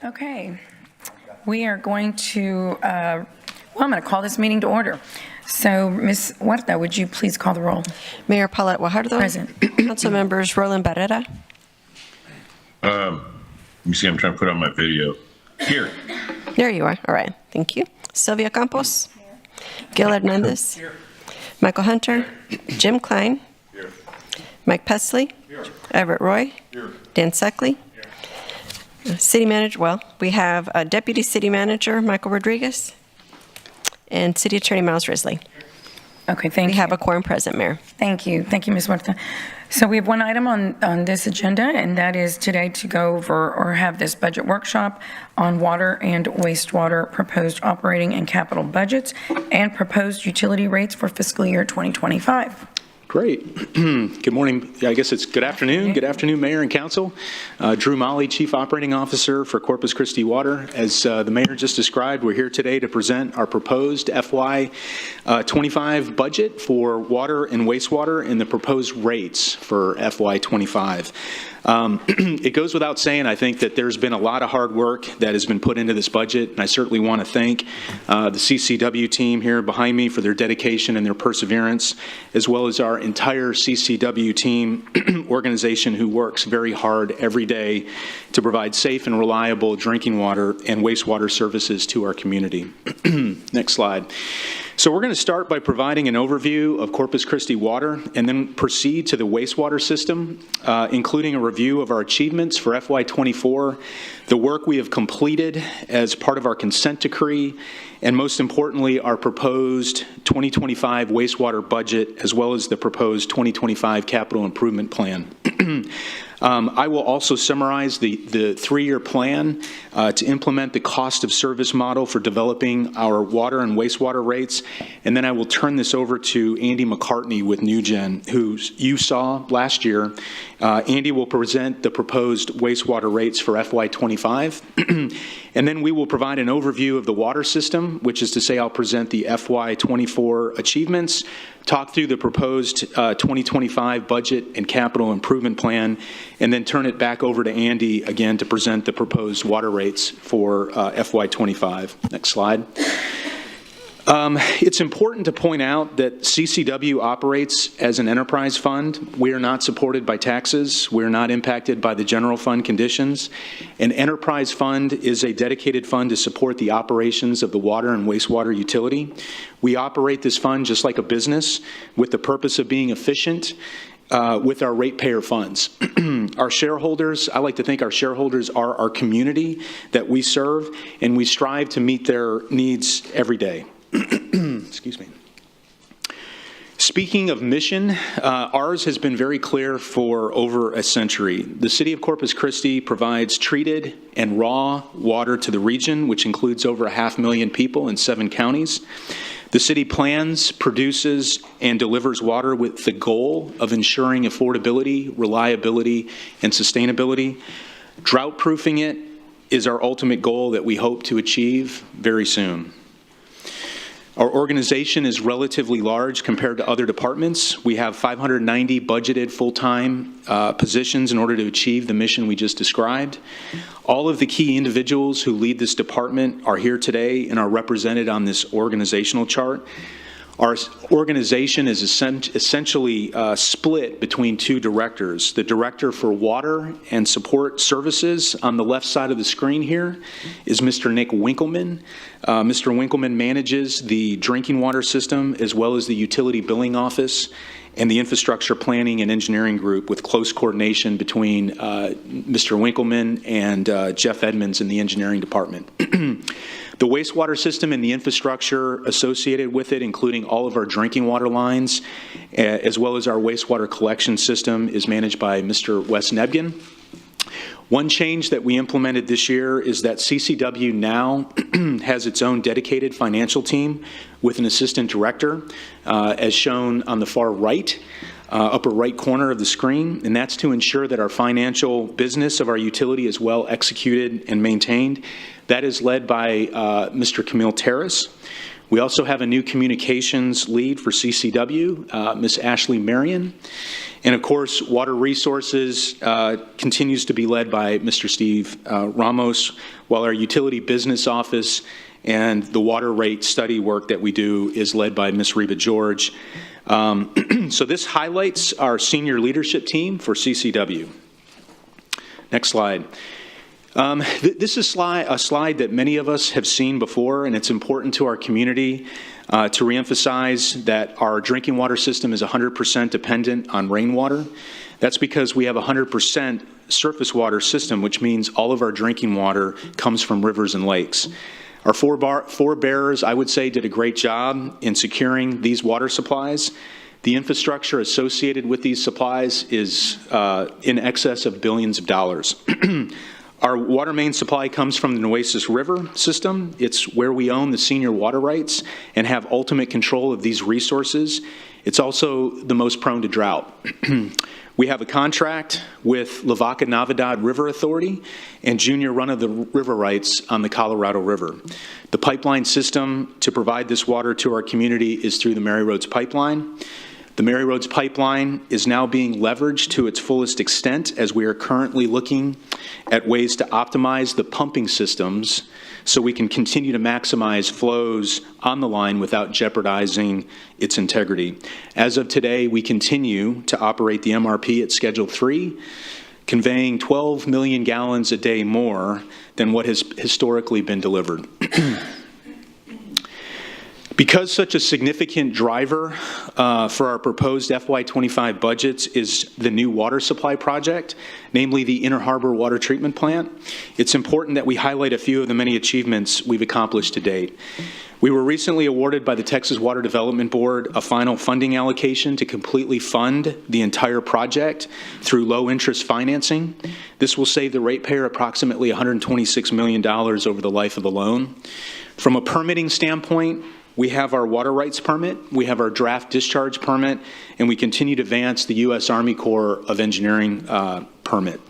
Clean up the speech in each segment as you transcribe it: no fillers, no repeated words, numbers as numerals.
Okay, we are going to, I'm going to call this meeting to order. So, Ms. Huerta, would you please call the roll? Mayor Paulette Guajardo. Present. Council members Roland Barrera. Let me see, I'm trying to put on my video. Here. There you are. All right. Thank you. Sylvia Campos. Gil Hernandez. Here. Michael Hunter. Jim Klein. Here. Mike Pesley. Here. Everett Roy. Here. Dan Suckley. City Manager, we have Deputy City Manager Michael Rodriguez and City Attorney Miles Risley. Okay, thank you. We have a quorum present, Mayor. Thank you. Thank you, Ms. Huerta. So we have one item on this agenda, and that is today to go over or have this budget workshop on water and wastewater proposed operating and capital budgets and proposed utility rates for fiscal year 2025. Great. Good morning. I guess it's good afternoon. Good afternoon, Mayor and Council. Drew Molly, Chief Operating Officer for Corpus Christi Water. As the Mayor just described, we're here today to present our proposed FY25 budget for water and wastewater and the proposed rates for FY25. It goes without saying, I think, that there's been a lot of hard work that has been put into this budget, and I certainly want to thank the CCW team here behind me for their dedication and their perseverance, as well as our entire CCW team organization who works very hard every day to provide safe and reliable drinking water and wastewater services to our community. Next slide. So we're going to start by providing an overview of Corpus Christi Water and then proceed to the wastewater system, including a review of our achievements for FY24, the work we have completed as part of our consent decree, and most importantly, our proposed 2025 wastewater budget, as well as the proposed 2025 capital improvement plan. I will also summarize the three-year plan to implement the cost of service model for developing our water and wastewater rates, and then I will turn this over to Andy McCartney with NewGen, who you saw last year. Andy will present the proposed wastewater rates for FY25, and then we will provide an overview of the water system, which is to say I'll present the FY24 achievements, talk through the proposed 2025 budget and capital improvement plan, and then turn it back over to Andy again to present the proposed water rates for FY25. Next slide. It's important to point out that CCW operates as an enterprise fund. We are not supported by taxes. We are not impacted by the general fund conditions. An enterprise fund is a dedicated fund to support the operations of the water and wastewater utility. We operate this fund just like a business with the purpose of being efficient with our ratepayer funds. Our shareholders, I like to think our shareholders are our community that we serve, and we strive to meet their needs every day. Excuse me. Speaking of mission, ours has been very clear for over a century. The City of Corpus Christi provides treated and raw water to the region, which includes over 500,000 people in 7 counties. The city plans, produces, and delivers water with the goal of ensuring affordability, reliability, and sustainability. Drought-proofing it is our ultimate goal that we hope to achieve very soon. Our organization is relatively large compared to other departments. We have 590 budgeted full-time positions in order to achieve the mission we just described. All of the key individuals who lead this department are here today and are represented on this organizational chart. Our organization is essentially split between 2 directors. The director for water and support services on the left side of the screen here is Mr. Nick Winkleman. Mr. Winkleman manages the drinking water system as well as the utility billing office and the infrastructure planning and engineering group with close coordination between Mr. Winkleman and Jeff Edmonds in the engineering department. The wastewater system and the infrastructure associated with it, including all of our drinking water lines, as well as our wastewater collection system, is managed by Mr. Wes Nebgen. One change that we implemented this year is that CCW now has its own dedicated financial team with an assistant director, as shown on the far right, upper right corner of the screen, and that's to ensure that our financial business of our utility is well executed and maintained. That is led by Mr. Camille Terrace. We also have a new communications lead for CCW, Ms. Ashley Marion. And of course, Water Resources continues to be led by Mr. Steve Ramos, while our Utility Business Office and the water rate study work that we do is led by Ms. Reba George. So this highlights our senior leadership team for CCW. Next slide. This is a slide that many of us have seen before, and it's important to our community to reemphasize that our drinking water system is 100% dependent on rainwater. That's because we have a 100% surface water system, which means all of our drinking water comes from rivers and lakes. Our forebearers, I would say, did a great job in securing these water supplies. The infrastructure associated with these supplies is in excess of billions of dollars. Our water main supply comes from the Nueces River system. It's where we own the senior water rights and have ultimate control of these resources. It's also the most prone to drought. We have a contract with Lavaca Navidad River Authority and junior run-of-the-river rights on the Colorado River. The pipeline system to provide this water to our community is through the Mary Roads Pipeline. The Mary Roads Pipeline is now being leveraged to its fullest extent as we are currently looking at ways to optimize the pumping systems so we can continue to maximize flows on the line without jeopardizing its integrity. As of today, we continue to operate the MRP at Schedule 3, conveying 12 million gallons a day more than what has historically been delivered. Because such a significant driver for our proposed FY25 budgets is the new water supply project, namely the Inner Harbor Water Treatment Plant, it's important that we highlight a few of the many achievements we've accomplished to date. We were recently awarded by the Texas Water Development Board a final funding allocation to completely fund the entire project through low-interest financing. This will save the ratepayer approximately $126 million over the life of the loan. From a permitting standpoint, we have our water rights permit, we have our draft discharge permit, and we continue to advance the U.S. Army Corps of Engineering permit.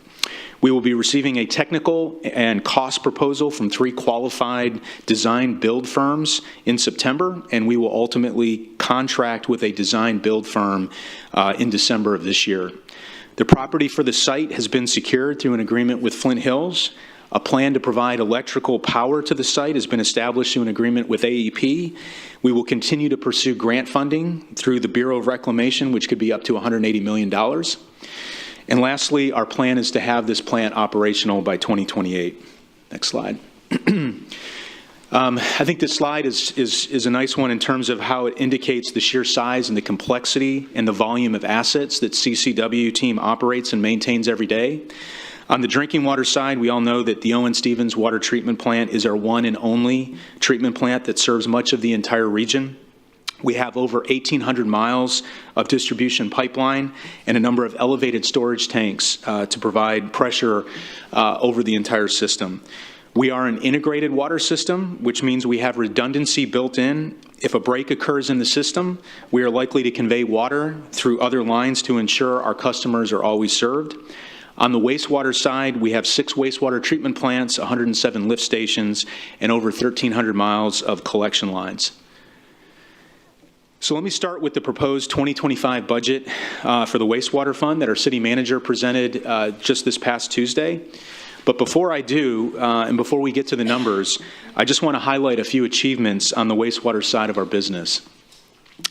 We will be receiving a technical and cost proposal from 3 qualified design-build firms in September, and we will ultimately contract with a design-build firm in December of this year. The property for the site has been secured through an agreement with Flint Hills. A plan to provide electrical power to the site has been established through an agreement with AEP. We will continue to pursue grant funding through the Bureau of Reclamation, which could be up to $180 million. And lastly, our plan is to have this plant operational by 2028. Next slide. I think this slide is a nice one in terms of how it indicates the sheer size and the complexity and the volume of assets that CCW team operates and maintains every day. On the drinking water side, we all know that the Owen Stevens Water Treatment Plant is our one and only treatment plant that serves much of the entire region. We have over 1,800 miles of distribution pipeline and a number of elevated storage tanks to provide pressure over the entire system. We are an integrated water system, which means we have redundancy built in. If a break occurs in the system, we are likely to convey water through other lines to ensure our customers are always served. On the wastewater side, we have 6 wastewater treatment plants, 107 lift stations, and over 1,300 miles of collection lines. So let me start with the proposed 2025 budget for the wastewater fund that our city manager presented just this past Tuesday. But before I do, and before we get to the numbers, I just want to highlight a few achievements on the wastewater side of our business.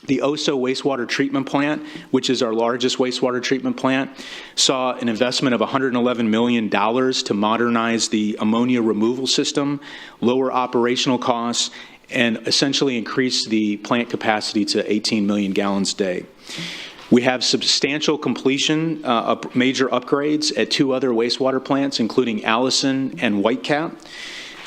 The OSO wastewater treatment plant, which is our largest wastewater treatment plant, saw an investment of $111 million to modernize the ammonia removal system, lower operational costs, and essentially increase the plant capacity to 18 million gallons a day. We have substantial completion of major upgrades at 2 other wastewater plants, including Allison and Whitecap.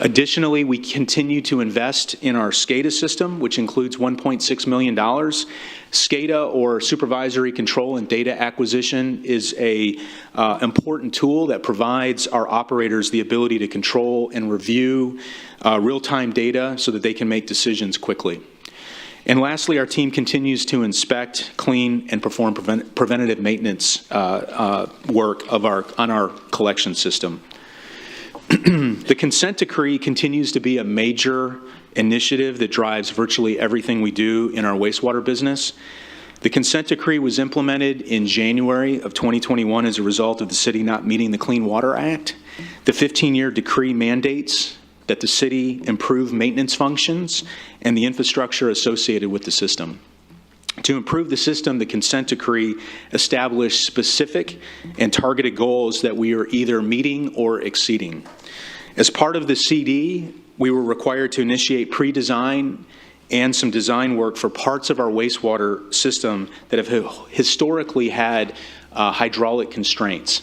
Additionally, we continue to invest in our SCADA system, which includes $1.6 million. SCADA, or Supervisory Control and Data Acquisition, is an important tool that provides our operators the ability to control and review real-time data so that they can make decisions quickly. And lastly, our team continues to inspect, clean, and perform preventative maintenance work on our collection system. The consent decree continues to be a major initiative that drives virtually everything we do in our wastewater business. The consent decree was implemented in January of 2021 as a result of the city not meeting the Clean Water Act. The 15-year decree mandates that the city improve maintenance functions and the infrastructure associated with the system. To improve the system, the consent decree established specific and targeted goals that we are either meeting or exceeding. As part of the CD, we were required to initiate pre-design and some design work for parts of our wastewater system that have historically had hydraulic constraints.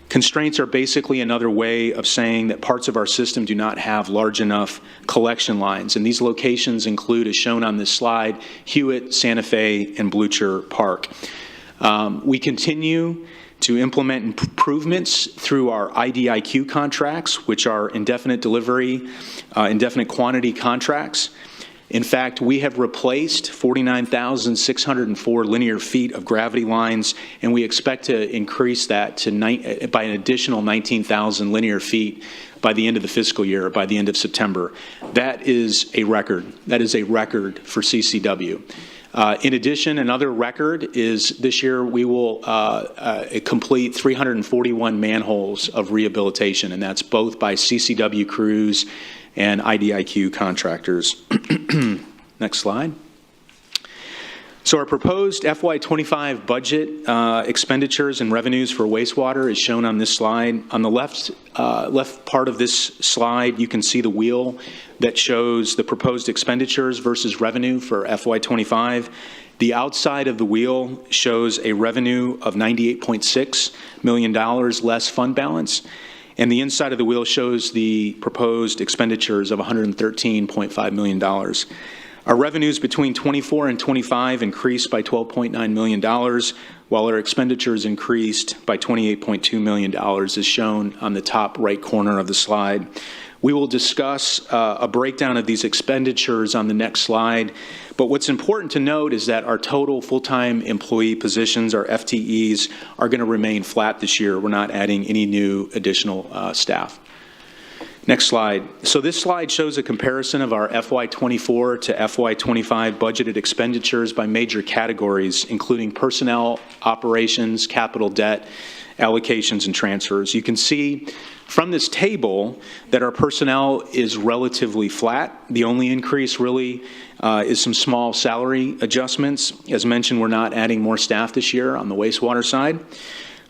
Constraints are basically another way of saying that parts of our system do not have large enough collection lines. And these locations include, as shown on this slide, Hewitt, Santa Fe, and Blucher Park. We continue to implement improvements through our IDIQ contracts, which are indefinite delivery, indefinite quantity contracts. In fact, we have replaced 49,604 linear feet of gravity lines, and we expect to increase that to by an additional 19,000 linear feet by the end of the fiscal year, by the end of September. That is a record. That is a record for CCW. In addition, another record is this year we will complete 341 manholes of rehabilitation, and that's both by CCW crews and IDIQ contractors. Next slide. So our proposed FY25 budget expenditures and revenues for wastewater is shown on this slide. On the left part of this slide, you can see the wheel that shows the proposed expenditures versus revenue for FY25. The outside of the wheel shows a revenue of $98.6 million less fund balance. And the inside of the wheel shows the proposed expenditures of $113.5 million. Our revenues between 24 and 25 increased by $12.9 million, while our expenditures increased by $28.2 million, as shown on the top right corner of the slide. We will discuss a breakdown of these expenditures on the next slide, but what's important to note is that our total full-time employee positions, our FTEs, are going to remain flat this year. We're not adding any new additional staff. Next slide. So this slide shows a comparison of our FY24 to FY25 budgeted expenditures by major categories, including personnel, operations, capital debt, allocations, and transfers. You can see from this table that our personnel is relatively flat. The only increase really is some small salary adjustments. As mentioned, we're not adding more staff this year on the wastewater side.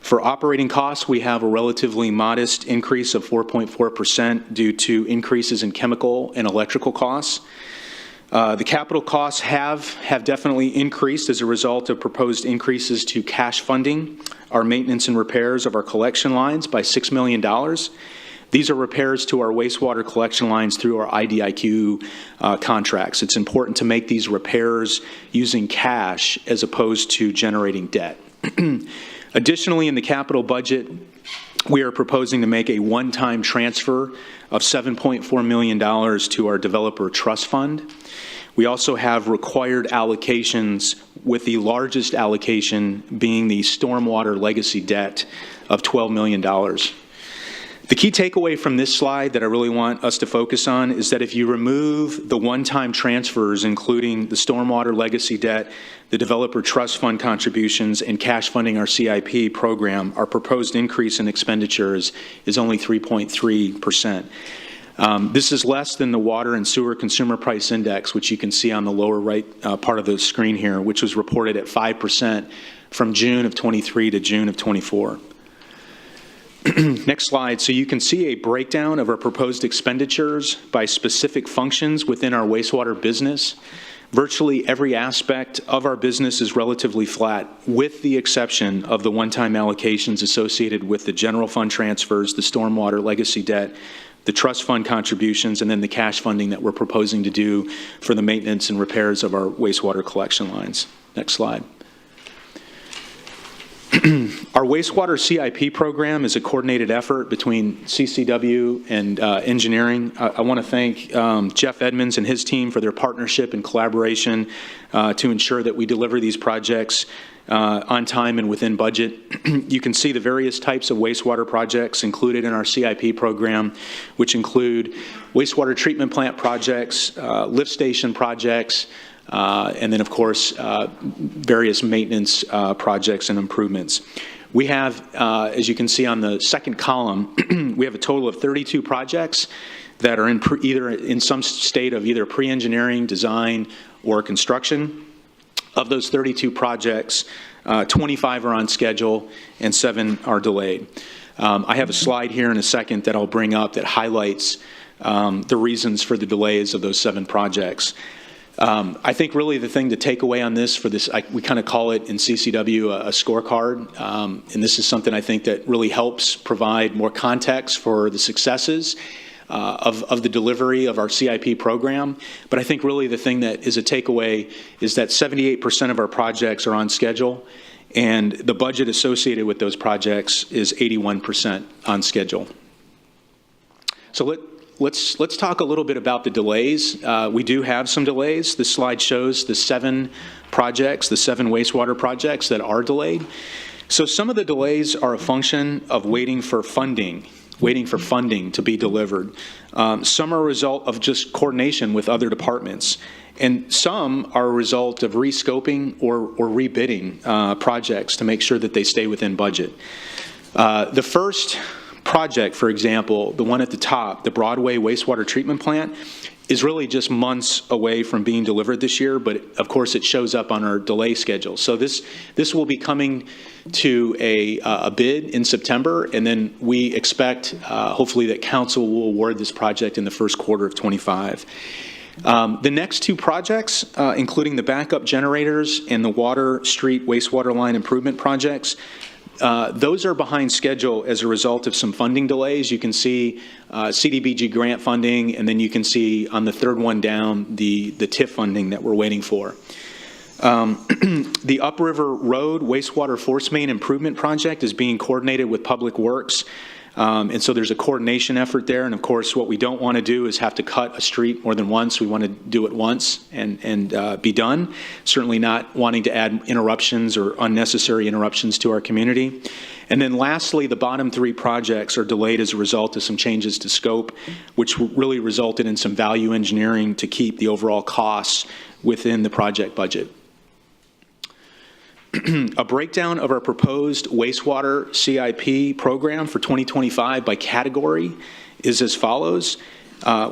For operating costs, we have a relatively modest increase of 4.4% due to increases in chemical and electrical costs. The capital costs have definitely increased as a result of proposed increases to cash funding our maintenance and repairs of our collection lines by $6 million. These are repairs to our wastewater collection lines through our IDIQ contracts. It's important to make these repairs using cash as opposed to generating debt. Additionally, in the capital budget, we are proposing to make a one-time transfer of $7.4 million to our developer trust fund. We also have required allocations, with the largest allocation being the stormwater legacy debt of $12 million. The key takeaway from this slide that I really want us to focus on is that if you remove the one-time transfers, including the stormwater legacy debt, the developer trust fund contributions, and cash funding our CIP program, our proposed increase in expenditures is only 3.3%. This is less than the water and sewer consumer price index, which you can see on the lower right part of the screen here, which was reported at 5% from June of 23 to June of 24. Next slide. So you can see a breakdown of our proposed expenditures by specific functions within our wastewater business. Virtually every aspect of our business is relatively flat, with the exception of the one-time allocations associated with the general fund transfers, the stormwater legacy debt, the trust fund contributions, and then the cash funding that we're proposing to do for the maintenance and repairs of our wastewater collection lines. Next slide. Our wastewater CIP program is a coordinated effort between CCW and engineering. I want to thank Jeff Edmonds and his team for their partnership and collaboration to ensure that we deliver these projects on time and within budget. You can see the various types of wastewater projects included in our CIP program, which include wastewater treatment plant projects, lift station projects, and then, of course, various maintenance projects and improvements. We have, as you can see on the second column, we have a total of 32 projects that are either in some state of either pre-engineering, design, or construction. Of those 32 projects, 25 are on schedule and 7 are delayed. I have a slide here in a second that I'll bring up that highlights the reasons for the delays of those 7 projects. I think really the thing to take away on this we kind of call it in CCW a scorecard, and this is something I think that really helps provide more context for the successes of the delivery of our CIP program. But I think really the thing that is a takeaway is that 78% of our projects are on schedule, and the budget associated with those projects is 81% on schedule. So let's talk a little bit about the delays. We do have some delays. This slide shows the 7 projects, the 7 wastewater projects that are delayed. So some of the delays are a function of waiting for funding to be delivered. Some are a result of just coordination with other departments, and some are a result of rescoping or rebidding projects to make sure that they stay within budget. The first project, for example, the one at the top, the Broadway wastewater treatment plant, is really just months away from being delivered this year, but of course it shows up on our delay schedule. So this will be coming to a bid in September, and then we expect hopefully that council will award this project in the first quarter of 25. The next 2 projects, including the backup generators and the Water Street wastewater line improvement projects, those are behind schedule as a result of some funding delays. You can see CDBG grant funding, and then you can see on the third one down the TIF funding that we're waiting for. The Upriver Road wastewater force main improvement project is being coordinated with Public Works. And so there's a coordination effort there. And of course, what we don't want to do is have to cut a street more than once. We want to do it once and be done. Certainly not wanting to add interruptions or unnecessary interruptions to our community. And then lastly, the bottom 3 projects are delayed as a result of some changes to scope, which really resulted in some value engineering to keep the overall costs within the project budget. A breakdown of our proposed wastewater CIP program for 2025 by category is as follows.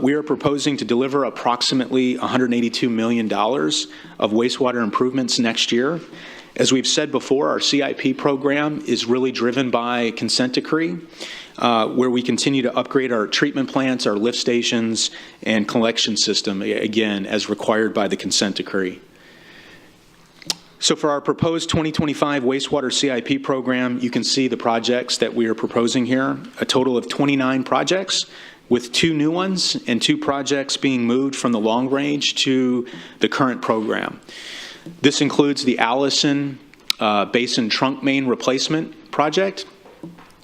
We are proposing to deliver approximately $182 million of wastewater improvements next year. As we've said before, our CIP program is really driven by consent decree, where we continue to upgrade our treatment plants, our lift stations, and collection system, again, as required by the consent decree. So for our proposed 2025 wastewater CIP program, you can see the projects that we are proposing here, a total of 29 projects with 2 new ones and 2 projects being moved from the long range to the current program. This includes the Allison Basin Trunk Main Replacement Project.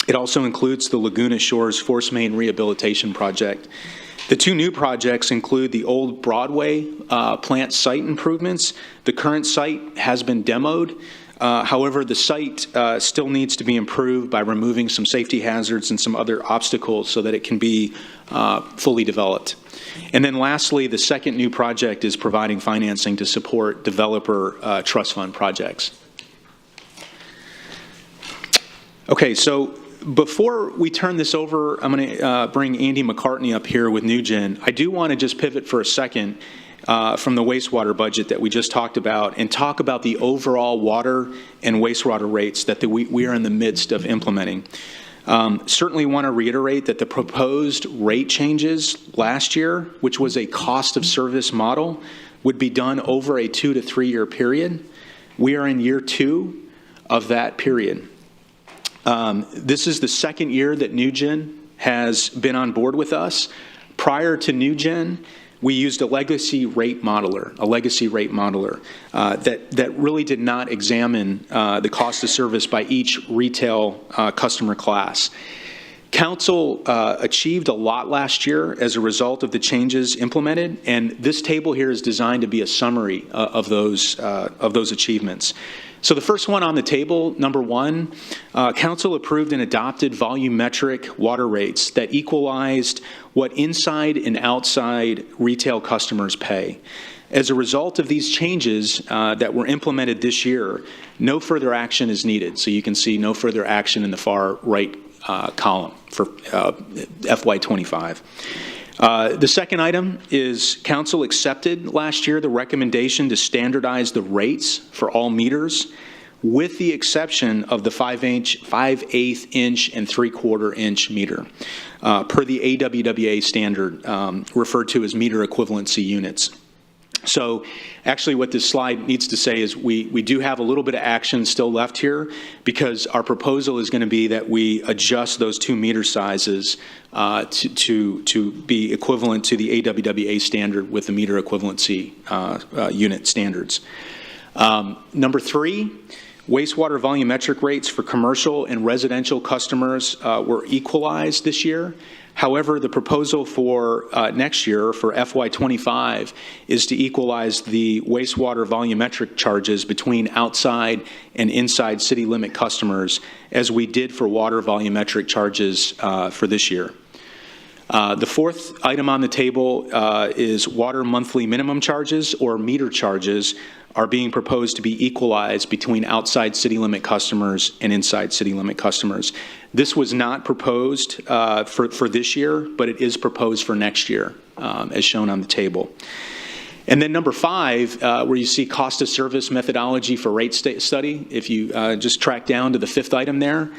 It also includes the Laguna Shores Force Main Rehabilitation Project. The 2 new projects include the old Broadway plant site improvements. The current site has been demoed. However, the site still needs to be improved by removing some safety hazards and some other obstacles so that it can be fully developed. And then lastly, the second new project is providing financing to support developer trust fund projects. Okay, so before we turn this over, I'm going to bring Andy McCartney up here with NewGen. I do want to just pivot for a second from the wastewater budget that we just talked about and talk about the overall water and wastewater rates that we are in the midst of implementing. Certainly want to reiterate that the proposed rate changes last year, which was a cost of service model, would be done over a 2 to 3 year period. We are in year 2 of that period. This is the second year that NewGen has been on board with us. Prior to NewGen, we used a legacy rate modeler, that really did not examine the cost of service by each retail customer class. Council achieved a lot last year as a result of the changes implemented, and this table here is designed to be a summary of those achievements. So the first one on the table, number one, Council approved and adopted volumetric water rates that equalized what inside and outside retail customers pay. As a result of these changes that were implemented this year, no further action is needed. So you can see no further action in the far right column for FY25. The second item is Council accepted last year the recommendation to standardize the rates for all meters, with the exception of the 5/8 inch and 3/4 inch meter, per the AWWA standard, referred to as meter equivalency units. So actually what this slide needs to say is we do have a little bit of action still left here, because our proposal is going to be that we adjust those 2 meter sizes to be equivalent to the AWWA standard with the meter equivalency unit standards. Number 3, wastewater volumetric rates for commercial and residential customers were equalized this year. However, the proposal for next year, for FY25, is to equalize the wastewater volumetric charges between outside and inside city limit customers, as we did for water volumetric charges for this year. The fourth item on the table is water monthly minimum charges, or meter charges, are being proposed to be equalized between outside city limit customers and inside city limit customers. This was not proposed for this year, but it is proposed for next year, as shown on the table. And then number 5, where you see cost of service methodology for rate study, if you just track down to the 5th item there,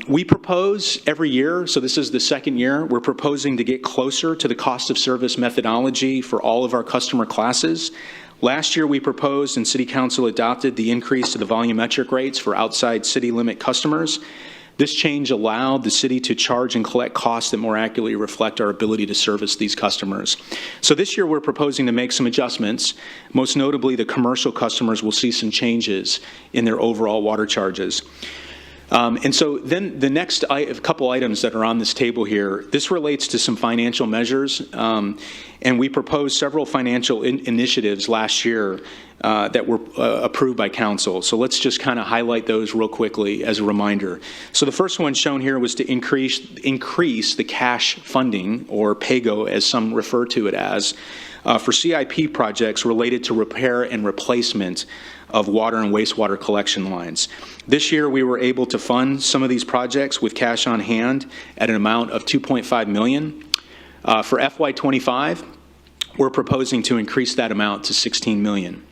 we propose every year, so this is the second year, we're proposing to get closer to the cost of service methodology for all of our customer classes. Last year we proposed and City Council adopted the increase to the volumetric rates for outside city limit customers. This change allowed the city to charge and collect costs that more accurately reflect our ability to service these customers. So this year we're proposing to make some adjustments. Most notably, the commercial customers will see some changes in their overall water charges. And so then the next couple items that are on this table here, this relates to some financial measures, and we proposed several financial initiatives last year that were approved by council. So let's just kind of highlight those real quickly as a reminder. So the first one shown here was to increase the cash funding, or PAYGO as some refer to it as, for CIP projects related to repair and replacement of water and wastewater collection lines. This year we were able to fund some of these projects with cash on hand at an amount of $2.5 million. For FY25, we're proposing to increase that amount to $16 million.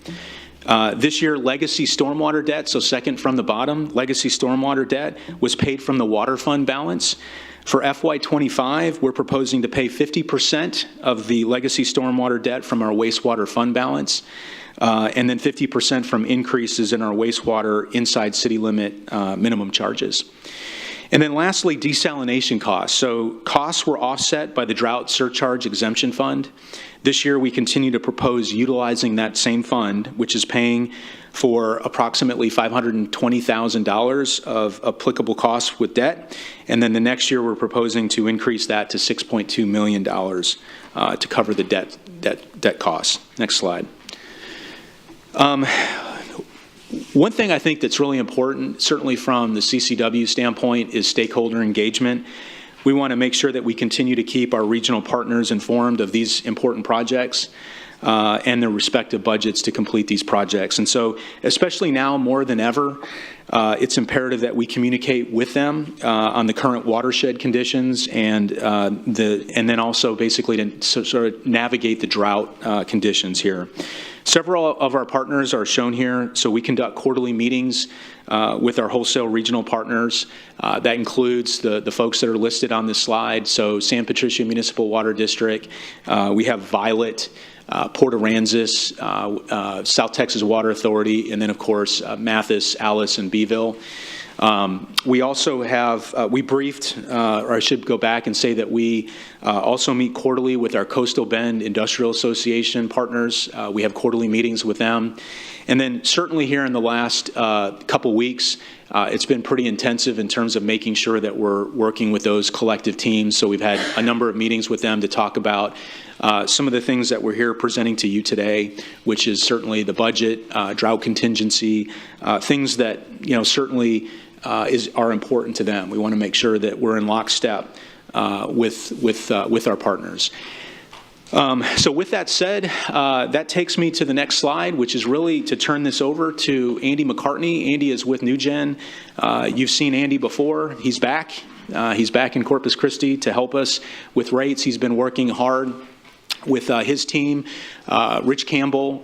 This year, legacy stormwater debt, so second from the bottom, legacy stormwater debt was paid from the water fund balance. For FY25, we're proposing to pay 50% of the legacy stormwater debt from our wastewater fund balance, and then 50% from increases in our wastewater inside city limit minimum charges. And then lastly, desalination costs. So costs were offset by the drought surcharge exemption fund. This year we continue to propose utilizing that same fund, which is paying for approximately $520,000 of applicable costs with debt. And then the next year we're proposing to increase that to $6.2 million to cover the debt costs. Next slide. One thing I think that's really important, certainly from the CCW standpoint, is stakeholder engagement. We want to make sure that we continue to keep our regional partners informed of these important projects and their respective budgets to complete these projects. And so, especially now more than ever, it's imperative that we communicate with them on the current watershed conditions and then also basically to sort of navigate the drought conditions here. Several of our partners are shown here, so we conduct quarterly meetings with our wholesale regional partners. That includes the folks that are listed on this slide, so San Patricio Municipal Water District, we have Violet, Port Aransas, South Texas Water Authority, and then of course Mathis, Alice, and Beeville. We also have, we briefed, or I should go back and say that we also meet quarterly with our Coastal Bend Industrial Association partners. We have quarterly meetings with them. And then certainly here in the last couple weeks, it's been pretty intensive in terms of making sure that we're working with those collective teams. So we've had a number of meetings with them to talk about some of the things that we're here presenting to you today, which is certainly the budget, drought contingency, things that, you know, certainly are important to them. We want to make sure that we're in lockstep with our partners. So with that said, that takes me to the next slide, which is really to turn this over to Andy McCartney. Andy is with NewGen. You've seen Andy before. He's back. He's back in Corpus Christi to help us with rates. He's been working hard with his team. Rich Campbell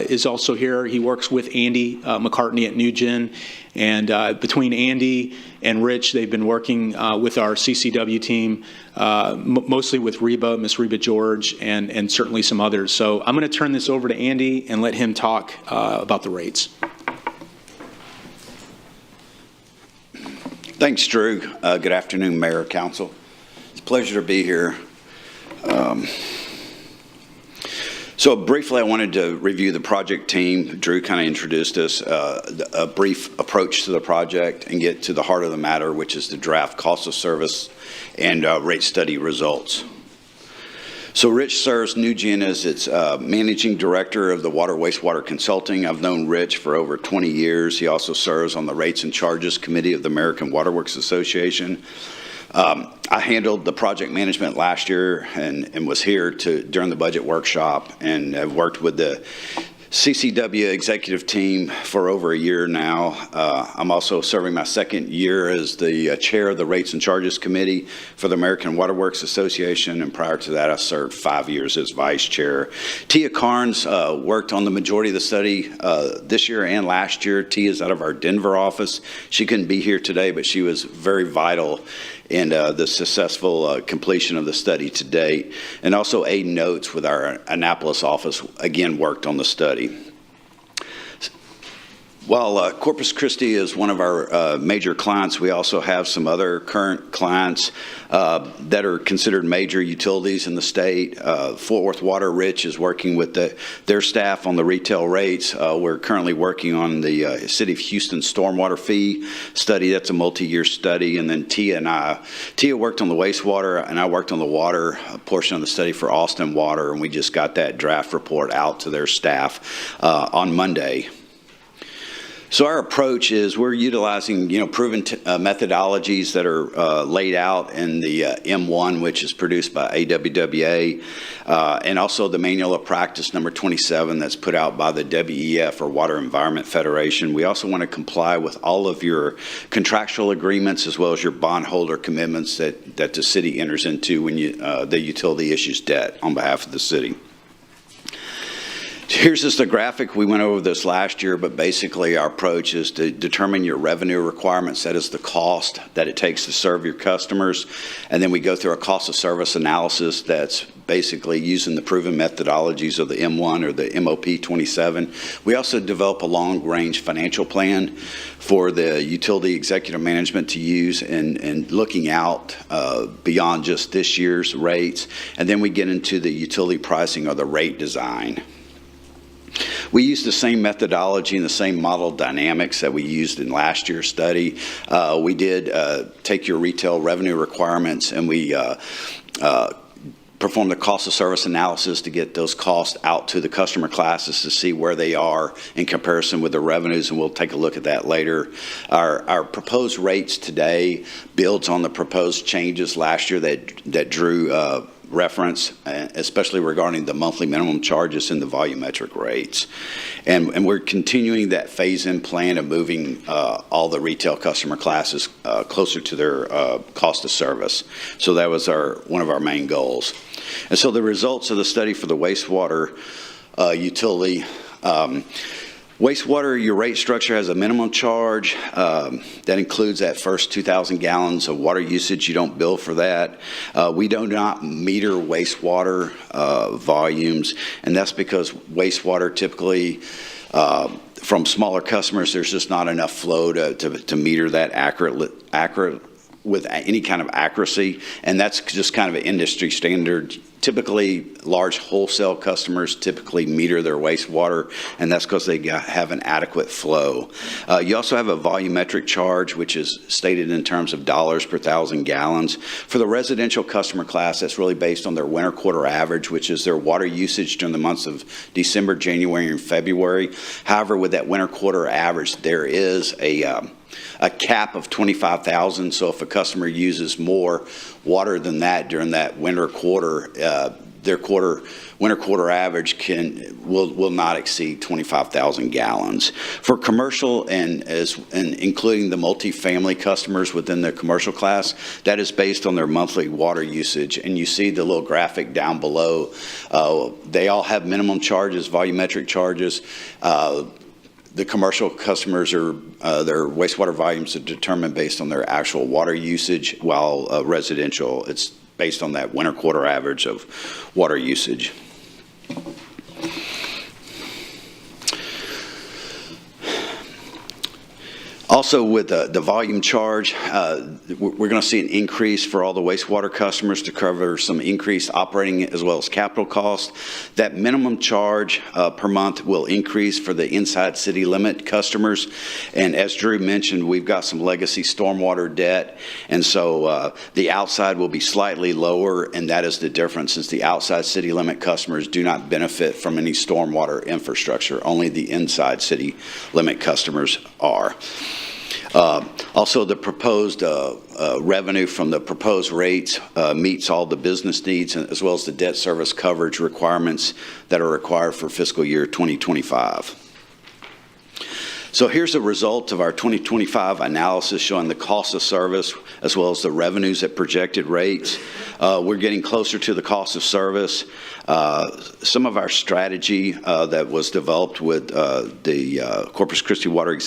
is also here. He works with Andy McCartney at NewGen. And between Andy and Rich, they've been working with our CCW team, mostly with Miss Reba George, and certainly some others. So I'm going to turn this over to Andy and let him talk about the rates. Thanks, Drew. Good afternoon, Mayor, Council. It's a pleasure to be here. So briefly, I wanted to review the project team. Drew kind of introduced us, a brief approach to the project, and get to the heart of the matter, which is the draft cost of service and rate study results. So Rich serves NewGen as its managing director of the Water Wastewater Consulting. I've known Rich for over 20 years. He also serves on the Rates and Charges Committee of the American Waterworks Association. I handled the project management last year and was here during the budget workshop, and have worked with the CCW executive team for over a year now. I'm also serving my second year as the chair of the Rates and Charges Committee for the American Waterworks Association, and prior to that I served 5 years as vice chair. Tia Carnes worked on the majority of the study this year and last year. Tia is out of our Denver office. She couldn't be here today, but she was very vital in the successful completion of the study to date. And also Aiden Notes with our Annapolis office, again, worked on the study. While Corpus Christi is one of our major clients, we also have some other current clients that are considered major utilities in the state. Fort Worth Water, Rich is working with their staff on the retail rates. We're currently working on the City of Houston stormwater fee study. That's a multi-year study. And then Tia worked on the wastewater, and I worked on the water portion of the study for Austin Water, and we just got that draft report out to their staff on Monday. So our approach is we're utilizing, proven methodologies that are laid out in the M1, which is produced by AWWA, and also the Manual of Practice number 27 that's put out by the WEF, or Water Environment Federation. We also want to comply with all of your contractual agreements as well as your bondholder commitments that the city enters into when the utility issues debt on behalf of the city. Here's just a graphic. We went over this last year, but basically our approach is to determine your revenue requirements. That is the cost that it takes to serve your customers. And then we go through a cost of service analysis that's basically using the proven methodologies of the M1 or the MOP 27. We also develop a long-range financial plan for the utility executive management to use and looking out beyond just this year's rates. And then we get into the utility pricing or the rate design. We use the same methodology and the same model dynamics that we used in last year's study. We did take your retail revenue requirements, and we performed the cost of service analysis to get those costs out to the customer classes to see where they are in comparison with the revenues, and we'll take a look at that later. Our proposed rates today builds on the proposed changes last year that Drew reference, especially regarding the monthly minimum charges and the volumetric rates. And we're continuing that phase-in plan of moving all the retail customer classes closer to their cost of service. So that was one of our main goals. And so the results of the study for the wastewater utility, wastewater, your rate structure has a minimum charge that includes that first 2,000 gallons of water usage. You don't bill for that. We do not meter wastewater volumes, and that's because wastewater typically from smaller customers, there's just not enough flow to meter that accurate with any kind of accuracy, and that's just kind of an industry standard. Typically, large wholesale customers typically meter their wastewater, and that's because they have an adequate flow. You also have a volumetric charge, which is stated in terms of dollars per 1,000 gallons. For the residential customer class, that's really based on their winter quarter average, which is their water usage during the months of December, January, and February. However, with that winter quarter average, there is a cap of 25,000. So if a customer uses more water than that during that winter quarter, their winter quarter average will not exceed 25,000 gallons. For commercial and including the multifamily customers within the commercial class, that is based on their monthly water usage. And you see the little graphic down below. They all have minimum charges, volumetric charges. The commercial customers are their wastewater volumes are determined based on their actual water usage, while residential, it's based on that winter quarter average of water usage. Also, with the volume charge, we're going to see an increase for all the wastewater customers to cover some increased operating as well as capital costs. That minimum charge per month will increase for the inside city limit customers. And as Drew mentioned, we've got some legacy stormwater debt. And so the outside will be slightly lower, and that is the difference, since the outside city limit customers do not benefit from any stormwater infrastructure. Only the inside city limit customers are. Also, the proposed revenue from the proposed rates meets all the business needs as well as the debt service coverage requirements that are required for fiscal year 2025. So here's the result of our 2025 analysis showing the cost of service as well as the revenues at projected rates. We're getting closer to the cost of service. Some of our strategy that was developed with the Corpus Christi Water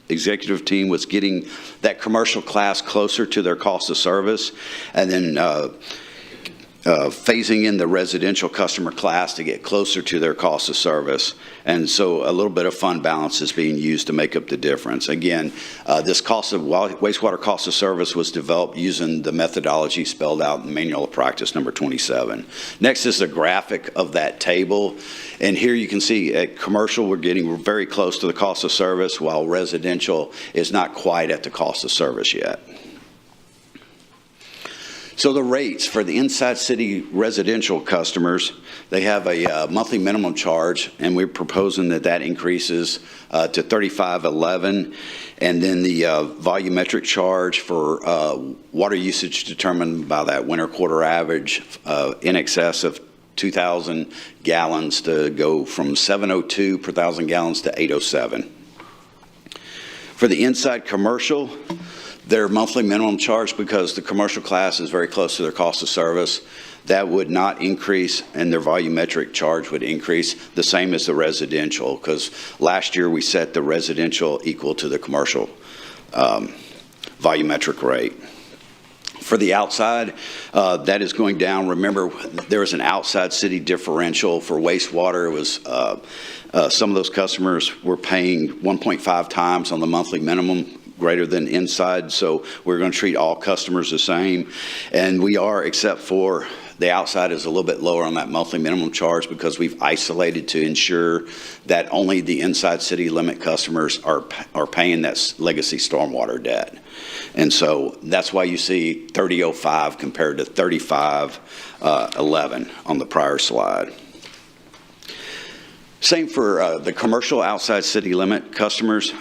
executive team was getting that commercial class closer to their cost of service, and then phasing in the residential customer class to get closer to their cost of service. And so a little bit of fund balance is being used to make up the difference. Again, this wastewater cost of service was developed using the methodology spelled out in Manual of Practice number 27. Next is a graphic of that table. And here you can see at commercial, we're getting very close to the cost of service, while residential is not quite at the cost of service yet. So the rates for the inside city residential customers, they have a monthly minimum charge, and we're proposing that increases to $35.11, and then the volumetric charge for water usage determined by that winter quarter average in excess of 2,000 gallons to go from 702 per 1,000 gallons to 807. For the inside commercial, their monthly minimum charge, because the commercial class is very close to their cost of service, that would not increase, and their volumetric charge would increase the same as the residential, because last year we set the residential equal to the commercial volumetric rate. For the outside, that is going down. Remember, there was an outside city differential for wastewater. It was some of those customers were paying 1.5 times on the monthly minimum greater than inside, so we're going to treat all customers the same. And we are, except for the outside is a little bit lower on that monthly minimum charge, because we've isolated to ensure that only the inside city limit customers are paying that legacy stormwater debt. And so that's why you see 30.05 compared to 35.11 on the prior slide. Same for the commercial outside city limit customers.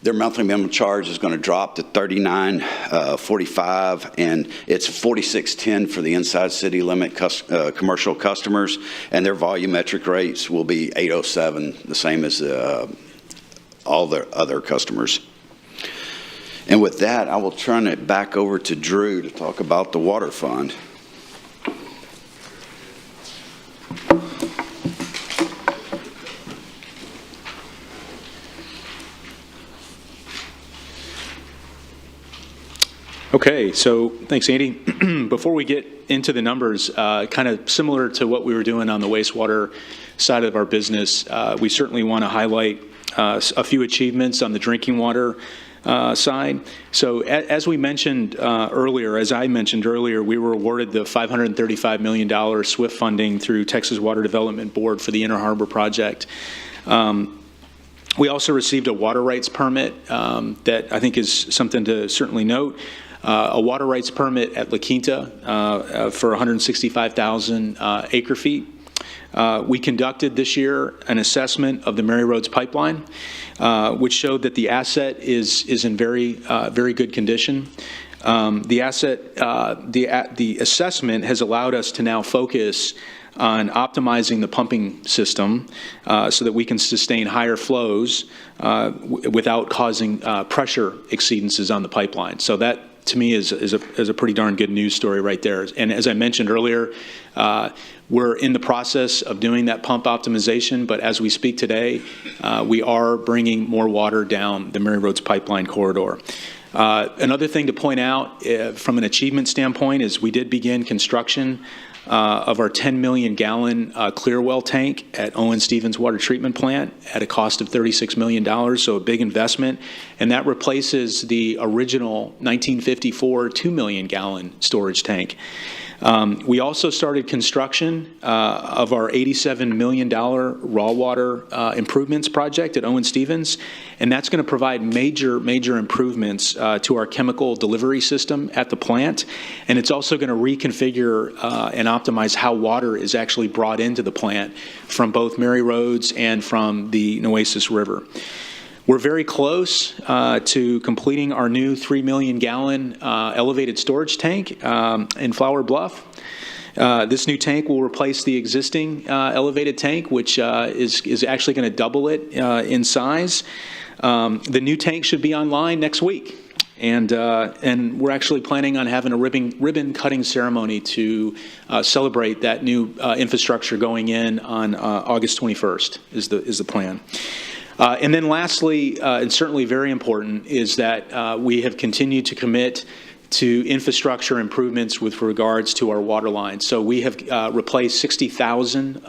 Their monthly minimum charge is going to drop to $39.45, and it's $46.10 for the inside city limit commercial customers, and their volumetric rates will be $807, the same as all the other customers. And with that, I will turn it back over to Drew to talk about the water fund. Okay, so thanks, Andy. Before we get into the numbers, kind of similar to what we were doing on the wastewater side of our business, we certainly want to highlight a few achievements on the drinking water side. So as we mentioned earlier, as I mentioned earlier, we were awarded the $535 million SWIFT funding through Texas Water Development Board for the Inner Harbor project. We also received a water rights permit that I think is something to certainly note. A water rights permit at La Quinta for 165,000 acre feet. We conducted this year an assessment of the Mary Roads pipeline, which showed that the asset is in very good condition. The assessment has allowed us to now focus on optimizing the pumping system so that we can sustain higher flows without causing pressure exceedances on the pipeline. So that, to me, is a pretty darn good news story right there. And as I mentioned earlier, we're in the process of doing that pump optimization, but as we speak today, we are bringing more water down the Mary Roads pipeline corridor. Another thing to point out from an achievement standpoint is we did begin construction of our 10 million gallon clear well tank at Owen Stevens Water Treatment Plant at a cost of $36 million, so a big investment. And that replaces the original 1954 2 million gallon storage tank. We also started construction of our $87 million raw water improvements project at Owen Stevens, and that's going to provide major improvements to our chemical delivery system at the plant, and it's also going to reconfigure and optimize how water is actually brought into the plant from both Mary Roads and from the Nueces River. We're very close to completing our new 3 million gallon elevated storage tank in Flower Bluff. This new tank will replace the existing elevated tank, which is actually going to double it in size. The new tank should be online next week. And we're actually planning on having a ribbon cutting ceremony to celebrate that new infrastructure going in on August 21st is the plan. And then lastly, and certainly very important, is that we have continued to commit to infrastructure improvements with regards to our water lines. So we have replaced 60,000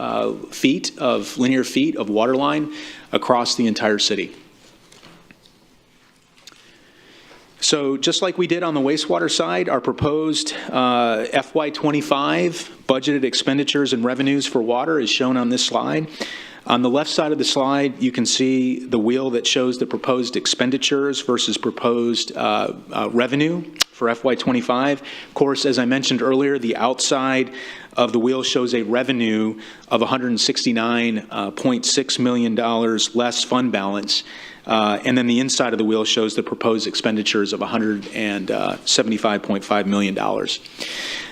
linear feet of water line across the entire city. So just like we did on the wastewater side, our proposed FY25 budgeted expenditures and revenues for water is shown on this slide. On the left side of the slide, you can see the wheel that shows the proposed expenditures versus proposed revenue for FY25. Of course, as I mentioned earlier, the outside of the wheel shows a revenue of $169.6 million less fund balance. And then the inside of the wheel shows the proposed expenditures of $175.5 million.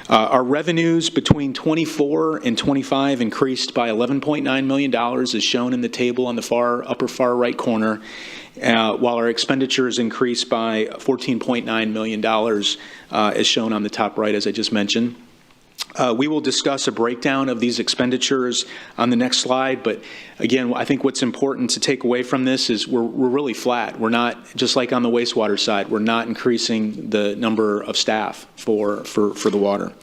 Our revenues between 24 and 25 increased by $11.9 million, as shown in the table on the upper far right corner, while our expenditures increased by $14.9 million, as shown on the top right, as I just mentioned. We will discuss a breakdown of these expenditures on the next slide, but again, I think what's important to take away from this is we're really flat. We're not, just like on the wastewater side, we're not increasing the number of staff for the water.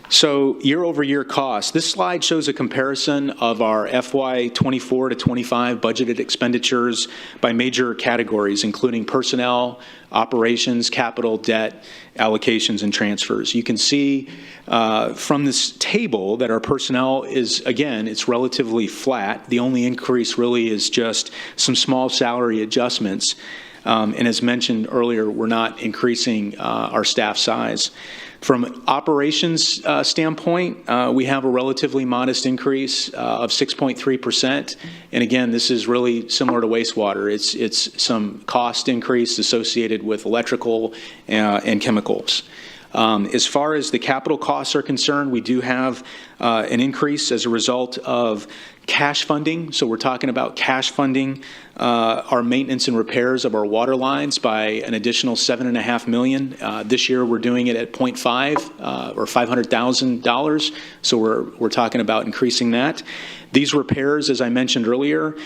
So year-over-year costs. This slide shows a comparison of our FY24 to 25 budgeted expenditures by major categories, including personnel, operations, capital, debt, allocations, and transfers. You can see from this table that our personnel is, again, it's relatively flat. The only increase really is just some small salary adjustments. And as mentioned earlier, we're not increasing our staff size. From operations standpoint, we have a relatively modest increase of 6.3%. And again, this is really similar to wastewater. It's some cost increase associated with electrical and chemicals. As far as the capital costs are concerned, we do have an increase as a result of Cash funding, so we're talking about cash funding our maintenance and repairs of our water lines by an additional $7.5 million. This year, we're doing it at 0.5 or $500,000, so we're talking about increasing that. These repairs, as I mentioned earlier,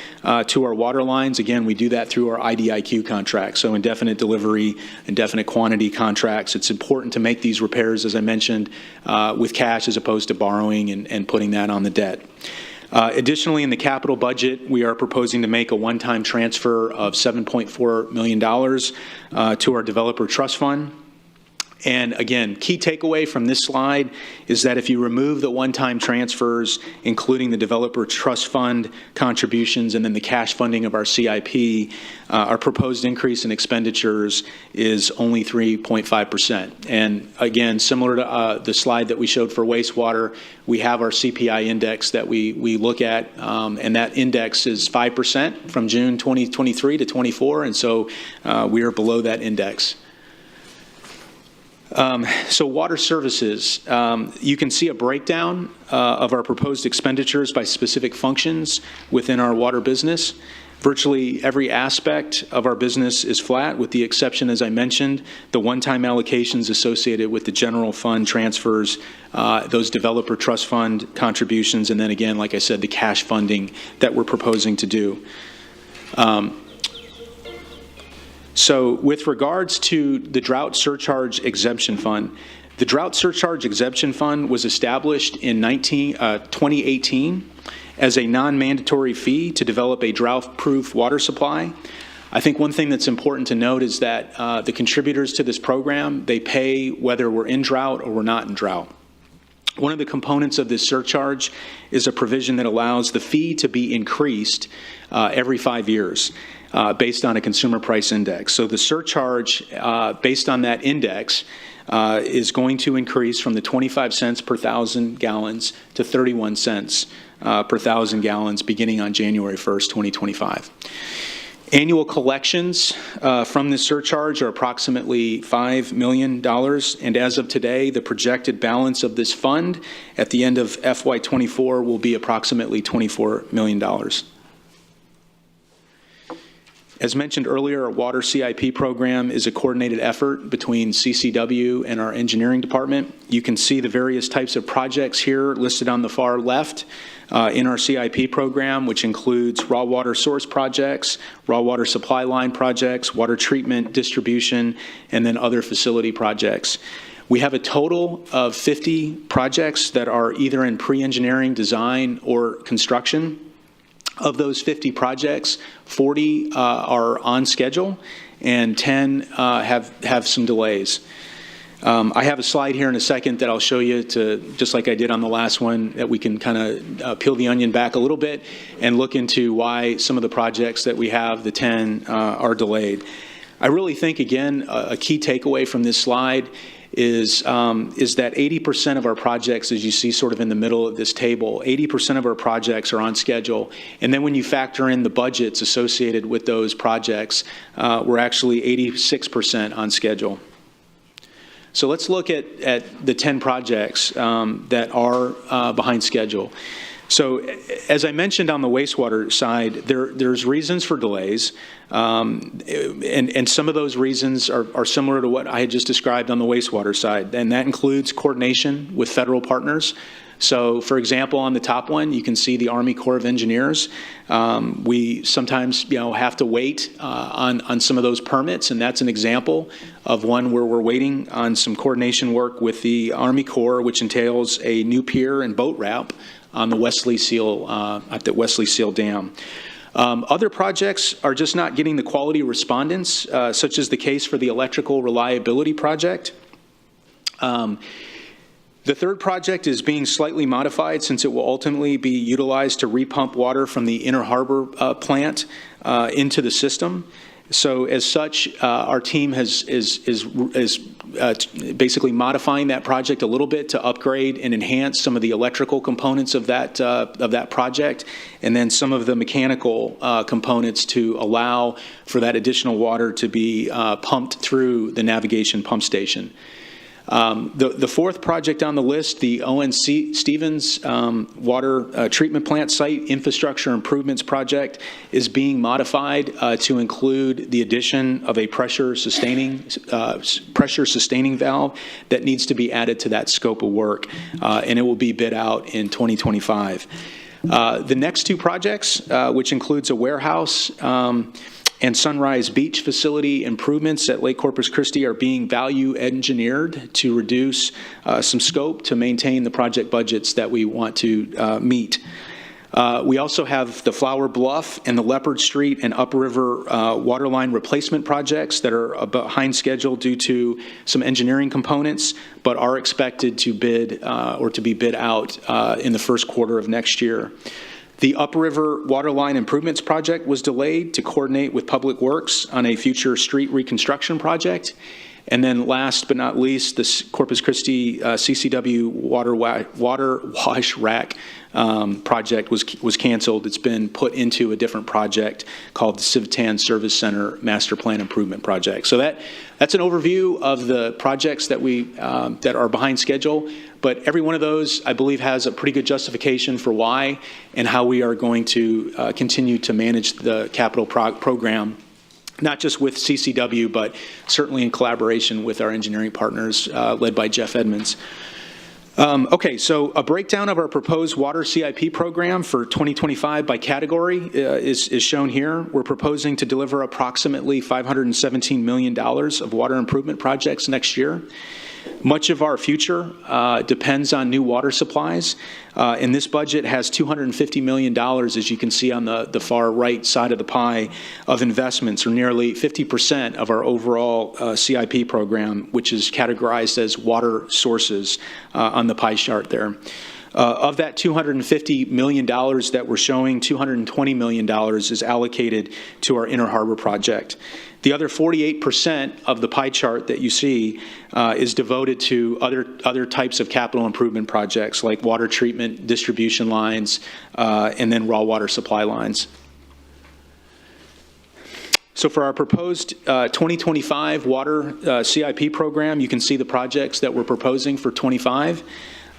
to our water lines, again, we do that through our IDIQ contracts, so indefinite delivery, indefinite quantity contracts. It's important to make these repairs, as I mentioned, with cash as opposed to borrowing and putting that on the debt. Additionally, in the capital budget, we are proposing to make a one-time transfer of $7.4 million to our developer trust fund. And again, key takeaway from this slide is that if you remove the one-time transfers, including the developer trust fund contributions and then the cash funding of our CIP, our proposed increase in expenditures is only 3.5%. And again, similar to the slide that we showed for wastewater, we have our CPI index that we look at, and that index is 5% from June 2023 to 24, and so we are below that index. So water services, you can see a breakdown of our proposed expenditures by specific functions within our water business. Virtually every aspect of our business is flat, with the exception, as I mentioned, the one-time allocations associated with the general fund transfers, those developer trust fund contributions, and then again, like I said, the cash funding that we're proposing to do. So with regards to the Drought Surcharge Exemption Fund, the Drought Surcharge Exemption Fund was established in 2018 as a non-mandatory fee to develop a drought-proof water supply. I think one thing that's important to note is that the contributors to this program, they pay whether we're in drought or we're not in drought. One of the components of this surcharge is a provision that allows the fee to be increased every 5 years. Based on a consumer price index. So the surcharge based on that index is going to increase from the 25 cents per 1,000 gallons to 31 cents per 1,000 gallons beginning on January 1st, 2025. Annual collections from this surcharge are approximately $5 million, and as of today, the projected balance of this fund at the end of FY24 will be approximately $24 million. As mentioned earlier, our Water CIP program is a coordinated effort between CCW and our engineering department. You can see the various types of projects here listed on the far left in our CIP program, which includes raw water source projects, raw water supply line projects, water treatment, distribution, and then other facility projects. We have a total of 50 projects that are either in pre-engineering, design, or construction. Of those 50 projects, 40 are on schedule, and 10 have some delays. I have a slide here in a second that I'll show you, just like I did on the last one, that we can kind of peel the onion back a little bit and look into why some of the projects that we have, the 10, are delayed. I really think, again, a key takeaway from this slide is that 80% of our projects, as you see sort of in the middle of this table, 80% of our projects are on schedule. And then when you factor in the budgets associated with those projects, we're actually 86% on schedule. So let's look at the 10 projects that are behind schedule. So as I mentioned on the wastewater side, there's reasons for delays, and some of those reasons are similar to what I had just described on the wastewater side, and that includes coordination with federal partners. So, for example, on the top one, you can see the Army Corps of Engineers. We sometimes, have to wait on some of those permits, and that's an example of one where we're waiting on some coordination work with the Army Corps, which entails a new pier and boat ramp on the Wesley Seal at the Wesley Seal Dam. Other projects are just not getting the quality respondents, such as the case for the electrical reliability project. The third project is being slightly modified since it will ultimately be utilized to repump water from the Inner Harbor plant into the system. So as such, our team is basically modifying that project a little bit to upgrade and enhance some of the electrical components of that project, and then some of the mechanical components to allow for that additional water to be pumped through the navigation pump station. The fourth project on the list, the ONC Stevens Water Treatment Plant Site Infrastructure Improvements Project, is being modified to include the addition of a pressure sustaining valve that needs to be added to that scope of work, and it will be bid out in 2025. The next two projects, which includes a warehouse and Sunrise Beach facility improvements at Lake Corpus Christi, are being value engineered to reduce some scope to maintain the project budgets that we want to meet. We also have the Flower Bluff and the Leopard Street and Upriver waterline replacement projects that are behind schedule due to some engineering components, but are expected to bid or to be bid out in the first quarter of next year. The Upriver Waterline Improvements Project was delayed to coordinate with Public Works on a future street reconstruction project. And then last but not least, the Corpus Christi CCW water wash rack project was canceled. It's been put into a different project called the Civitan Service Center Master Plan Improvement Project. So that's an overview of the projects that that are behind schedule. But every one of those, I believe, has a pretty good justification for why and how we are going to continue to manage the capital program, not just with CCW, but certainly in collaboration with our engineering partners led by Jeff Edmonds. Okay, so a breakdown of our proposed water CIP program for 2025 by category is shown here. We're proposing to deliver approximately $517 million of water improvement projects next year. Much of our future depends on new water supplies, and this budget has $250 million, as you can see on the far right side of the pie, of investments, or nearly 50% of our overall CIP program, which is categorized as water sources on the pie chart there. Of that $250 million that we're showing, $220 million is allocated to our Inner Harbor project. The other 48% of the pie chart that you see is devoted to other types of capital improvement projects like water treatment, distribution lines, and then raw water supply lines. So for our proposed 2025 water CIP program, you can see the projects that we're proposing for 25.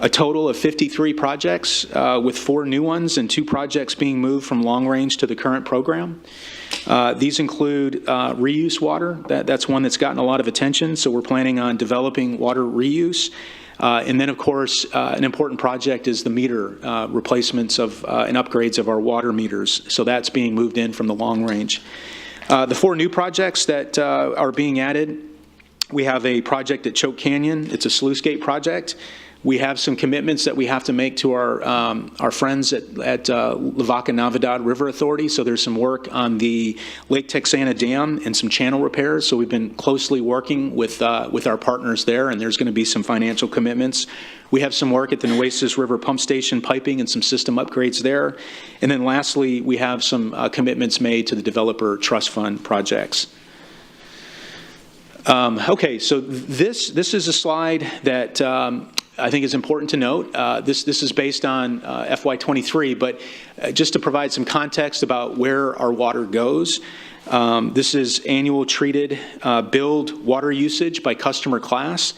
A total of 53 projects with 4 new ones and 2 projects being moved from long range to the current program. These include reuse water. That's one that's gotten a lot of attention, so we're planning on developing water reuse. And then, of course, an important project is the meter replacements of and upgrades of our water meters. So that's being moved in from the long range. The 4 new projects that are being added, we have a project at Choke Canyon. It's a sluice gate project. We have some commitments that we have to make to our friends at Lavaca Navidad River Authority. So there's some work on the Lake Texana Dam and some channel repairs. So we've been closely working with our partners there, and there's going to be some financial commitments. We have some work at the Nueces River Pump Station piping and some system upgrades there. And then lastly, we have some commitments made to the Developer Trust Fund projects. Okay, so this is a slide that I think is important to note. This is based on FY23, but just to provide some context about where our water goes, this is annual treated billed water usage by customer class.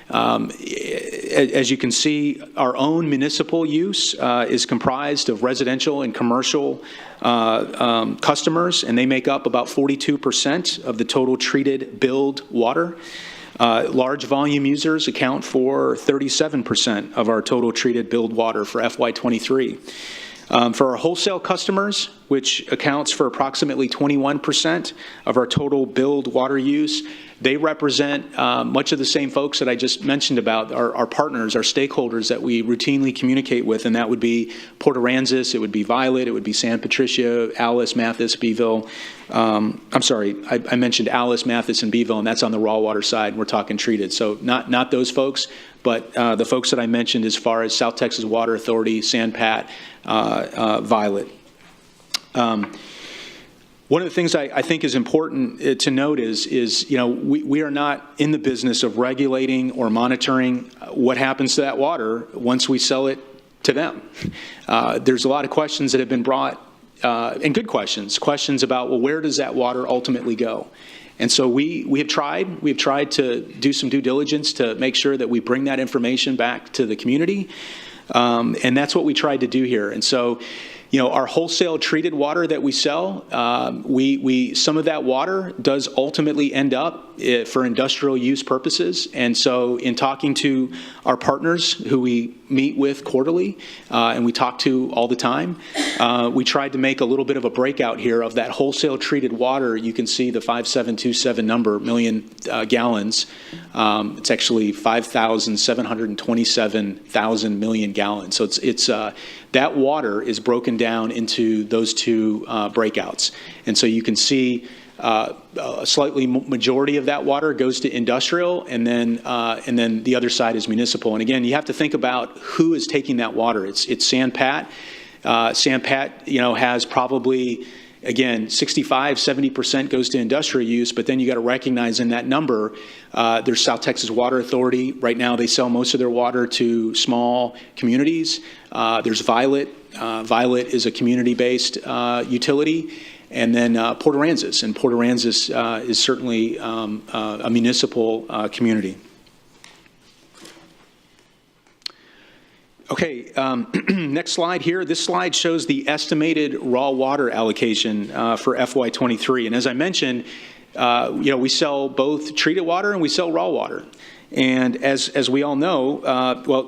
As you can see, our own municipal use is comprised of residential and commercial customers, and they make up about 42% of the total treated billed water. Large volume users account for 37% of our total treated billed water for FY23. For our wholesale customers, which accounts for approximately 21% of our total billed water use, they represent much of the same folks that I just mentioned about, our partners, our stakeholders that we routinely communicate with, and that would be Port Aransas, it would be Violet, it would be San Patricio, Alice, Mathis, Beeville. I'm sorry, I mentioned Alice, Mathis, and Beeville, and that's on the raw water side, and we're talking treated. So not those folks, but the folks that I mentioned as far as South Texas Water Authority, San Pat, Violet. One of the things I think is important to note is we are not in the business of regulating or monitoring what happens to that water once we sell it to them. There's a lot of questions that have been brought, and good questions about, well, where does that water ultimately go? And so we have tried to do some due diligence to make sure that we bring that information back to the community. And that's what we tried to do here. And so, our wholesale treated water that we sell, some of that water does ultimately end up for industrial use purposes. And so in talking to our partners who we meet with quarterly and we talk to all the time, we tried to make a little bit of a breakout here of that wholesale treated water. You can see the 5727 number, million gallons. It's actually 5,727,000 million gallons. So it's that water is broken down into those two breakouts. And so you can see a slightly majority of that water goes to industrial, and then the other side is municipal. And again, you have to think about who is taking that water. It's San-Pat. San-Pat, has probably, again, 65-70% goes to industrial use, but then you got to recognize in that number, there's South Texas Water Authority. Right now, they sell most of their water to small communities. There's Violet. Violet is a community-based utility. And then Port Aransas. And Port Aransas is certainly a municipal community. Okay, next slide here. This slide shows the estimated raw water allocation for FY23. And as I mentioned, we sell both treated water and we sell raw water. And as we all know,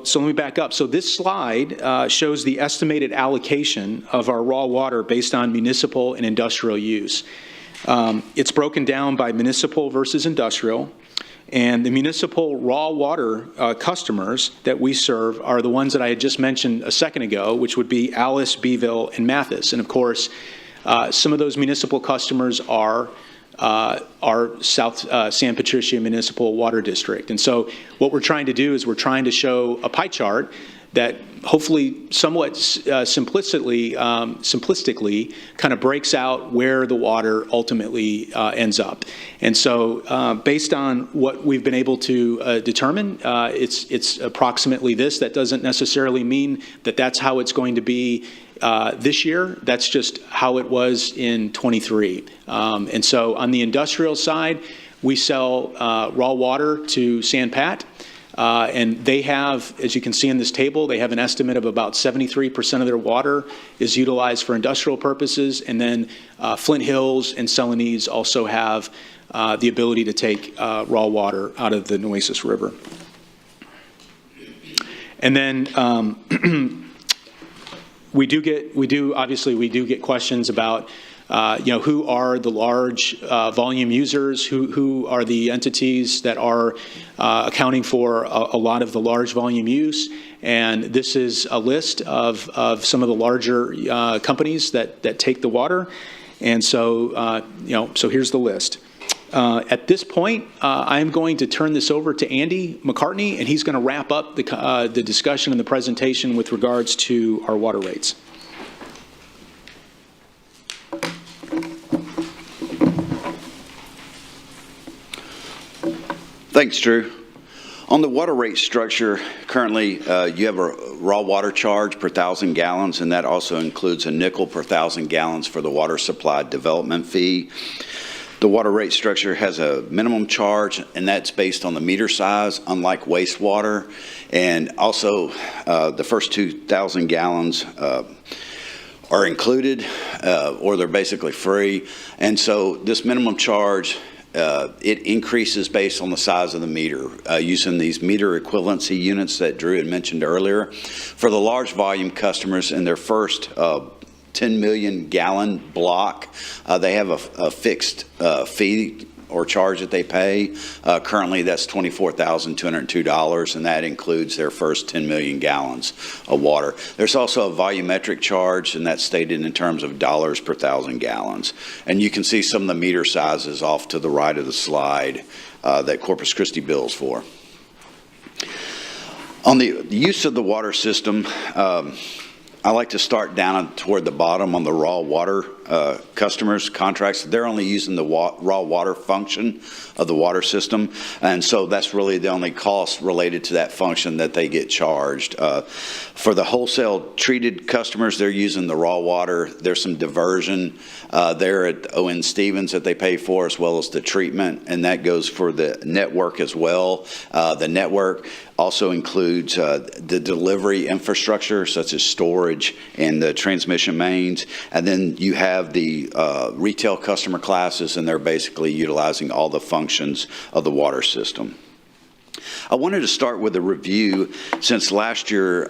so let me back up. So this slide shows the estimated allocation of our raw water based on municipal and industrial use. It's broken down by municipal versus industrial. And the municipal raw water customers that we serve are the ones that I had just mentioned a second ago, which would be Alice, Beeville, and Mathis. And of course, some of those municipal customers are our South San Patricia Municipal Water District. And so what we're trying to do is we're trying to show a pie chart that hopefully somewhat simplistically kind of breaks out where the water ultimately ends up. And so based on what we've been able to determine, it's approximately this. That doesn't necessarily mean that that's how it's going to be this year. That's just how it was in 23. And so on the industrial side, we sell raw water to San-Pat. And they have, as you can see in this table, they have an estimate of about 73% of their water is utilized for industrial purposes. And then Flint Hills and Celanese also have the ability to take raw water out of the Nueces River. And then we do get questions about who are the large volume users, who are the entities that are accounting for a lot of the large volume use. And this is a list of some of the larger companies that take the water. And so, so here's the list. At this point, I'm going to turn this over to Andy McCartney, and he's going to wrap up the discussion and the presentation with regards to our water rates. Thanks, Drew. On the water rate structure, currently you have a raw water charge per 1,000 gallons, and that also includes a nickel per 1,000 gallons for the water supply development fee. The water rate structure has a minimum charge, and that's based on the meter size, unlike wastewater. And also, the first 2,000 gallons are included, or they're basically free. And so this minimum charge, it increases based on the size of the meter, using these meter equivalency units that Drew had mentioned earlier. For the large volume customers in their first 10 million gallon block, they have a fixed fee or charge that they pay. Currently, that's $24,202, and that includes their first 10 million gallons of water. There's also a volumetric charge, and that's stated in terms of dollars per 1,000 gallons. And you can see some of the meter sizes off to the right of the slide that Corpus Christi bills for. On the use of the water system, I like to start down toward the bottom on the raw water customers contracts. They're only using the raw water function of the water system, and so that's really the only cost related to that function that they get charged. For the wholesale treated customers, they're using the raw water. There's some diversion there at O.N. Stevens that they pay for, as well as the treatment, and that goes for the network as well. The network also includes the delivery infrastructure, such as storage and the transmission mains. And then you have the retail customer classes, and they're basically utilizing all the functions of the water system. I wanted to start with a review. Since last year,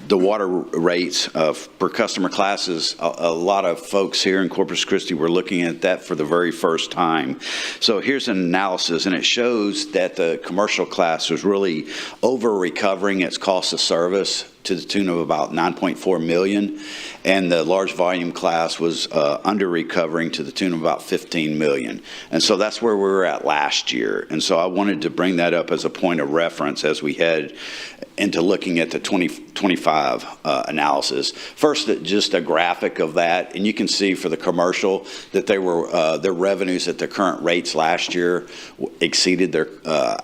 the water rates per customer classes, a lot of folks here in Corpus Christi were looking at that for the very first time. So here's an analysis, and it shows that the commercial class was really over-recovering its cost of service to the tune of about $9.4 million, and the large volume class was under-recovering to the tune of about $15 million. And so that's where we were at last year. And so I wanted to bring that up as a point of reference as we head into looking at the 2025 analysis. First, just a graphic of that, and you can see for the commercial that they were their revenues at the current rates last year exceeded their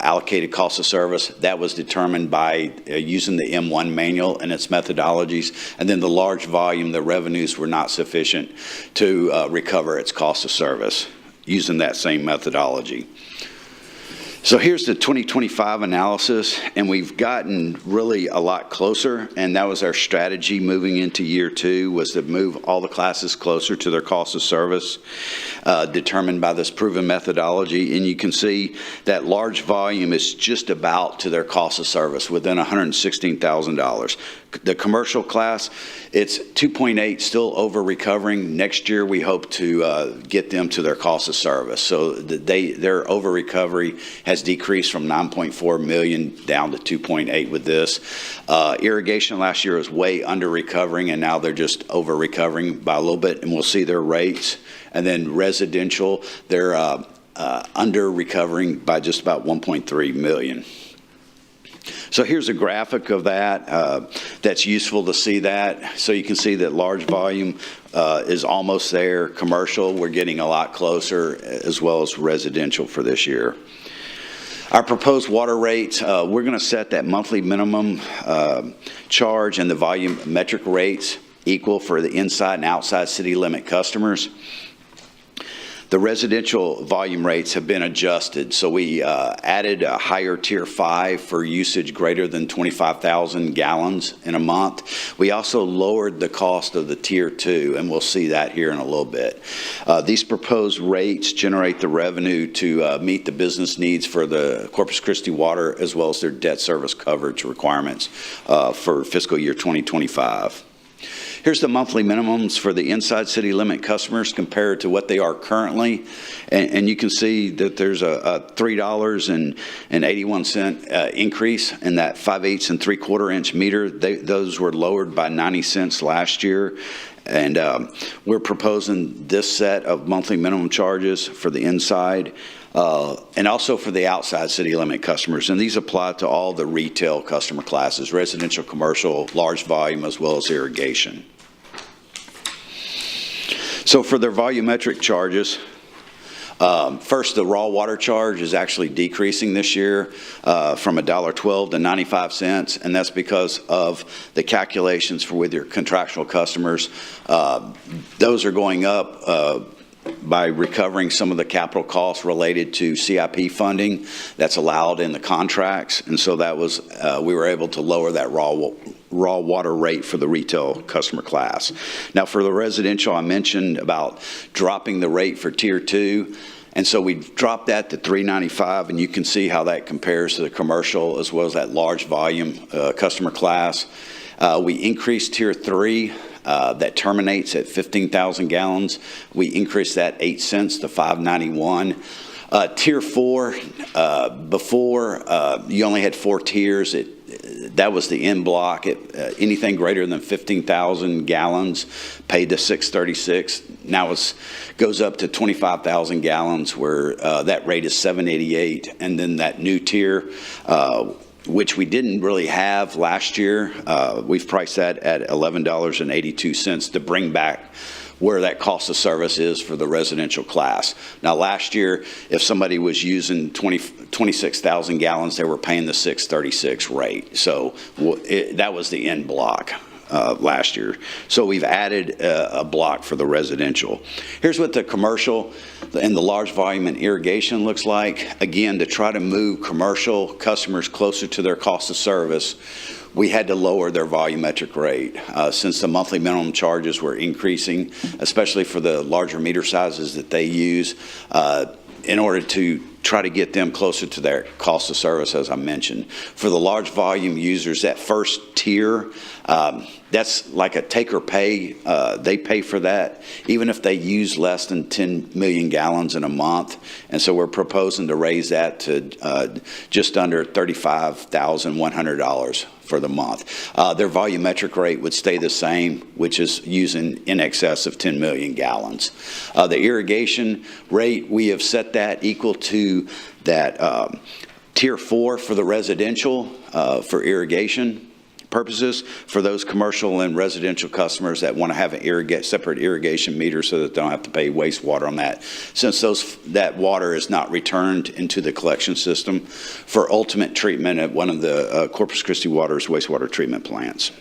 allocated cost of service. That was determined by using the M1 manual and its methodologies, and then the large volume, the revenues were not sufficient to recover its cost of service using that same methodology. So here's the 2025 analysis, and we've gotten really a lot closer, and that was our strategy moving into year 2, was to move all the classes closer to their cost of service, determined by this proven methodology. And you can see that large volume is just about to their cost of service, within $116,000. The commercial class, it's 2.8, still over recovering. Next year, we hope to get them to their cost of service. So their over recovery has decreased from 9.4 million down to 2.8 with this. Irrigation last year was way under recovering, and now they're just over recovering by a little bit, and we'll see their rates. And then residential, they're under recovering by just about 1.3 million. So here's a graphic of that. That's useful to see that. So you can see that large volume is almost there. Commercial, we're getting a lot closer, as well as residential for this year. Our proposed water rates, we're going to set that monthly minimum charge and the volumetric rates equal for the inside and outside city limit customers. The residential volume rates have been adjusted, so we added a higher tier 5 for usage greater than 25,000 gallons in a month. We also lowered the cost of the tier 2, and we'll see that here in a little bit. These proposed rates generate the revenue to meet the business needs for the Corpus Christi Water, as well as their debt service coverage requirements for fiscal year 2025. Here's the monthly minimums for the inside city limit customers compared to what they are currently. And you can see that there's a $3.81 increase in that 5/8 and 3/4 inch meter. Those were lowered by 90 cents last year. And we're proposing this set of monthly minimum charges for the inside and also for the outside city limit customers. And these apply to all the retail customer classes, residential, commercial, large volume, as well as irrigation. So for their volumetric charges, first, the raw water charge is actually decreasing this year from $1.12 to 95 cents, and that's because of the calculations for with your contractual customers. Those are going up by recovering some of the capital costs related to CIP funding that's allowed in the contracts, and so that was we were able to lower that raw water rate for the retail customer class. Now for the residential, I mentioned about dropping the rate for tier 2, and so we dropped that to $3.95, and you can see how that compares to the commercial as well as that large volume customer class. We increased tier 3. That terminates at 15,000 gallons. We increased that 8 cents to $5.91. Tier 4, before you only had 4 tiers. That was the end block. Anything greater than 15,000 gallons paid to $6.36. Now it goes up to 25,000 gallons, where that rate is $7.88. And then that new tier which we didn't really have last year. We've priced that at $11.82 to bring back where that cost of service is for the residential class. Now, last year, if somebody was using 26,000 gallons, they were paying the $6.36 rate. So that was the end block last year. So we've added a block for the residential. Here's what the commercial and the large volume and irrigation looks like. Again, to try to move commercial customers closer to their cost of service, we had to lower their volumetric rate since the monthly minimum charges were increasing, especially for the larger meter sizes that they use, in order to try to get them closer to their cost of service, as I mentioned. For the large volume users, that first tier, that's like a take or pay. They pay for that, even if they use less than 10 million gallons in a month. And so we're proposing to raise that to just under $35,100 for the month. Their volumetric rate would stay the same, which is using in excess of 10 million gallons. The irrigation rate, we have set that equal to that Tier 4 for the residential for irrigation purposes for those commercial and residential customers that want to have an separate irrigation meter so that they don't have to pay wastewater on that, since that water is not returned into the collection system for ultimate treatment at one of the Corpus Christi Water's wastewater treatment plants.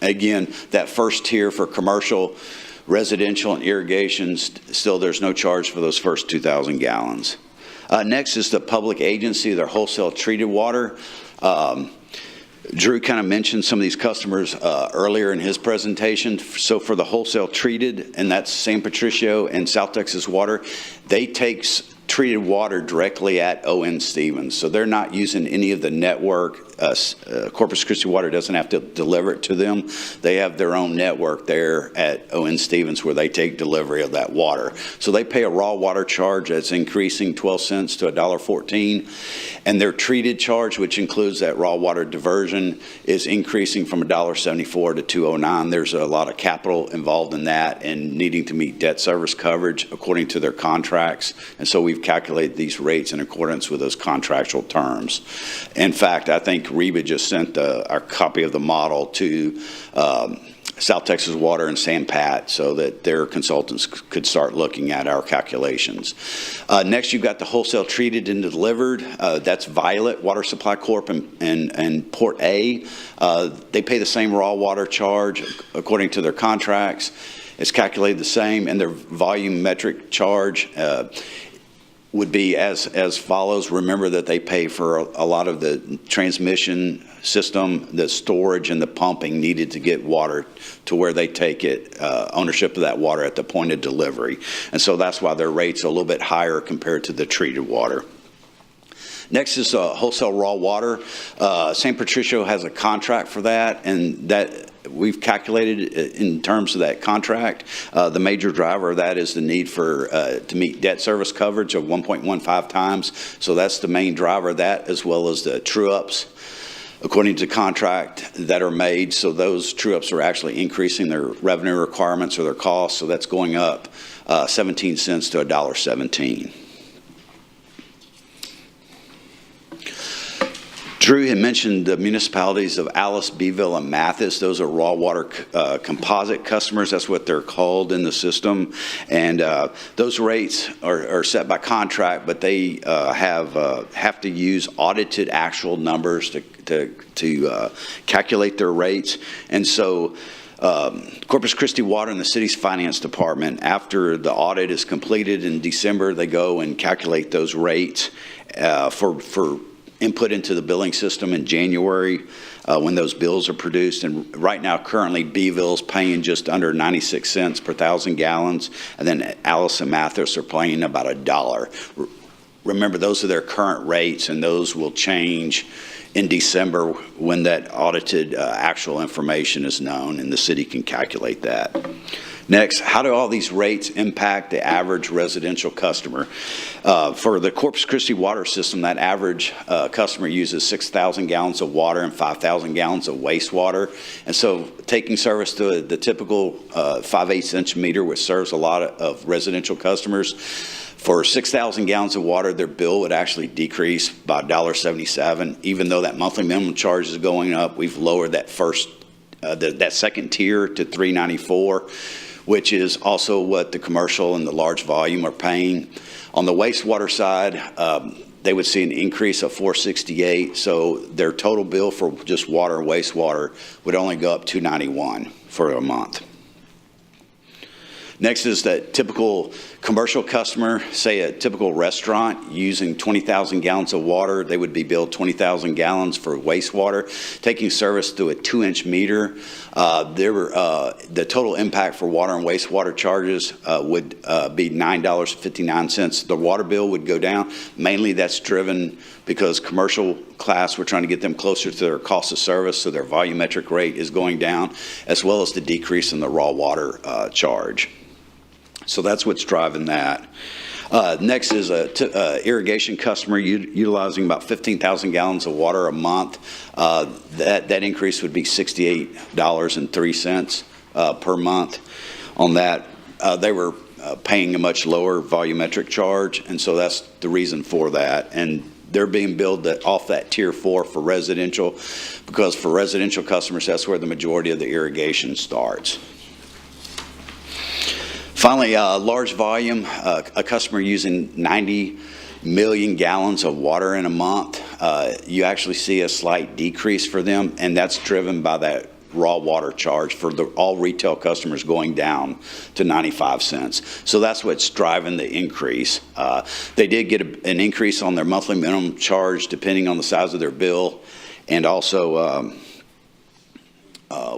Again, that first tier for commercial, residential, and irrigation, still there's no charge for those first 2,000 gallons. Next is the public agency, their wholesale treated water. Drew kind of mentioned some of these customers earlier in his presentation. So for the wholesale treated, and that's San Patricio and South Texas Water, they take treated water directly at O.N. Stevens. So they're not using any of the network. Corpus Christi Water doesn't have to deliver it to them. They have their own network there at O.N. Stevens where they take delivery of that water. So they pay a raw water charge that's increasing 12 cents to $1.14. And their treated charge, which includes that raw water diversion, is increasing from $1.74 to $2.09. There's a lot of capital involved in that and needing to meet debt service coverage according to their contracts. And so we've calculated these rates in accordance with those contractual terms. In fact, I think Reba just sent our copy of the model to South Texas Water and San Pat so that their consultants could start looking at our calculations. Next, you've got the wholesale treated and delivered. That's Violet Water Supply Corp. and Port A. They pay the same raw water charge according to their contracts. It's calculated the same, and their volumetric charge would be as follows. Remember that they pay for a lot of the transmission system, the storage, and the pumping needed to get water to where they take it, ownership of that water at the point of delivery. And so that's why their rates are a little bit higher compared to the treated water. Next is wholesale raw water. San Patricio has a contract for that, and that we've calculated in terms of that contract. The major driver of that is the need for to meet debt service coverage of 1.15 times. So that's the main driver of that, as well as the true-ups according to contract that are made. So those true-ups are actually increasing their revenue requirements or their costs. So that's going up 17 cents to $1.17. Drew had mentioned the municipalities of Alice, Beeville, and Mathis. Those are raw water composite customers. That's what they're called in the system. And those rates are set by contract, but they have to use audited actual numbers to calculate their rates. And so Corpus Christi Water and the city's finance department, after the audit is completed in December, they go and calculate those rates for input into the billing system in January when those bills are produced. And right now, currently, Beeville's paying just under 96 cents per 1,000 gallons, and then Alice and Mathis are paying about $1. Remember, those are their current rates, and those will change in December when that audited actual information is known and the city can calculate that. Next, how do all these rates impact the average residential customer? For the Corpus Christi water system, that average customer uses 6,000 gallons of water and 5,000 gallons of wastewater. And so taking service to the typical 5/8 inch meter, which serves a lot of residential customers, for 6,000 gallons of water, their bill would actually decrease by $1.77. Even though that monthly minimum charge is going up, we've lowered that that second tier to $3.94, which is also what the commercial and the large volume are paying. On the wastewater side, they would see an increase of $4.68, so their total bill for just water and wastewater would only go up $2.91 for a month. Next is that typical commercial customer, say a typical restaurant using 20,000 gallons of water, they would be billed 20,000 gallons for wastewater. Taking service through a 2-inch meter, the total impact for water and wastewater charges would be $9.59. The water bill would go down. Mainly that's driven because commercial class, we're trying to get them closer to their cost of service, so their volumetric rate is going down, as well as the decrease in the raw water charge. So that's what's driving that. Next is a irrigation customer utilizing about 15,000 gallons of water a month. That increase would be $68.03 per month. On that, they were paying a much lower volumetric charge, and so that's the reason for that. And they're being billed off that Tier 4 for residential, because for residential customers, that's where the majority of the irrigation starts. Finally, large volume, a customer using 90 million gallons of water in a month, you actually see a slight decrease for them, and that's driven by that raw water charge for all retail customers going down to 95 cents. So that's what's driving the increase. They did get an increase on their monthly minimum charge depending on the size of their bill, and also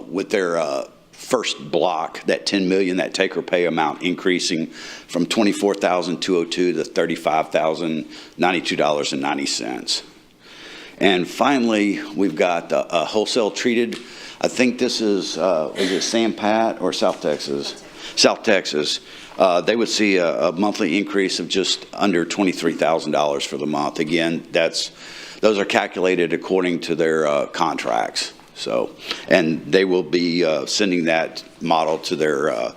with their first block, that 10 million, that take or pay amount increasing from $24,202 to $35,092.90. And finally, we've got a wholesale treated. I think this is it San Pat or South Texas? South Texas. They would see a monthly increase of just under $23,000 for the month. Again, those are calculated according to their contracts. So, and they will be sending that model to their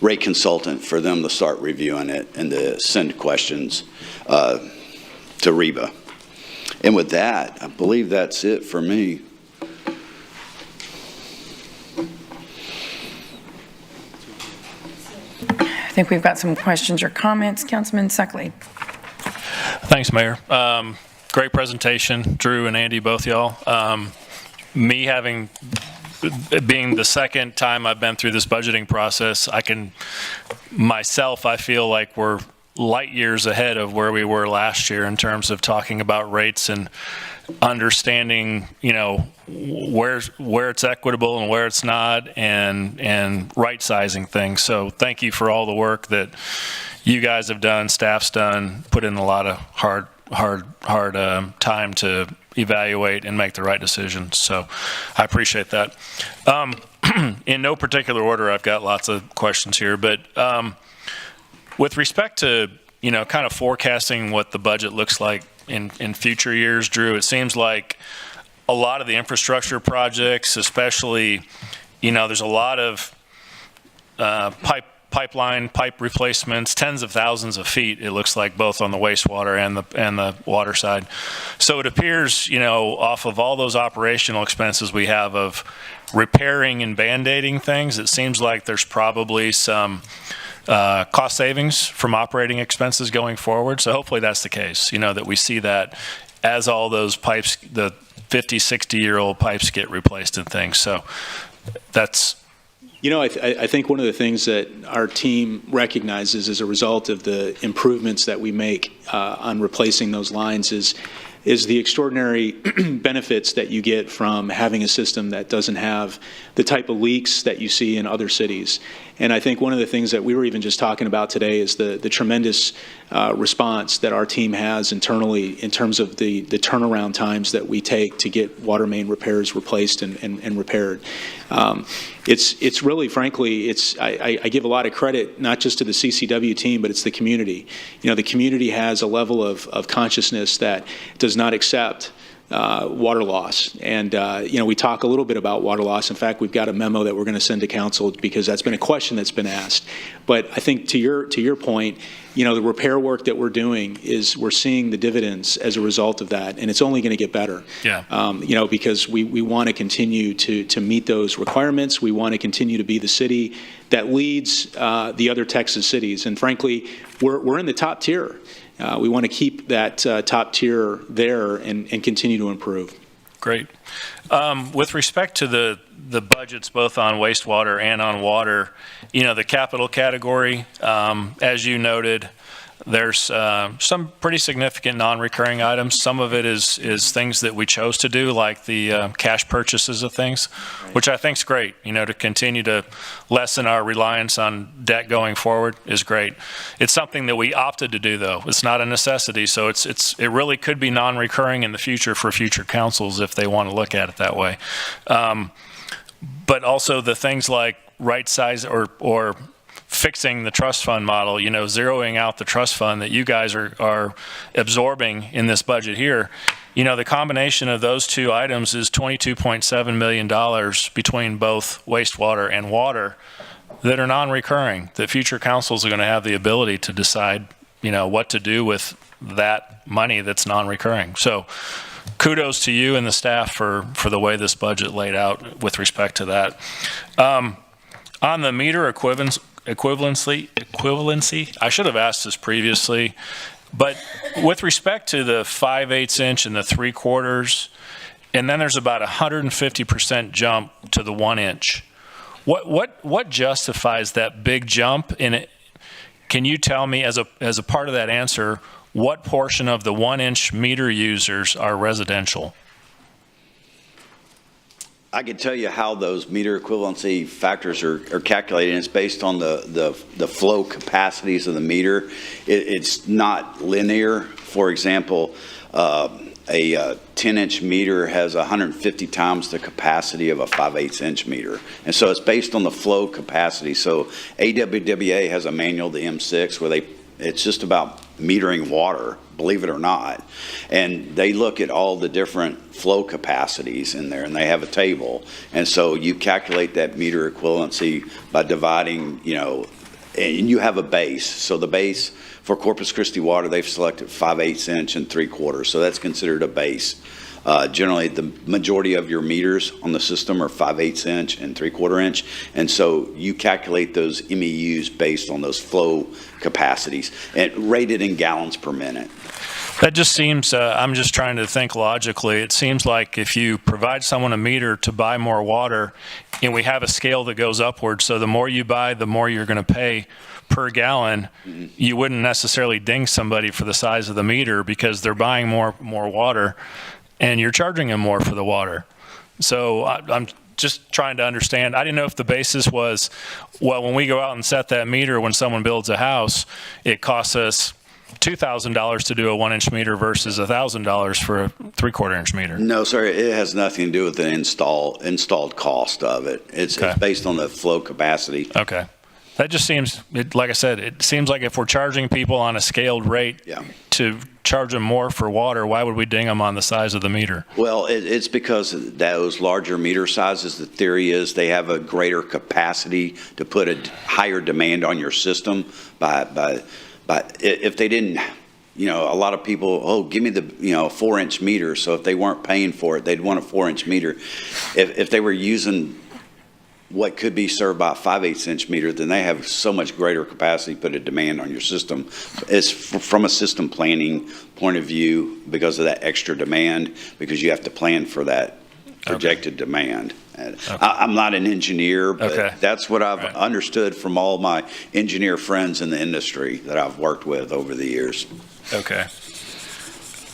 rate consultant for them to start reviewing it and to send questions to REBA. And with that, I believe that's it for me. I think we've got some questions or comments. Councilman Suckley. Thanks, Mayor. Great presentation, Drew and Andy, both y'all. Me being the second time I've been through this budgeting process, I feel like we're light years ahead of where we were last year in terms of talking about rates and understanding, where it's equitable and where it's not, and right sizing things. So thank you for all the work that you guys have done, staff's done, put in a lot of hard time to evaluate and make the right decisions. So I appreciate that. In no particular order, I've got lots of questions here, but with respect to, kind of forecasting what the budget looks like in future years, Drew, it seems like a lot of the infrastructure projects, especially, there's a lot of pipe replacements, tens of thousands of feet, it looks like, both on the wastewater and the water side. So it appears, off of all those operational expenses we have of repairing and band-aiding things, it seems like there's probably some cost savings from operating expenses going forward. So hopefully that's the case, that we see that as all those pipes, the 50, 60-year-old pipes get replaced and things. So that's... I think one of the things that our team recognizes as a result of the improvements that we make on replacing those lines is the extraordinary benefits that you get from having a system that doesn't have the type of leaks that you see in other cities. And I think one of the things that we were even just talking about today is the tremendous response that our team has internally in terms of the turnaround times that we take to get water main repairs replaced and repaired. It's really, frankly, I give a lot of credit not just to the CCW team, but it's the community. The community has a level of consciousness that does not accept water loss. And, we talk a little bit about water loss. In fact, we've got a memo that we're going to send to council because that's been a question that's been asked. But I think to your point, the repair work that we're doing we're seeing the dividends as a result of that, and it's only going to get better. Yeah. Because we want to continue to meet those requirements. We want to continue to be the city that leads the other Texas cities. And frankly, we're in the top tier. We want to keep that top tier there and continue to improve. Great. With respect to the budgets, both on wastewater and on water, the capital category, as you noted, there's some pretty significant non-recurring items. Some of it is things that we chose to do, like the cash purchases of things, which I think is great. To continue to lessen our reliance on debt going forward is great. It's something that we opted to do, though. It's not a necessity, so it really could be non-recurring in the future for future councils if they want to look at it that way. But also the things like right size or fixing the trust fund model, zeroing out the trust fund that you guys are absorbing in this budget here. The combination of those two items is $22.7 million between both wastewater and water that are non-recurring, that future councils are going to have the ability to decide, what to do with that money that's non-recurring. So kudos to you and the staff for the way this budget laid out with respect to that. On the meter equivalency, I should have asked this previously, but with respect to the 5/8 inch and the 3/4, and then there's about 150% jump to the 1 inch. What justifies that big jump in it? Can you tell me as a part of that answer, what portion of the 1 inch meter users are residential? I can tell you how those meter equivalency factors are calculated. It's based on the flow capacities of the meter. It's not linear. For example, a 10-inch meter has 150 times the capacity of a 5/8 inch meter. And so it's based on the flow capacity. So AWWA has a manual, the M6, where it's just about metering water, believe it or not. And they look at all the different flow capacities in there, and they have a table. And so you calculate that meter equivalency by dividing, and you have a base. So the base for Corpus Christi water, they've selected 5/8 inch and 3/4. So that's considered a base. Generally, the majority of your meters on the system are 5/8 inch and 3/4 inch. And so you calculate those MEUs based on those flow capacities and rated in gallons per minute. That just seems, I'm just trying to think logically, it seems like if you provide someone a meter to buy more water, and we have a scale that goes upward, so the more you buy, the more you're going to pay per gallon, you wouldn't necessarily ding somebody for the size of the meter because they're buying more water, and you're charging them more for the water. So I'm just trying to understand. I didn't know if the basis was, well, when we go out and set that meter, when someone builds a house, it costs us $2,000 to do a 1 inch meter versus $1,000 for a 3/4 inch meter. No, sir, it has nothing to do with the installed cost of it. It's based on the flow capacity. Okay. That just seems, like I said, it seems like if we're charging people on a scaled rate to charge them more for water, why would we ding them on the size of the meter? Well, it's because those larger meter sizes, the theory is they have a greater capacity to put a higher demand on your system by if they didn't, a lot of people, give me the, 4-inch meter. So if they weren't paying for it, they'd want a 4-inch meter. If they were using what could be served by a 5/8 inch meter, then they have so much greater capacity to put a demand on your system. It's from a system planning point of view because of that extra demand, because you have to plan for that projected demand. I'm not an engineer, but that's what I've understood from all my engineer friends in the industry that I've worked with over the years. Okay.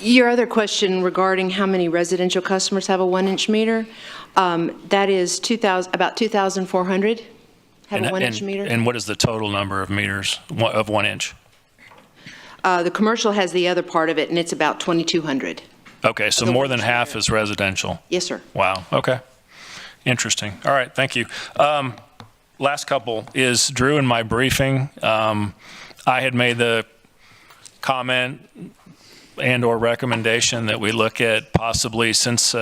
Your other question regarding how many residential customers have a 1 inch meter, that is about 2,400. Have a 1-inch meter. And what is the total number of meters of 1 inch? The commercial has the other part of it, and it's about 2,200. Okay, so more than half is residential. Yes, sir. Wow, okay. Interesting. All right, thank you. Last couple is, Drew, in my briefing, I had made the comment and/or recommendation that we look at possibly, since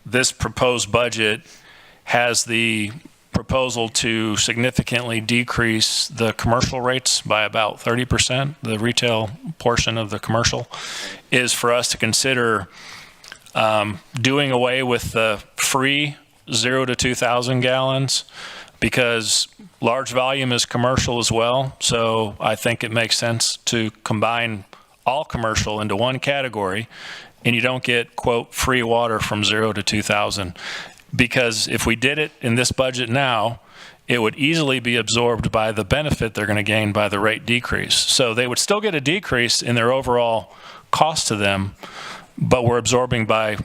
this proposed budget has the proposal to significantly decrease the commercial rates by about 30%, the retail portion of the commercial, is for us to consider doing away with the free 0 to 2,000 gallons, because large volume is commercial as well. So I think it makes sense to combine all commercial into one category, and you don't get, quote, free water from 0 to 2,000. Because if we did it in this budget now, it would easily be absorbed by the benefit they're going to gain by the rate decrease. So they would still get a decrease in their overall cost to them, but we're absorbing by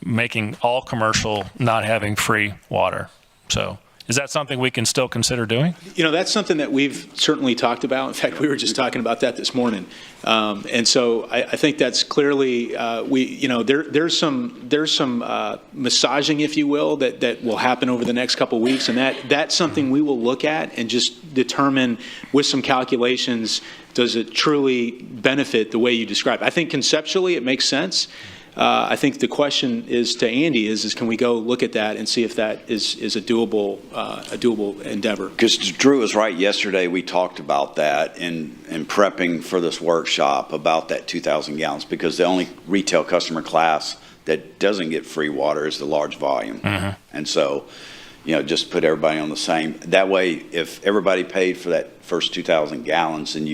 making all commercial not having free water. So is that something we can still consider doing? You know, that's something that we've certainly talked about. In fact, we were just talking about that this morning. And so I think that's clearly, there's some massaging, if you will, that will happen over the next couple of weeks. And that's something we will look at and just determine with some calculations, does it truly benefit the way you describe it? I think conceptually it makes sense. I think the question is to Andy is can we go look at that and see if that is a doable endeavor? Because Drew was right. Yesterday we talked about that in prepping for this workshop about that 2,000 gallons, because the only retail customer class that doesn't get free water is the large volume. Mm-hmm. And so, just put everybody on the same. That way, if everybody paid for that first 2,000 gallons, then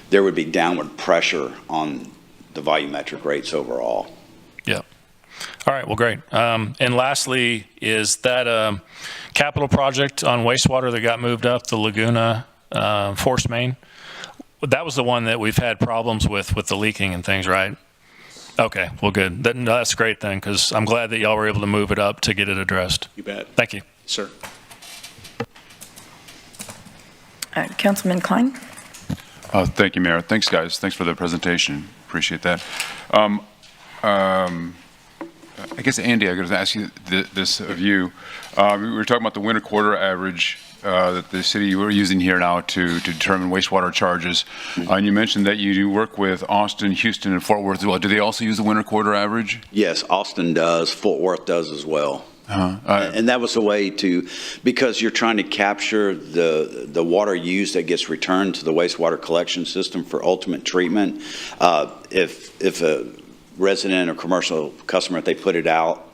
there would be downward pressure on the volumetric rates overall. Yeah. All right, well, great. And lastly, is that capital project on wastewater that got moved up, the Laguna force main? That was the one that we've had problems with the leaking and things, right? Okay, well, good. That's great then, because I'm glad that y'all were able to move it up to get it addressed. You bet. Thank you. Sir. Councilman Klein? Thank you, Mayor. Thanks, guys. Thanks for the presentation. Appreciate that. I guess, Andy, I'm going to ask you this of you. We were talking about the winter quarter average that the city we're using here now to determine wastewater charges. And you mentioned that you do work with Austin, Houston, and Fort Worth as well. Do they also use the winter quarter average? Yes, Austin does. Fort Worth does as well. And that was a way because you're trying to capture the water used that gets returned to the wastewater collection system for ultimate treatment. If a resident or commercial customer, if they put it out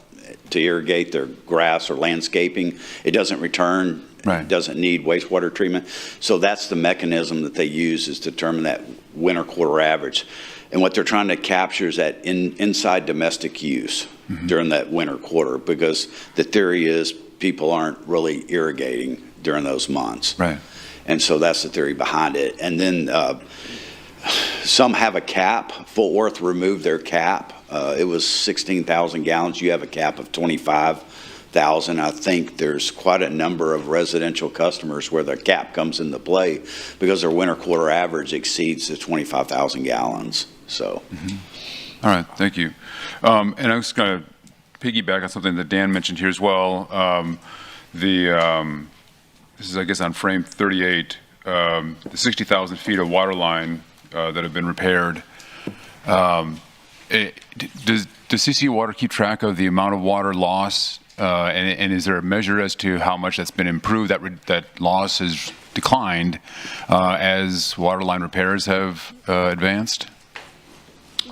to irrigate their grass or landscaping, it doesn't return. Right. It doesn't need wastewater treatment. So that's the mechanism that they use, is to determine that winter quarter average. And what they're trying to capture is that inside domestic use during that winter quarter, because the theory is people aren't really irrigating during those months. Right. And so that's the theory behind it. And then some have a cap. Fort Worth removed their cap. It was 16,000 gallons. You have a cap of 25,000. I think there's quite a number of residential customers where the cap comes into play because their winter quarter average exceeds the 25,000 gallons. So. All right, thank you. And I was going to piggyback on something that Dan mentioned here as well. This is, I guess, on frame 38, the 60,000 feet of water line that have been repaired. Does CC Water keep track of the amount of water loss? And is there a measure as to how much that's been improved, that loss has declined as water line repairs have advanced?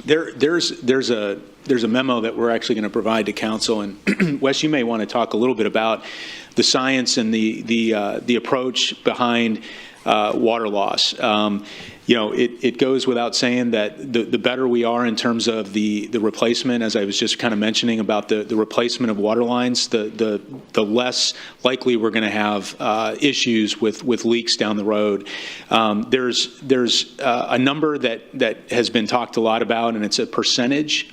There's a memo that we're actually going to provide to council, and Wes, you may want to talk a little bit about the science and the approach behind water loss. it goes without saying that the better we are in terms of the replacement, as I was just kind of mentioning about the replacement of water lines, the less likely we're going to have issues with leaks down the road. There's a number that has been talked a lot about, and it's a percentage.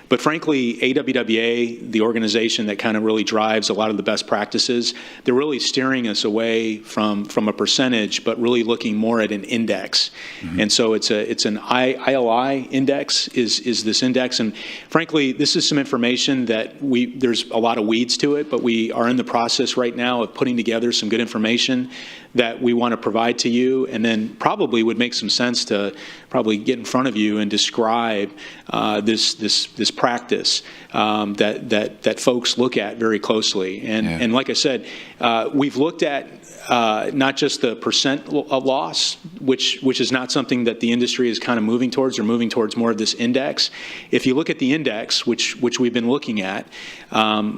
But frankly, AWWA, the organization that kind of really drives a lot of the best practices, they're really steering us away from a percentage, but really looking more at an index. And so it's an ILI index is this index. And frankly, this is some information that there's a lot of weeds to it, but we are in the process right now of putting together some good information that we want to provide to you, and then probably would make some sense to probably get in front of you and describe this practice that folks look at very closely. And like I said, we've looked at not just the percent of loss, which is not something that the industry is kind of moving towards. They're moving towards more of this index. If you look at the index, which we've been looking at,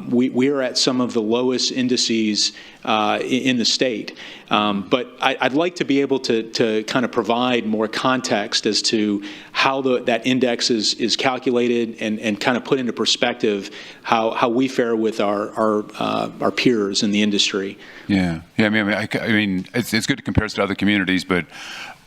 we are at some of the lowest indices in the state. But I'd like to be able to kind of provide more context as to how that index is calculated and kind of put into perspective how we fare with our peers in the industry. Yeah. I mean, it's good to compare us to other communities, but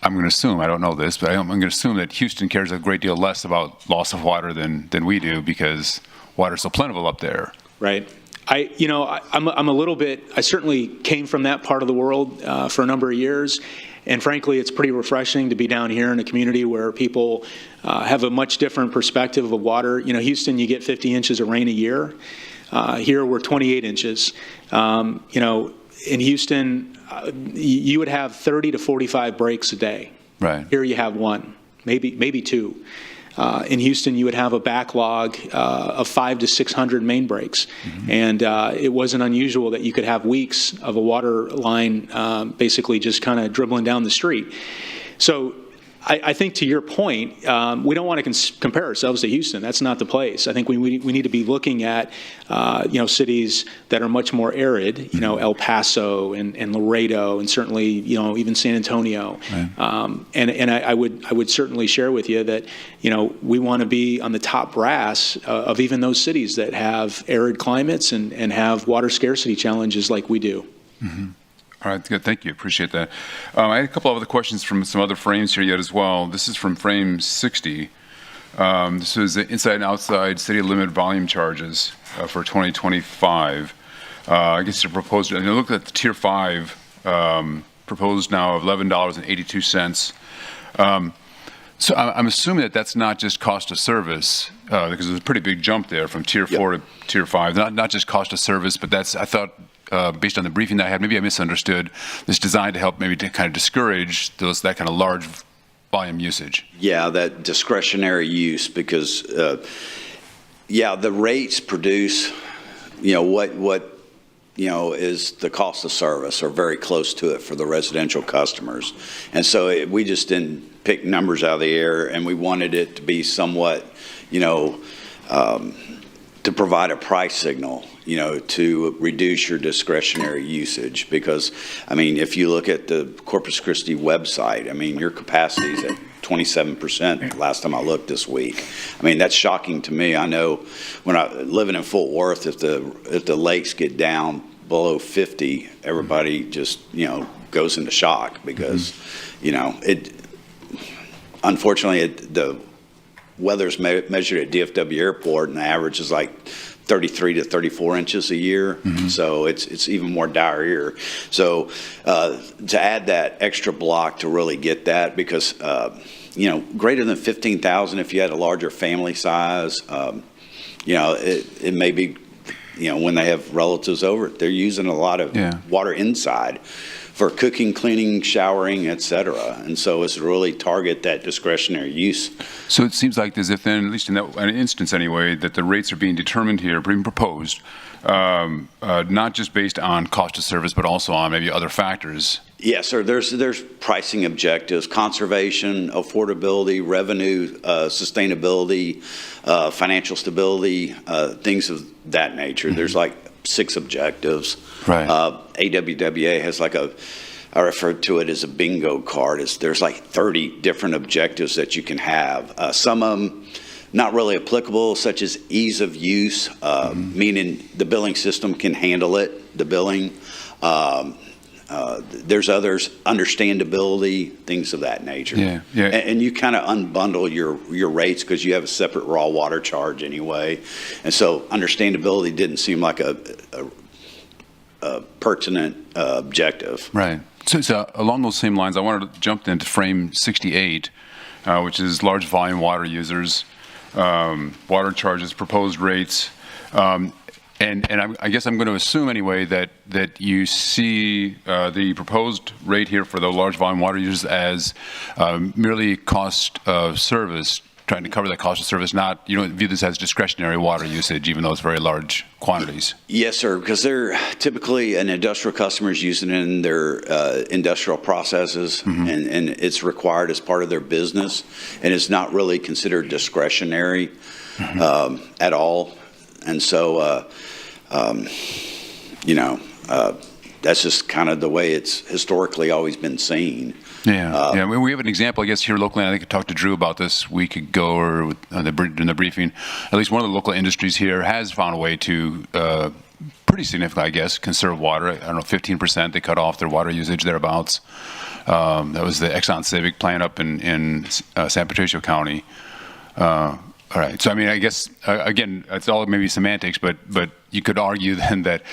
I'm going to assume, I don't know this, but I'm going to assume that Houston cares a great deal less about loss of water than we do, because water's so plentiful up there. Right. I'm a little bit, I certainly came from that part of the world for a number of years. And frankly, it's pretty refreshing to be down here in a community where people have a much different perspective of water. Houston, you get 50 inches of rain a year. Here, we're 28 inches. In Houston, you would have 30 to 45 breaks a day. Right. Here you have one, maybe two. In Houston, you would have a backlog of 500 to 600 main breaks. And it wasn't unusual that you could have weeks of a water line basically just kind of dribbling down the street. So I think to your point, we don't want to compare ourselves to Houston. That's not the place. I think we need to be looking at cities that are much more arid, El Paso and Laredo, and certainly even San Antonio. Right. And I would certainly share with you that we want to be on the top brass of even those cities that have arid climates and have water scarcity challenges like we do. Mm-hmm. All right, good. Thank you. Appreciate that. I had a couple of other questions from some other frames here yet as well. This is from frame 60. This is the inside and outside city limit volume charges for 2025. I guess they're proposed, and I looked at the tier 5 proposed now of $11.82. So I'm assuming that that's not just cost of service, because there's a pretty big jump there from tier 4 to tier 5. Not just cost of service, but that's, I thought, based on the briefing that I had, maybe I misunderstood, this designed to help maybe to kind of discourage that kind of large volume usage. Yeah, that discretionary use, because, the rates produce, what is the cost of service, or very close to it for the residential customers. And so we just didn't pick numbers out of the air, and we wanted it to be somewhat, to provide a price signal, to reduce your discretionary usage. Because, if you look at the Corpus Christi website, your capacity is at 27% last time I looked this week. That's shocking to me. I know when living in Fort Worth, if the lakes get down below 50, everybody just, goes into shock, because, unfortunately, the weather's measured at DFW Airport, and the average is like 33 to 34 inches a year. So it's even more dire here. So to add that extra block to really get that, because greater than 15,000, if you had a larger family size, it may be, when they have relatives over, they're using a lot of water inside for cooking, cleaning, showering, etc. And so it's to really target that discretionary use. So it seems like as if then, at least in that instance anyway, that the rates are being determined here, being proposed, not just based on cost of service, but also on maybe other factors. Yes, sir. There's pricing objectives, conservation, affordability, revenue, sustainability, financial stability, things of that nature. There's like 6 objectives. Right. AWWA has like a I refer to it as a bingo card. There's like 30 different objectives that you can have. Some of them not really applicable, such as ease of use, meaning the billing system can handle it, the billing. There's others, understandability, things of that nature. Yeah, yeah. And you kind of unbundle your rates because you have a separate raw water charge anyway. And so understandability didn't seem like a pertinent objective. Right. So along those same lines, I wanted to jump into frame 68, which is large volume water users, water charges, proposed rates. And I guess I'm going to assume anyway that you see the proposed rate here for the large volume water users as merely cost of service, trying to cover that cost of service, not, you don't view this as discretionary water usage, even though it's very large quantities. Yes, sir, because they're typically an industrial customer is using it in their industrial processes, and it's required as part of their business, and it's not really considered discretionary at all. And so, that's just kind of the way it's historically always been seen. Yeah, we have an example, I guess, here locally. I think I talked to Drew about this a week ago or in the briefing. At least one of the local industries here has found a way to pretty significantly, I guess, conserve water. I don't know, 15% they cut off their water usage thereabouts. That was the Exxon Civic plant up in San Patricio County. All right. So, I mean, I guess, again, it's all maybe semantics, but you could argue then that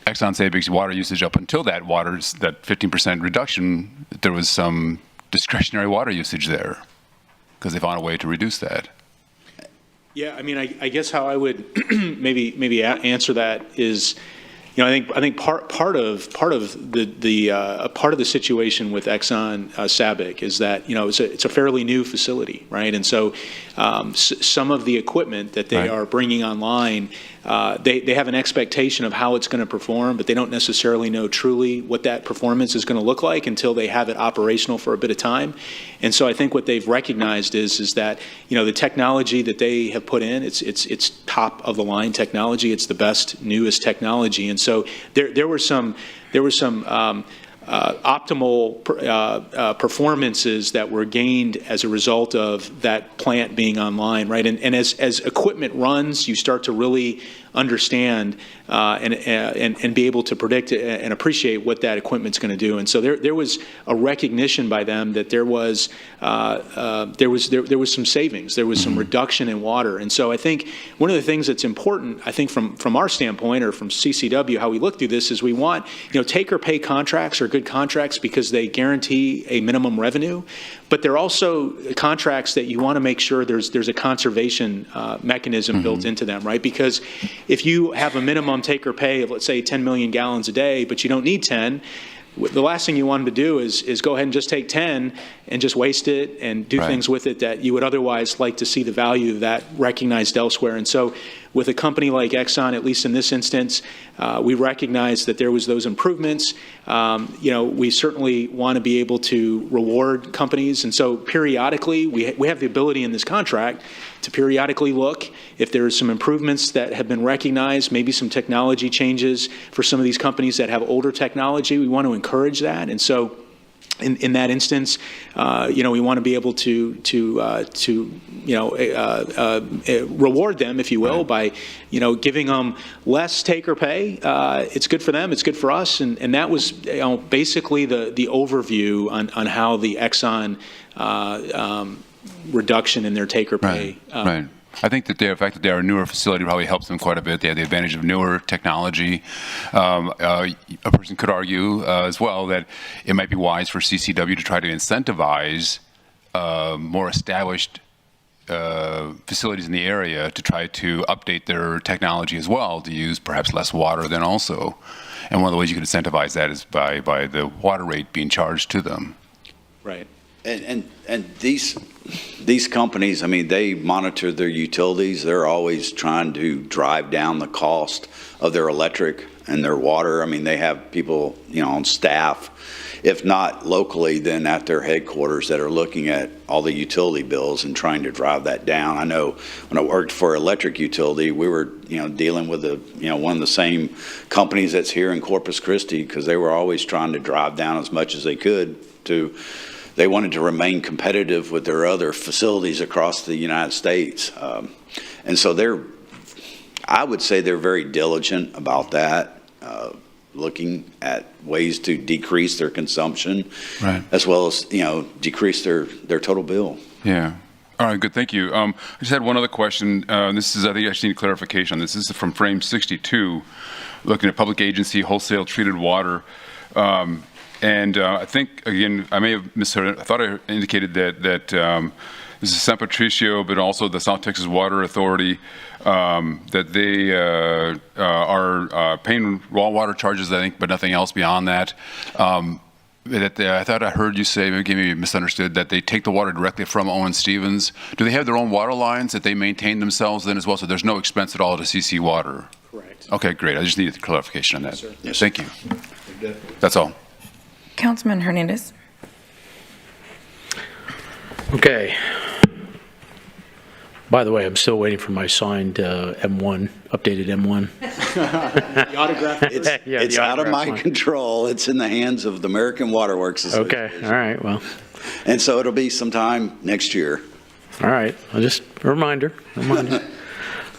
Exxon Civic's water usage up until that 15% reduction, there was some discretionary water usage there because they found a way to reduce that. Yeah, I mean, I guess how I would maybe answer that is, I think part of the situation with Exxon Sabic is that it's a fairly new facility, right? And so some of the equipment that they are bringing online, they have an expectation of how it's going to perform, but they don't necessarily know truly what that performance is going to look like until they have it operational for a bit of time. And so I think what they've recognized is that the technology that they have put in, it's top of the line technology. It's the best, newest technology. And so there were some optimal performances that were gained as a result of that plant being online, right? And as equipment runs, you start to really understand and be able to predict and appreciate what that equipment's going to do. And so there was a recognition by them that there was some savings, there was some reduction in water. And so I think one of the things that's important, I think from our standpoint or from CCW, how we look through this is we want take or pay contracts are good contracts because they guarantee a minimum revenue, but they're also contracts that you want to make sure there's a conservation mechanism built into them, right? Because if you have a minimum take or pay of, let's say, 10 million gallons a day, but you don't need 10, the last thing you want to do is go ahead and just take 10 and just waste it and do things with it that you would otherwise like to see the value of that recognized elsewhere. And so with a company like Exxon, at least in this instance, we recognize that there was those improvements. We certainly want to be able to reward companies. And so periodically, we have the ability in this contract to periodically look if there are some improvements that have been recognized, maybe some technology changes for some of these companies that have older technology. We want to encourage that. And so in that instance, we want to be able to reward them, if you will, by giving them less take or pay. It's good for them. It's good for us. And that was basically the overview on how the Exxon reduction in their take or pay. Right. I think that the fact that they are a newer facility probably helps them quite a bit. They have the advantage of newer technology. A person could argue as well that it might be wise for CCW to try to incentivize more established facilities in the area to try to update their technology as well, to use perhaps less water then also. And one of the ways you could incentivize that is by the water rate being charged to them. Right. And these companies, I mean, they monitor their utilities. They're always trying to drive down the cost of their electric and their water. I mean, they have people, on staff, if not locally, then at their headquarters that are looking at all the utility bills and trying to drive that down. I know when I worked for electric utility, we were, dealing with one of the same companies that's here in Corpus Christi, because they were always trying to drive down as much as they could they wanted to remain competitive with their other facilities across the United States. And so I would say they're very diligent about that, looking at ways to decrease their consumption, Right. as well as, decrease their total bill. Yeah. All right, good, thank you. I just had one other question. This is, I think I just need clarification on this. This is from frame 62, looking at public agency wholesale treated water. And I think, again, I may have misheard. I thought I indicated that this is San Patricio, but also the South Texas Water Authority, that they are paying raw water charges, I think, but nothing else beyond that. I thought I heard you say, maybe misunderstood, that they take the water directly from Owen Stevens. Do they have their own water lines that they maintain themselves then as well? So there's no expense at all to CC Water? Correct. Okay, great. I just needed clarification on that. Yes, sir. Yes. Thank you. That's all. Councilman Hernandez. Okay. By the way, I'm still waiting for my signed M1, updated M1. The autograph. It's the out of autograph my one. control. It's in the hands of the American Water Works Association. Okay, all right, well, And so it'll be sometime next year. all right. Just a reminder.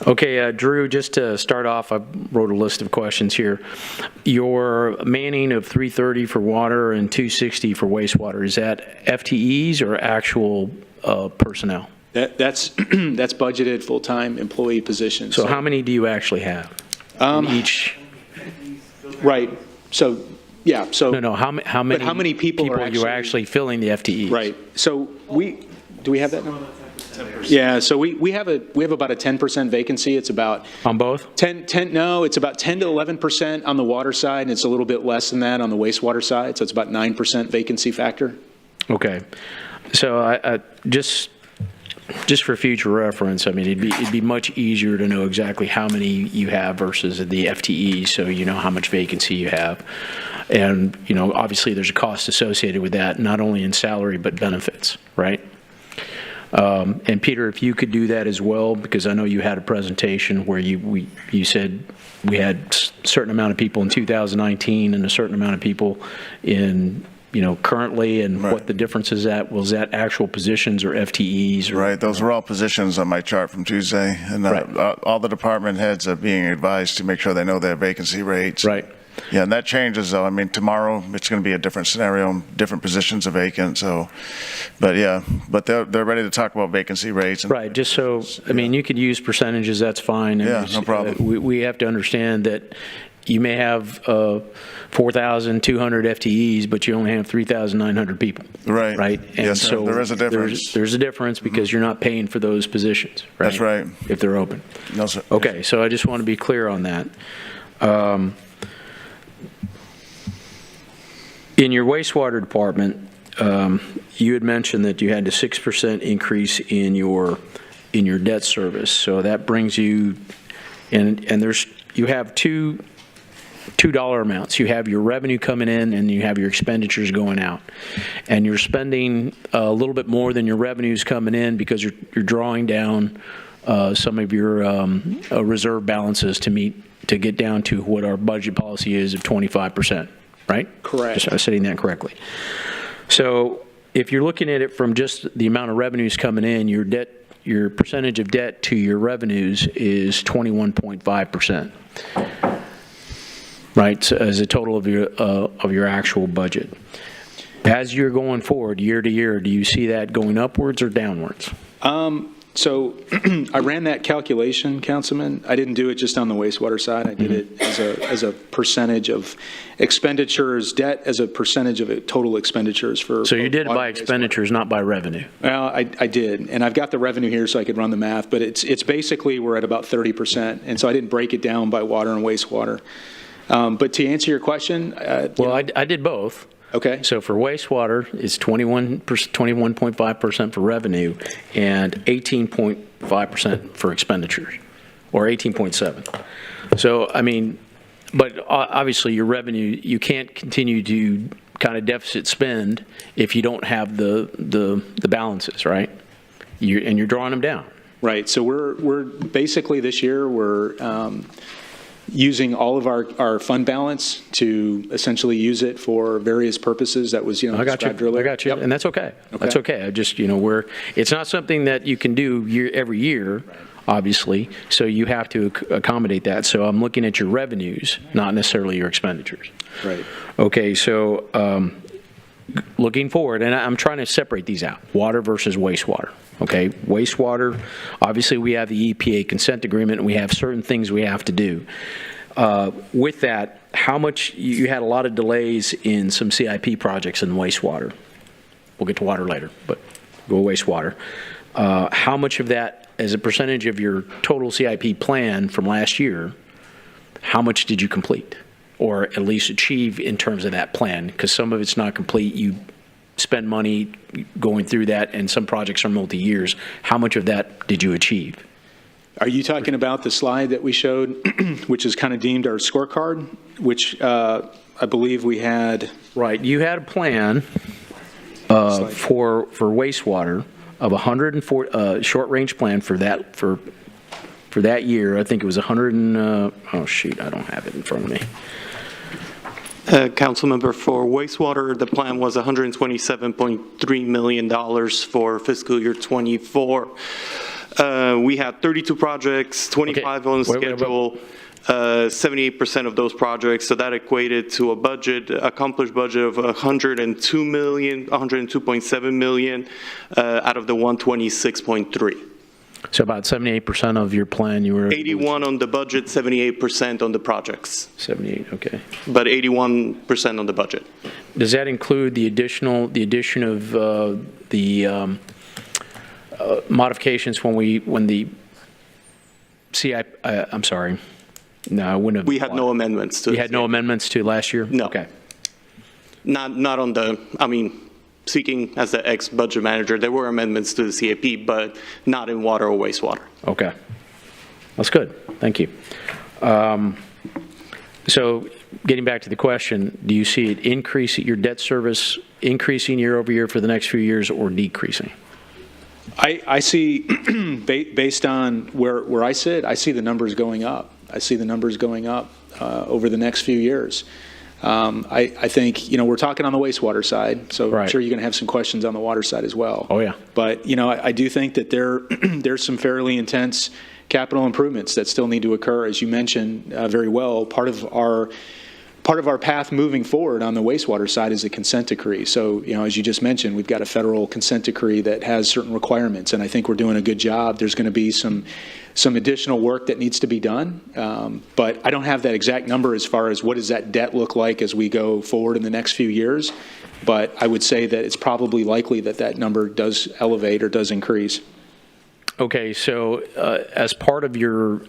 Okay, Drew, just to start off, I wrote a list of questions here. Your manning of 330 for water and 260 for wastewater, is that FTEs or actual personnel? That's budgeted full-time employee positions. So how many do you actually have in each? Right. So, yeah. So No, how many? But how many people are you actually filling the FTEs? Right. So do we have that number? Yeah. So we have about a 10% vacancy. It's about On both? 10. No, it's about 10 to 11% on the water side, and it's a little bit less than that on the wastewater side. So it's about 9% vacancy factor. Okay. So I just for future reference, I mean, it'd be much easier to know exactly how many you have versus the FTE, so you know how much vacancy you have. And, obviously there's a cost associated with that, not only in salary, but benefits, right? And Peter, if you could do that as well, because I know you had a presentation where you said we had a certain amount of people in 2019 and a certain amount of people in currently, and Right. what the difference is was that actual positions or FTEs? Or, Right, those were all positions on my chart from Tuesday, and Right. all the department heads are being advised to make sure they know their vacancy rates. Right. Yeah, and that changes, though. I mean, tomorrow, it's going to be a different scenario, different positions are vacant, so, but they're ready to talk about vacancy rates. And, Right, just so, I mean, you could use percentages, that's fine. Yeah, no problem. We have to understand that you may have 4,200 FTEs, but you only have 3,900 people. Right. Right? And Yes, sir. so There is a difference. There's a difference because you're not paying for those positions, right? That's right. If they're open. No, sir. Okay, so I just want to be clear on that. In your wastewater department, you had mentioned that you had a 6% increase in your debt service. So that brings you, and you have two dollar amounts. You have your revenue coming in and you have your expenditures going out. And you're spending a little bit more than your revenues coming in because you're drawing down some of your reserve balances to get down to what our budget policy is of 25%, right? Correct. Just stating that correctly. So if you're looking at it from just the amount of revenues coming in, your percentage of debt to your revenues is 21.5%. Right, so as a total of your actual budget. As you're going forward, year to year, do you see that going upwards or downwards? So I ran that calculation, Councilman. I didn't do it just on the wastewater side. I did it as a percentage of expenditures, debt as a percentage of total expenditures for. So you did it water by and wastewater. expenditures, not by revenue? Well, I did, and I've got the revenue here so I could run the math, but it's basically we're at about 30%, and so I didn't break it down by water and wastewater. But to answer your question. Well, I did both. Okay. So for wastewater, it's 21.5% for revenue and 18.5% for expenditures, or 18.7. So, I mean, But obviously, your revenue, you can't continue to kind of deficit spend if you don't have the balances, right? And you're drawing them down. Right, so we're basically this year, we're using all of our fund balance to essentially use it for various purposes that was, I got described you. earlier. I got you, Yep. and that's okay. That's okay. I just, it's not something that you can do every year, obviously, so you have to accommodate that. So I'm looking at your revenues, not necessarily your expenditures. Right. Okay, so looking forward, and I'm trying to separate these out, water versus wastewater. Okay, wastewater, obviously we have the EPA consent agreement, and we have certain things we have to do. With that, how much, you had a lot of delays in some CIP projects in wastewater. We'll get to water later, but go wastewater. How much of that, as a percentage of your total CIP plan from last year, how much did you complete? Or at least achieve in terms of that plan? Because some of it's not complete. You spend money going through that, and some projects are multi-years. How much of that did you achieve? Are you talking about the slide that we showed, which is kind of deemed our scorecard, which I believe we had? Right, you had a plan for wastewater of 104, short-range plan for that year. I think it was 100 and, oh shoot, I don't have it in front of me. Councilmember, for wastewater, the plan was $127.3 million for fiscal year '24. We had 32 projects, 25 on schedule, 78% of those projects. So that equated to a accomplished budget of $102.7 million out of the 126.3. So about 78% of your plan you were... 81 on the budget, 78% on the projects. 78, okay. But 81% on the budget. Does that include the addition of the modifications when the CIP, I'm sorry. No, I wouldn't have... We had no amendments to... You had no amendments to last year? No. Okay. Not on the, speaking as the ex-budget manager, there were amendments to the CIP, but not in water or wastewater. Okay. That's good. Thank you. So getting back to the question, do you see it your debt service increasing year over year for the next few years or decreasing? I see, based on where I sit, I see the numbers going up. I see the numbers going up over the next few years. I think, we're talking on the wastewater side, so right. I'm sure you're going to have some questions on the water side as well. Oh, yeah. But, I do think that there's some fairly intense capital improvements that still need to occur, as you mentioned very well. Part of our path moving forward on the wastewater side is a consent decree. So, as you just mentioned, we've got a federal consent decree that has certain requirements, and I think we're doing a good job. There's going to be some additional work that needs to be done, but I don't have that exact number as far as what does that debt look like as we go forward in the next few years. But I would say that it's probably likely that number does elevate or does increase. Okay, so as part of your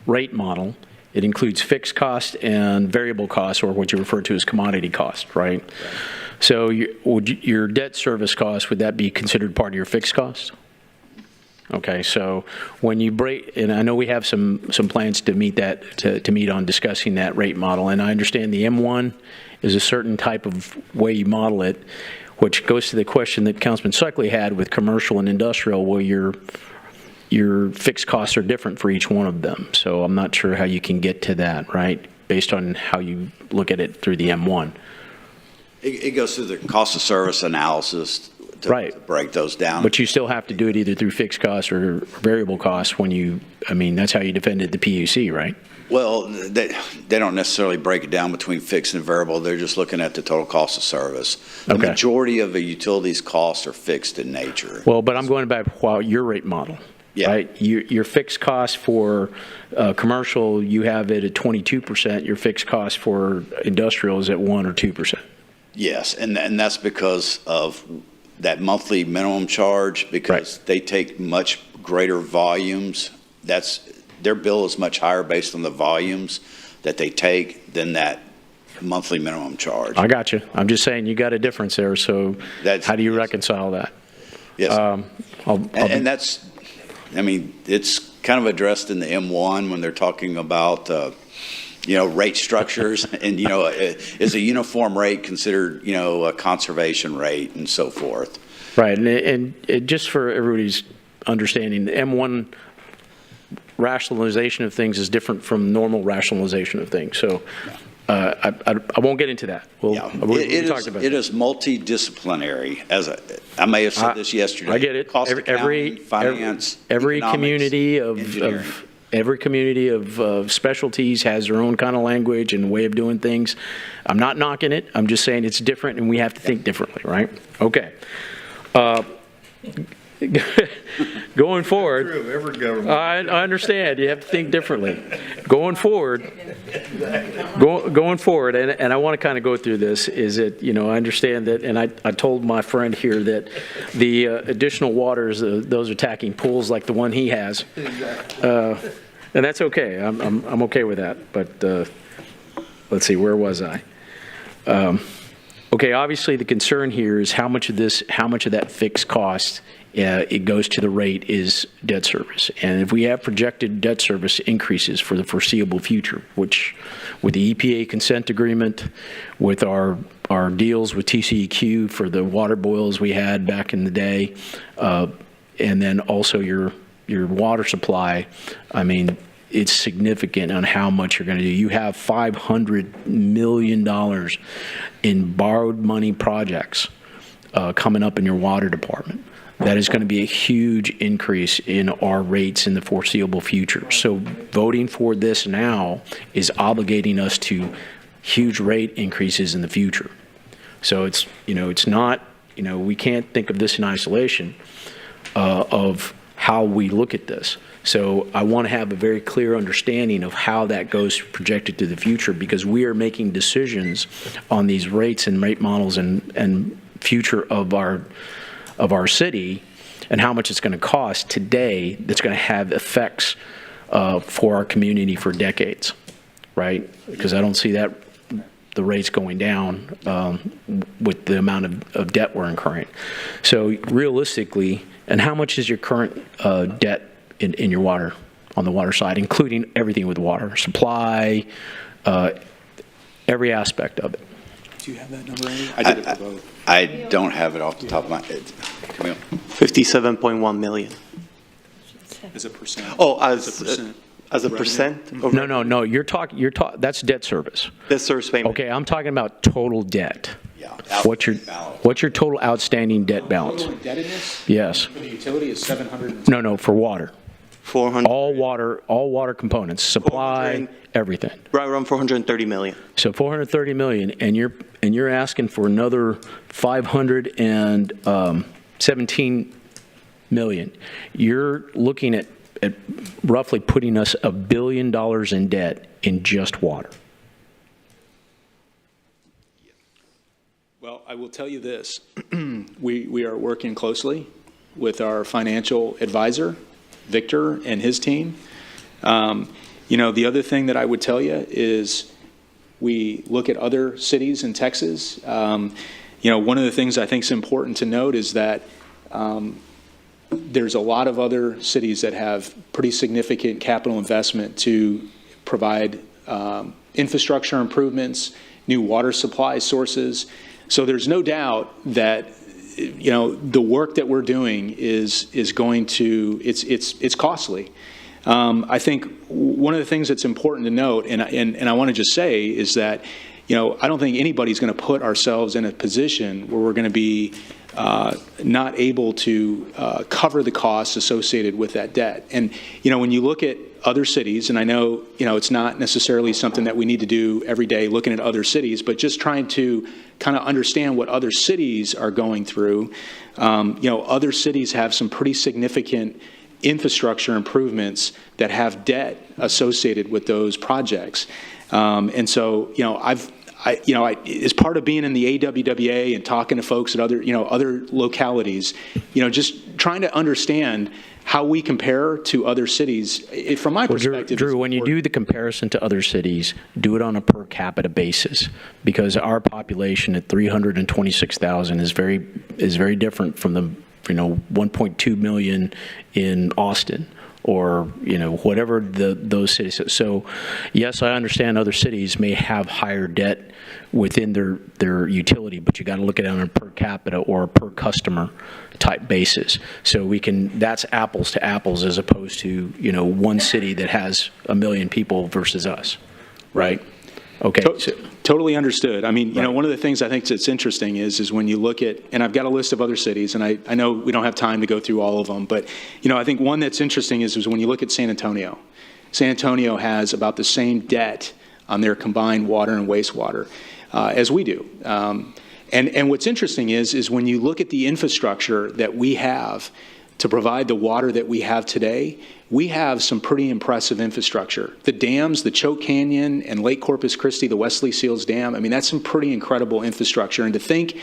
rate model, it includes fixed cost and variable costs, or what you refer to as commodity cost, right? So your debt service cost, would that be considered part of your fixed cost? Okay, so when you break, and I know we have some plans to meet that, to meet on discussing that rate model, and I understand the M1 is a certain type of way you model it, which goes to the question that Councilman Suckley had with commercial and industrial, where your fixed costs are different for each one of them. So I'm not sure how you can get to that, right, based on how you look at it through the M1. It goes through the cost of service analysis to break those down. But you still have to do it either through fixed costs or variable costs when that's how you defended the PUC, right? Well, they don't necessarily break it down between fixed and variable. They're just looking at the total cost of service. The majority of the utilities costs are fixed in nature. Well, but I'm going back to your rate model. Yeah. Right? Your fixed cost for commercial, you have it at 22%. Your fixed cost for industrial is at 1 or 2%. Yes, and that's because of that monthly minimum charge, because they take much greater volumes. Their bill is much higher based on the volumes that they take than that monthly minimum charge. I got you. I'm just saying you got a difference there. So how do you reconcile that? Yes. And that's, it's kind of addressed in the M1 when they're talking about, rate structures and, is a uniform rate considered, a conservation rate and so forth? Right, and just for everybody's understanding, the M1 rationalization of things is different from normal rationalization of things. So I won't get into that. We talked about it is multidisciplinary. I may have said this yesterday. I get it. Cost accounting, finance, every economics, community engineering. Every community of specialties has their own kind of language and way of doing things. I'm not knocking it. I'm just saying it's different, and we have to think differently, right? Okay. Going forward, True of every government. I understand. You have to think differently. Going forward, and I want to kind of go through this, is that, I understand that, and I told my friend here that the additional waters, those attacking pools like the one he has, and that's okay. I'm okay with that. But let's see, where was I? Okay, obviously the concern here is how much of that fixed cost it goes to the rate is debt service. And if we have projected debt service increases for the foreseeable future, which with the EPA consent agreement, with our deals with TCEQ for the water boils we had back in the day, and then also your water supply, I mean, it's significant on how much you're going to do. You have $500 million in borrowed money projects coming up in your water department. That is going to be a huge increase in our rates in the foreseeable future. So voting for this now is obligating us to huge rate increases in the future. So it's not, we can't think of this in isolation of how we look at this. So I want to have a very clear understanding of how that goes projected to the future, because we are making decisions on these rates and rate models and future of our city and how much it's going to cost today that's going to have effects for our community for decades, right? Because I don't see the rates going down with the amount of debt we're incurring. So realistically, and how much is your current debt in your water, on the water side, including everything with water, supply, every aspect of it? Do you have that number, Andy? I did it for both. I don't have it off the top of my head. Come on. 57.1 million. As a percent. Oh, as a percent? Of No. You're talking. That's debt service. debt service payment. Okay, I'm talking about total debt. Yeah. What's your total outstanding debt balance? Total indebtedness Yes. for the utility is 700. No, for water. 400. All water components, supply, 400. everything. Right around 430 million. So 430 million, and you're asking for another 517 million. You're looking at roughly putting us $1 billion in debt in just water. Well, I will tell you this. We are working closely with our financial advisor, Victor, and his team. The other thing that I would tell you is we look at other cities in Texas. One of the things I think is important to note is that there's a lot of other cities that have pretty significant capital investment to provide infrastructure improvements, new water supply sources. So there's no doubt that the work that we're doing is going to it's costly. I think one of the things that's important to note, and I want to just say, is that I don't think anybody's going to put ourselves in a position where we're going to be not able to cover the costs associated with that debt. And when you look at other cities, and I know it's not necessarily something that we need to do every day, looking at other cities, but just trying to kind of understand what other cities are going through. Other cities have some pretty significant infrastructure improvements that have debt associated with those projects. And so, as part of being in the AWWA and talking to folks at other localities, just trying to understand how we compare to other cities, from my perspective. Drew, when you do the comparison to other cities, do it on a per capita basis, because our population at 326,000 is very different from the 1.2 million in Austin or, whatever those cities. So, yes, I understand other cities may have higher debt within their utility, but you got to look at it on a per capita or a per customer type basis. So that's apples to apples as opposed to, one city that has 1 million people versus us, right? Okay. Totally understood. I mean, one of the things I think that's interesting is when you look at, and I've got a list of other cities, and I know we don't have time to go through all of them, but, I think one that's interesting is when you look at San Antonio. San Antonio has about the same debt on their combined water and wastewater as we do. And what's interesting is when you look at the infrastructure that we have to provide the water that we have today, we have some pretty impressive infrastructure. The dams, the Choke Canyon and Lake Corpus Christi, the Wesley Seals Dam, I mean, that's some pretty incredible infrastructure. And to think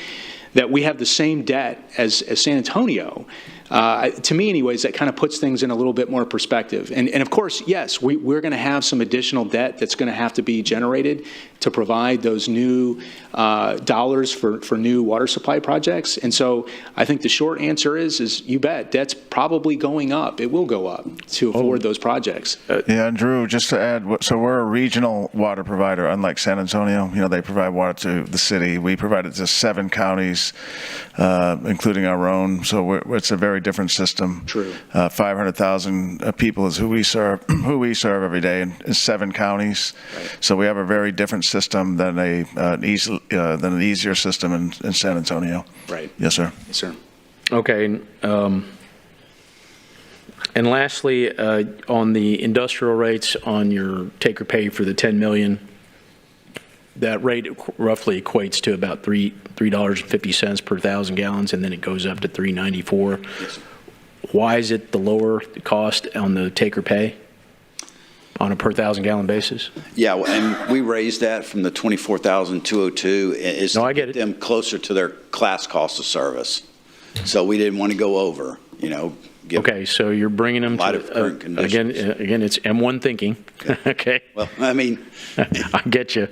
that we have the same debt as San Antonio, to me anyways, that kind of puts things in a little bit more perspective. And of course, yes, we're going to have some additional debt that's going to have to be generated to provide those new dollars for new water supply projects. And so I think the short answer is you bet, debt's probably going up. It will go up to afford those projects. Yeah, and Drew, just to add, so we're a regional water provider, unlike San Antonio. They provide water to the city. We provide it to 7 counties, including our own. So it's a very different system. True. 500,000 people is who we serve every day in 7 counties. Right. So we have a very different system than an easier system in San Antonio. Right. Yes, sir. Yes, sir. Okay. And lastly, on the industrial rates on your take or pay for the 10 million, that rate roughly equates to about $3.50 per 1,000 gallons, and then it goes up to $3.94. Yes. Why is it the lower cost on the take or pay on a per 1,000 gallon basis? Yeah, and we raised that from the 24,202. It's No, I get to it. get them closer to their class cost of service. So we didn't want to go over, give Okay, so you're bringing them light of current to, conditions. again, it's M1 thinking. Okay. Well, I mean, I get you.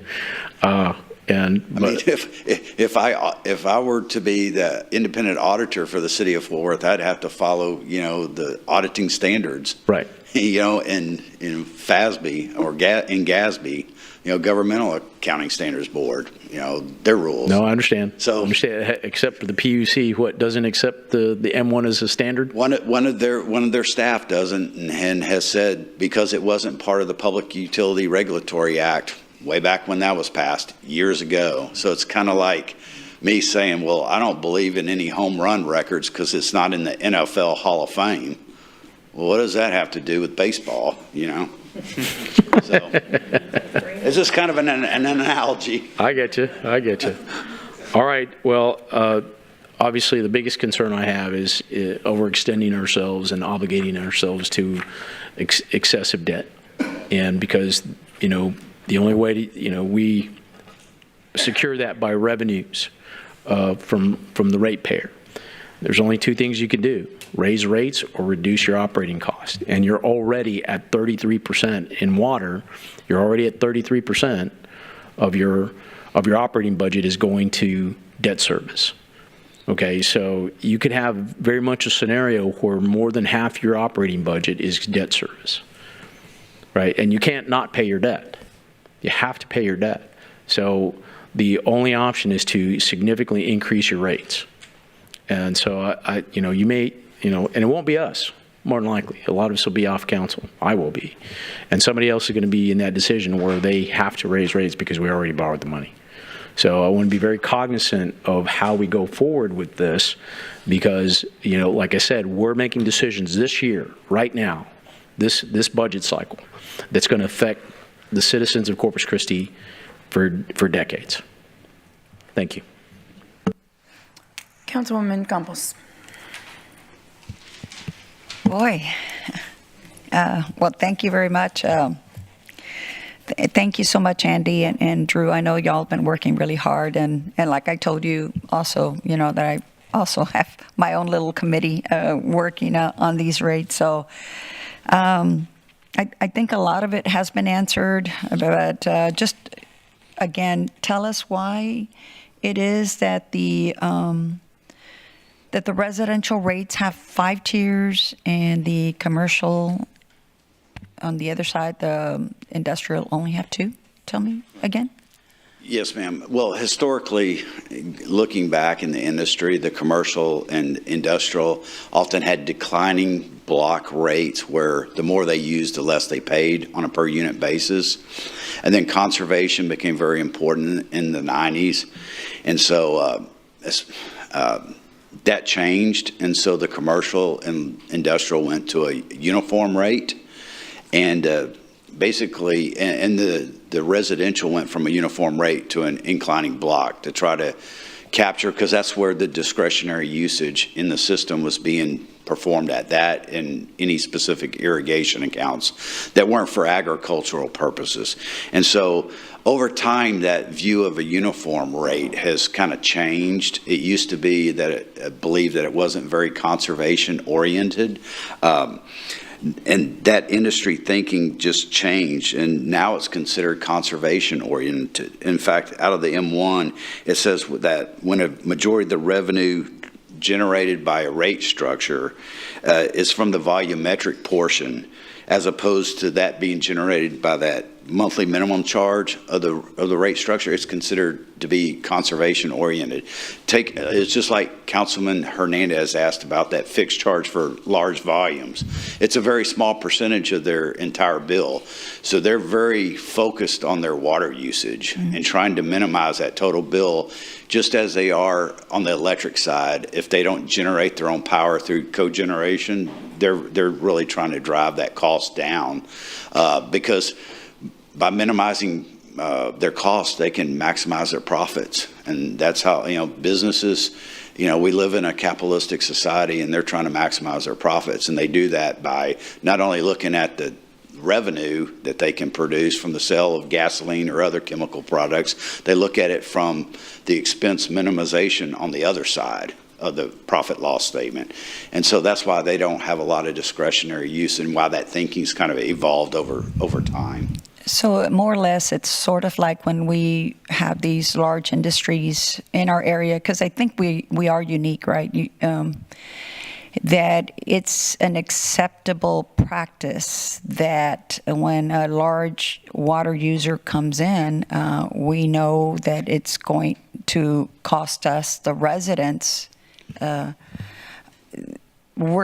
if I were to be the independent auditor for the city of Fort Worth, I'd have to follow, the auditing standards. Right. In FASB or in GASB, Governmental Accounting Standards Board, their rules. No, I understand. So- I understand, except for the PUC, what, doesn't accept the M1 as a standard? One of their staff doesn't and has said because it wasn't part of the Public Utility Regulatory Act way back when that was passed years ago. So it's kind of like me saying, well, I don't believe in any home run records because it's not in the NFL Hall of Fame. Well, what does that have to do with baseball, So it's just kind of an analogy. I get you. All right. Well, obviously the biggest concern I have is overextending ourselves and obligating ourselves to excessive debt. And because, the only way to, we secure that by revenues from the ratepayer. There's only 2 things you can do: raise rates or reduce your operating cost. And you're already at 33% in water. You're already at 33% of your operating budget is going to debt service. Okay, so you could have very much a scenario where more than half your operating budget is debt service, right? And you can't not pay your debt. You have to pay your debt. So the only option is to significantly increase your rates. And so you may, and it won't be us, more than likely. A lot of us will be off council. I will be. And somebody else is going to be in that decision where they have to raise rates because we already borrowed the money. So I want to be very cognizant of how we go forward with this because, like I said, we're making decisions this year, right now, this budget cycle, that's going to affect the citizens of Corpus Christi for decades. Thank you. Councilwoman Campos. Boy. Well, thank you very much. Thank you so much, Andy and Drew. I know y'all have been working really hard. And like I told you also, that I also have my own little committee working on these rates. So I think a lot of it has been answered. But just, again, tell us why it is that the residential rates have 5 tiers and the commercial on the other side, the industrial only have 2? Tell me again. Yes, ma'am. Well, historically, looking back in the industry, the commercial and industrial often had declining block rates where the more they used, the less they paid on a per unit basis. And then conservation became very important in the 90s. And so that changed. And so the commercial and industrial went to a uniform rate. And basically, and the residential went from a uniform rate to an inclining block to try to capture, because that's where the discretionary usage in the system was being performed at, that and any specific irrigation accounts that weren't for agricultural purposes. And so over time, that view of a uniform rate has kind of changed. It used to be that I believe that it wasn't very conservation oriented. And that industry thinking just changed, and now it's considered conservation oriented. In fact, out of the M1, it says that when a majority of the revenue generated by a rate structure is from the volumetric portion, as opposed to that being generated by that monthly minimum charge of the rate structure, it's considered to be conservation oriented. It's just like Councilman Hernandez asked about that fixed charge for large volumes. It's a very small percentage of their entire bill. So they're very focused on their water usage and trying to minimize that total bill, just as they are on the electric side. If they don't generate their own power through cogeneration, they're really trying to drive that cost down because by minimizing their costs, they can maximize their profits. And that's how, businesses, we live in a capitalistic society, and they're trying to maximize their profits. And they do that by not only looking at the revenue that they can produce from the sale of gasoline or other chemical products, they look at it from the expense minimization on the other side of the profit loss statement. And so that's why they don't have a lot of discretionary use, and why that thinking's kind of evolved over time. So more or less, it's sort of like when we have these large industries in our area, because I think we are unique, right? That it's an acceptable practice that when a large water user comes in, we know that it's going to cost us, the residents, we're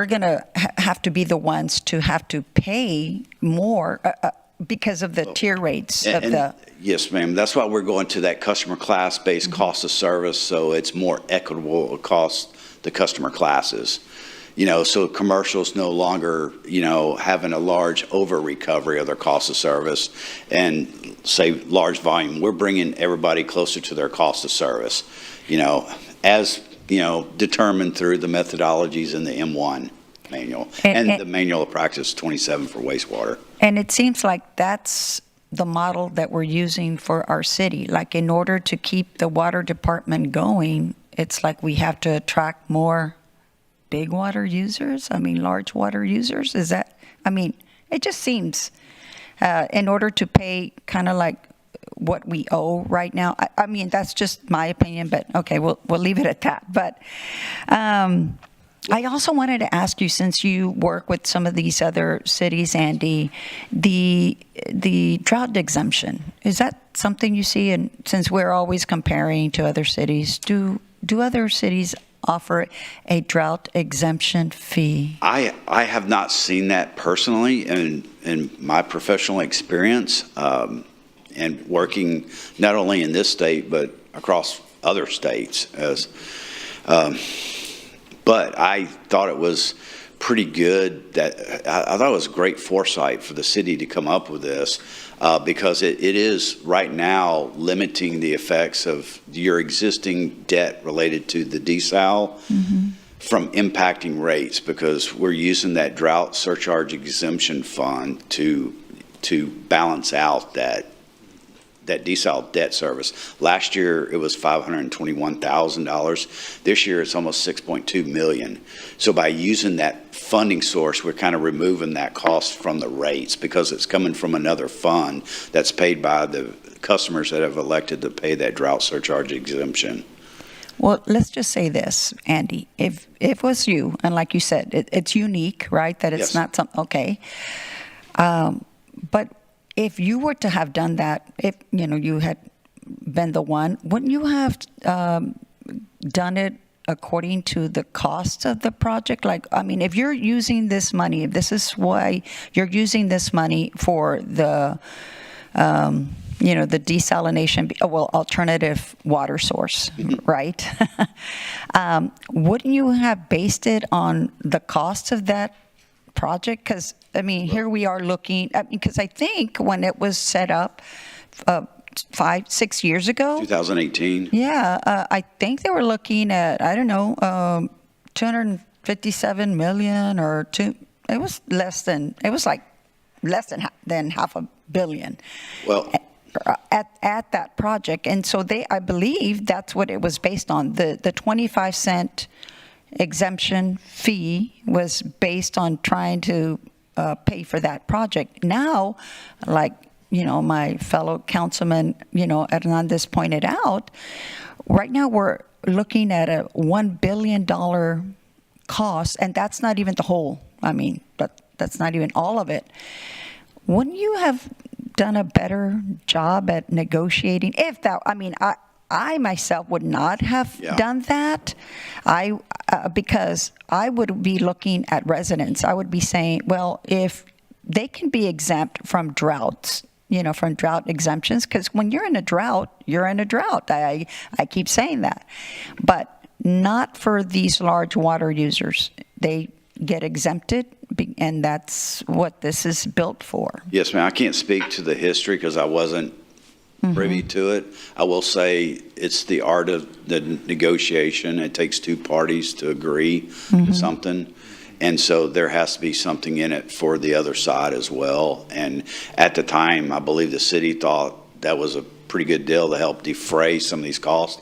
going to have to be the ones to have to pay more because of the tier rates of the... Yes, ma'am. That's why we're going to that customer class-based cost of service, so it's more equitable across the customer classes. So commercials no longer, having a large over-recovery of their cost of service and, say, large volume. We're bringing everybody closer to their cost of service, as, determined through the methodologies in the M1 manual and the manual of practice 27 for wastewater. And it seems like that's the model that we're using for our city. Like, in order to keep the water department going, it's like we have to attract more big water users, large water users. Is that, it just seems, in order to pay kind of like what we owe right now. That's just my opinion, but okay, we'll leave it at that. But I also wanted to ask you, since you work with some of these other cities, Andy, the drought exemption, is that something you see? And since we're always comparing to other cities, do other cities offer a drought exemption fee? I have not seen that personally in my professional experience, and working not only in this state but across other states. But I thought it was pretty good that I thought it was great foresight for the city to come up with this, because it is right now limiting the effects of your existing debt related to the desal from impacting rates, because we're using that drought surcharge exemption fund to balance out that desal debt service. Last year, it was $521,000. This year, it's almost $6.2 million. So by using that funding source, we're kind of removing that cost from the rates, because it's coming from another fund that's paid by the customers that have elected to pay that drought surcharge exemption. Well, let's just say this, Andy. If it was you, and like you said, it's unique, right? That it's not something, okay. But if you were to have done that, if, you had been the one, wouldn't you have done it according to the cost of the project? Like, I mean, if you're using this money, if this is why you're using this money for the, the desalination, alternative water source, right? Wouldn't you have based it on the cost of that project? Because, I mean, here we are looking, because I think when it was set up 5-6 years ago. 2018. Yeah, I think they were looking at, I don't know, 257 million or two. It was less than half a billion. Well, at that project. And so I believe that's what it was based on. The 25 cent exemption fee was based on trying to pay for that project. Now, like, my fellow councilman, Hernandez pointed out, right now we're looking at a $1 billion cost, and that's not even the whole, but that's not even all of it. Wouldn't you have done a better job at negotiating? I myself would not have done that. Because I would be looking at residents. I would be saying, well, if they can be exempt from droughts, from drought exemptions, because when you're in a drought, you're in a drought. I keep saying that. But not for these large water users. They get exempted, and that's what this is built for. Yes, ma'am. I can't speak to the history because I wasn't privy to it. I will say it's the art of the negotiation. It takes two parties to agree to something. And so there has to be something in it for the other side as well. And at the time, I believe the city thought that was a pretty good deal to help defray some of these costs.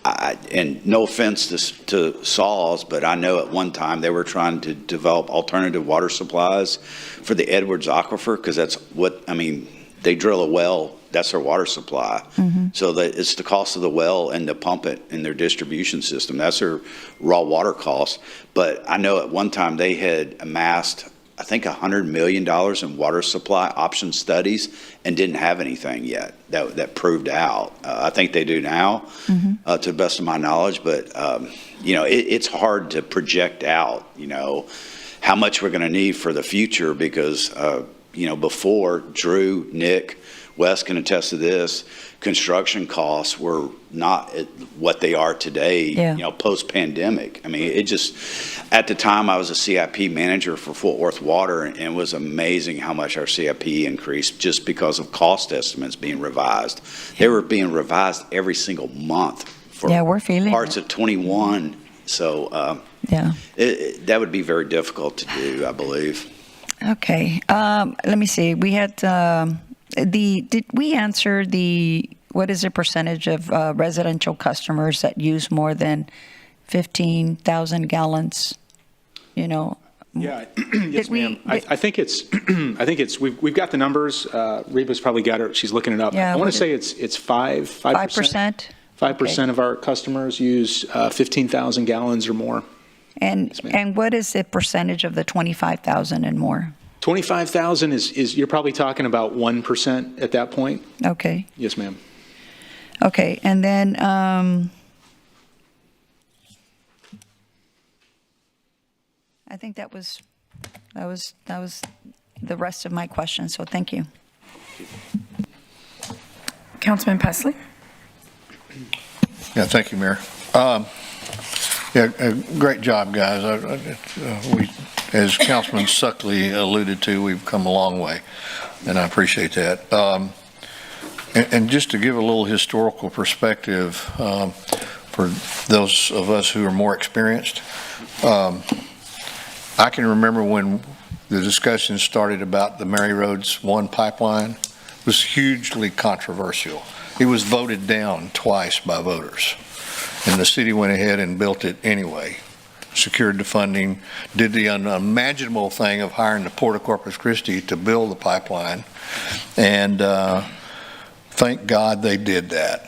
And no offense to Saws, but I know at one time they were trying to develop alternative water supplies for the Edwards Aquifer, because that's what, they drill a well, that's their water supply. So that it's the cost of the well and to pump it in their distribution system. That's their raw water cost. But I know at one time they had amassed, I think, $100 million in water supply option studies and didn't have anything yet that proved out. I think they do now, to the best of my knowledge. But, it's hard to project out, how much we're going to need for the future because, before Drew, Nick, Wes can attest to this, construction costs were not what they are today, post-pandemic. It just, at the time I was a CIP manager for Fort Worth Water, and it was amazing how much our CIP increased just because of cost estimates being revised. They were being revised every single month for we're feeling parts of 21. So that would be very difficult to do, I believe. Okay. Let me see. We had did we answer what is the percentage of residential customers that use more than 15,000 gallons? Yeah, yes, ma'am. I think it's we've got the numbers. Reba's probably got it. She's looking it up. Yeah, I want to say it's 5%. 5% of our customers use 15,000 gallons or more. And what is the percentage of the 25,000 and more? 25,000 is you're probably talking about 1% at that point. Okay. Yes, ma'am. Okay, and then I think that was the rest of my questions. So thank you. Councilman Pesley? Yeah, thank you, Mayor. Great job, guys. As Councilman Suckley alluded to, we've come a long way, and I appreciate that. And just to give a little historical perspective for those of us who are more experienced, I can remember when the discussion started about the Mary Roads 1 pipeline. It was hugely controversial. It was voted down twice by voters, and the city went ahead and built it anyway. Secured the funding, did the unimaginable thing of hiring the Port of Corpus Christi to build the pipeline, and thank God they did that,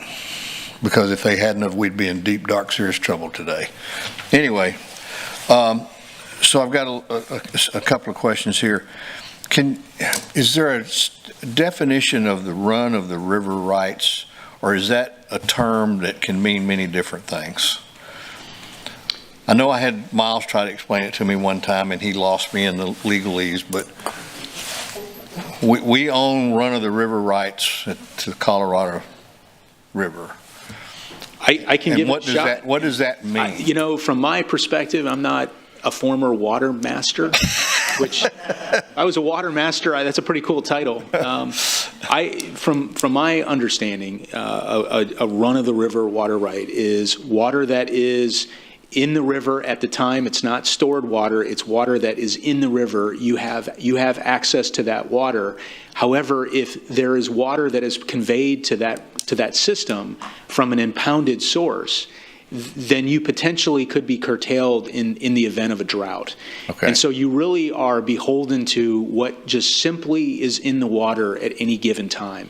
because if they hadn't, we'd be in deep, dark, serious trouble today. Anyway, so I've got a couple of questions here. Is there a definition of the run of the river rights, or is that a term that can mean many different things? I know I had Miles try to explain it to me one time, and he lost me in the legalese, but we own run of the river rights to the Colorado River. I can give it a shot. What does that mean? From my perspective, I'm not a former water master, which I was a water master. That's a pretty cool title. From my understanding, a run of the river water right is water that is in the river at the time. It's not stored water. It's water that is in the river. You have access to that water. However, if there is water that is conveyed to that system from an impounded source, then you potentially could be curtailed in the event of a drought. Okay. And so you really are beholden to what just simply is in the water at any given time.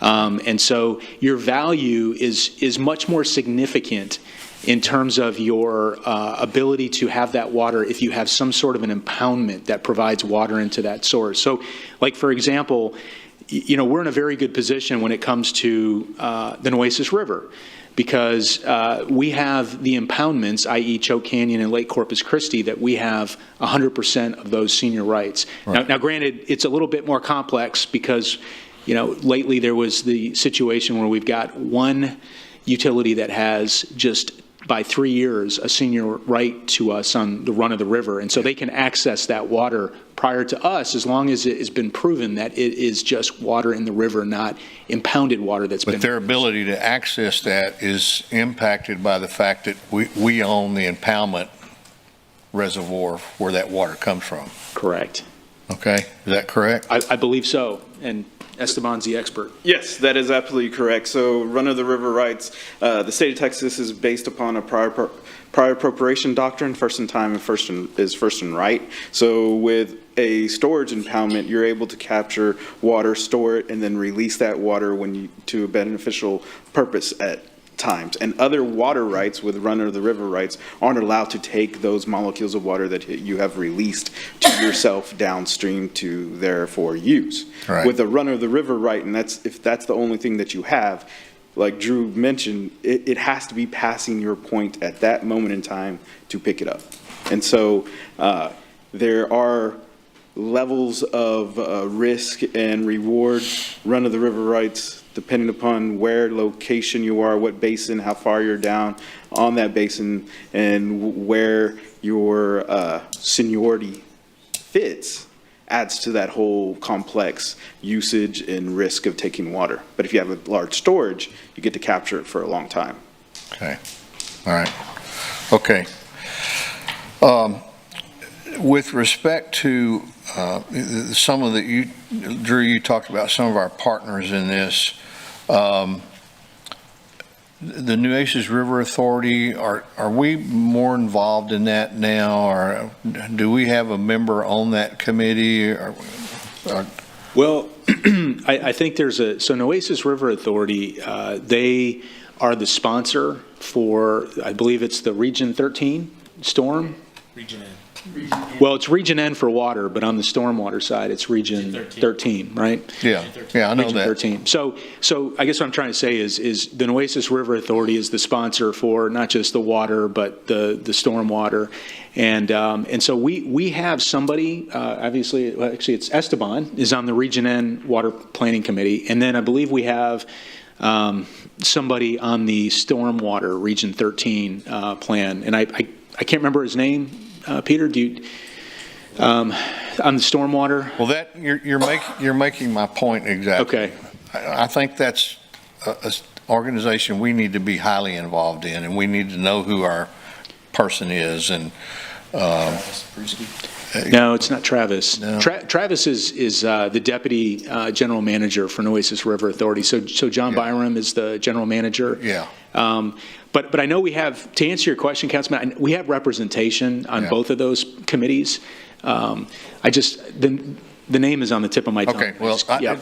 And so your value is much more significant in terms of your ability to have that water if you have some sort of an impoundment that provides water into that source. So, like, for example, we're in a very good position when it comes to the Nueces River, because we have the impoundments, i.e. Choke Canyon and Lake Corpus Christi, that we have 100% of those senior rights. Right. Now, granted, it's a little bit more complex because, lately there was the situation where we've got one utility that has just by 3 years a senior right to us on the run of the river, and so they can access that water prior to us as long as it has been proven that it is just water in the river, not impounded water that's been. But their ability to access that is impacted by the fact that we own the impoundment reservoir where that water comes from. Correct. Okay, is that correct? I believe so, and Esteban's the expert. Yes, that is absolutely correct. So run-of-the-river rights, the state of Texas is based upon a prior appropriation doctrine, first in time and first in right. So with a storage impoundment, you're able to capture water, store it, and then release that water to a beneficial purpose at times. And other water rights with run-of-the-river rights aren't allowed to take those molecules of water that you have released to yourself downstream to therefore use. Right. With a run-of-the-river right, and if that's the only thing that you have, like Drew mentioned, it has to be passing your point at that moment in time to pick it up. And so there are levels of risk and reward run-of-the-river rights depending upon where location you are, what basin, how far you're down on that basin, and where your seniority fits, adds to that whole complex usage and risk of taking water. But if you have a large storage, you get to capture it for a long time. Okay. All right. Okay. With respect to some of Drew, you talked about some of our partners in this. The Nueces River Authority, are we more involved in that now, or do we have a member on that committee? Well, I think so Nueces River Authority, they are the sponsor for, I believe it's the Region 13 storm. Region N. Well, it's Region N for water, but on the stormwater side, it's Region 13, right? Yeah, I know Region that. 13. So I guess what I'm trying to say is the Nueces River Authority is the sponsor for not just the water, but the stormwater. And so we have somebody, obviously, actually it's Esteban, is on the Region N Water Planning Committee. And then I believe we have somebody on the stormwater Region 13 plan. And I can't remember his name. Peter, do you, on the stormwater? Well, you're making my point exactly. Okay. I think that's an organization we need to be highly involved in, and we need to know who our person is. And no, it's not Travis. No. Travis is the deputy general manager for Nueces River Authority. So John Byram is the general manager. Yeah. But I know we have, to answer your question, Councilman, we have representation on both of those committees. The name is on the tip of my tongue. Okay, well,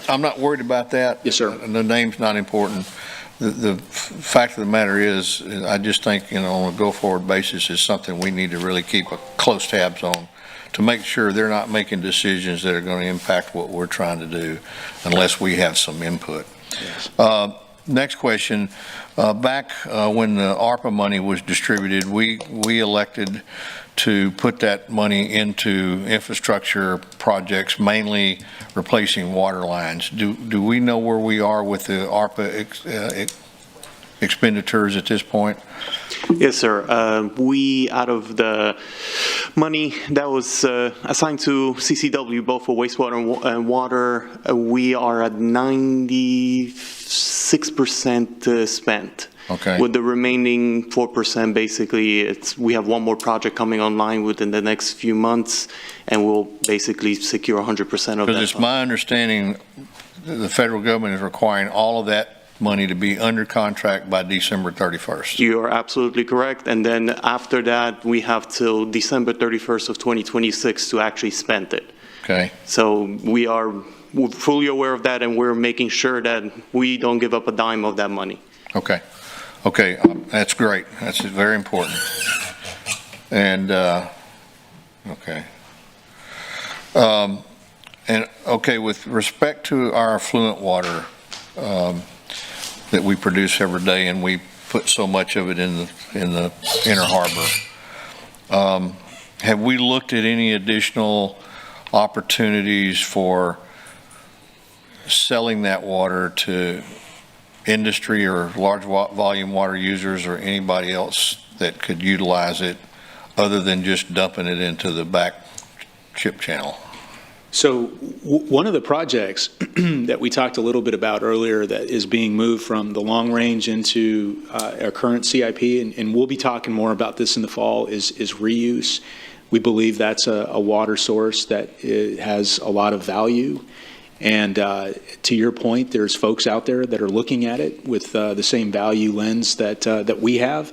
I'm not worried about that. Yes, sir. The name's not important. The fact of the matter is, I just think, on a go-forward basis is something we need to really keep a close tabs on to make sure they're not making decisions that are going to impact what we're trying to do unless we have some input. Next question. Back when the ARPA money was distributed, we elected to put that money into infrastructure projects, mainly replacing water lines. Do we know where we are with the ARPA expenditures at this point? Yes, sir. We, out of the money that was assigned to CCW, both for wastewater and water, we are at 96% spent. Okay. With the remaining 4%, basically, we have one more project coming online within the next few months, and we'll basically secure 100% of that. Because it's my understanding the federal government is requiring all of that money to be under contract by December 31st. You are absolutely correct. And then after that, we have till December 31st of 2026 to actually spend it. Okay. So we're fully aware of that, and we're making sure that we don't give up a dime of that money. Okay. Okay, that's great. That's very important. And, okay. And, okay, with respect to our affluent water that we produce every day, and we put so much of it in the inner harbor, have we looked at any additional opportunities for selling that water to industry or large volume water users or anybody else that could utilize it other than just dumping it into the back ship channel? So one of the projects that we talked a little bit about earlier that is being moved from the long range into our current CIP, and we'll be talking more about this in the fall, is reuse. We believe that's a water source that has a lot of value. And to your point, there's folks out there that are looking at it with the same value lens that we have.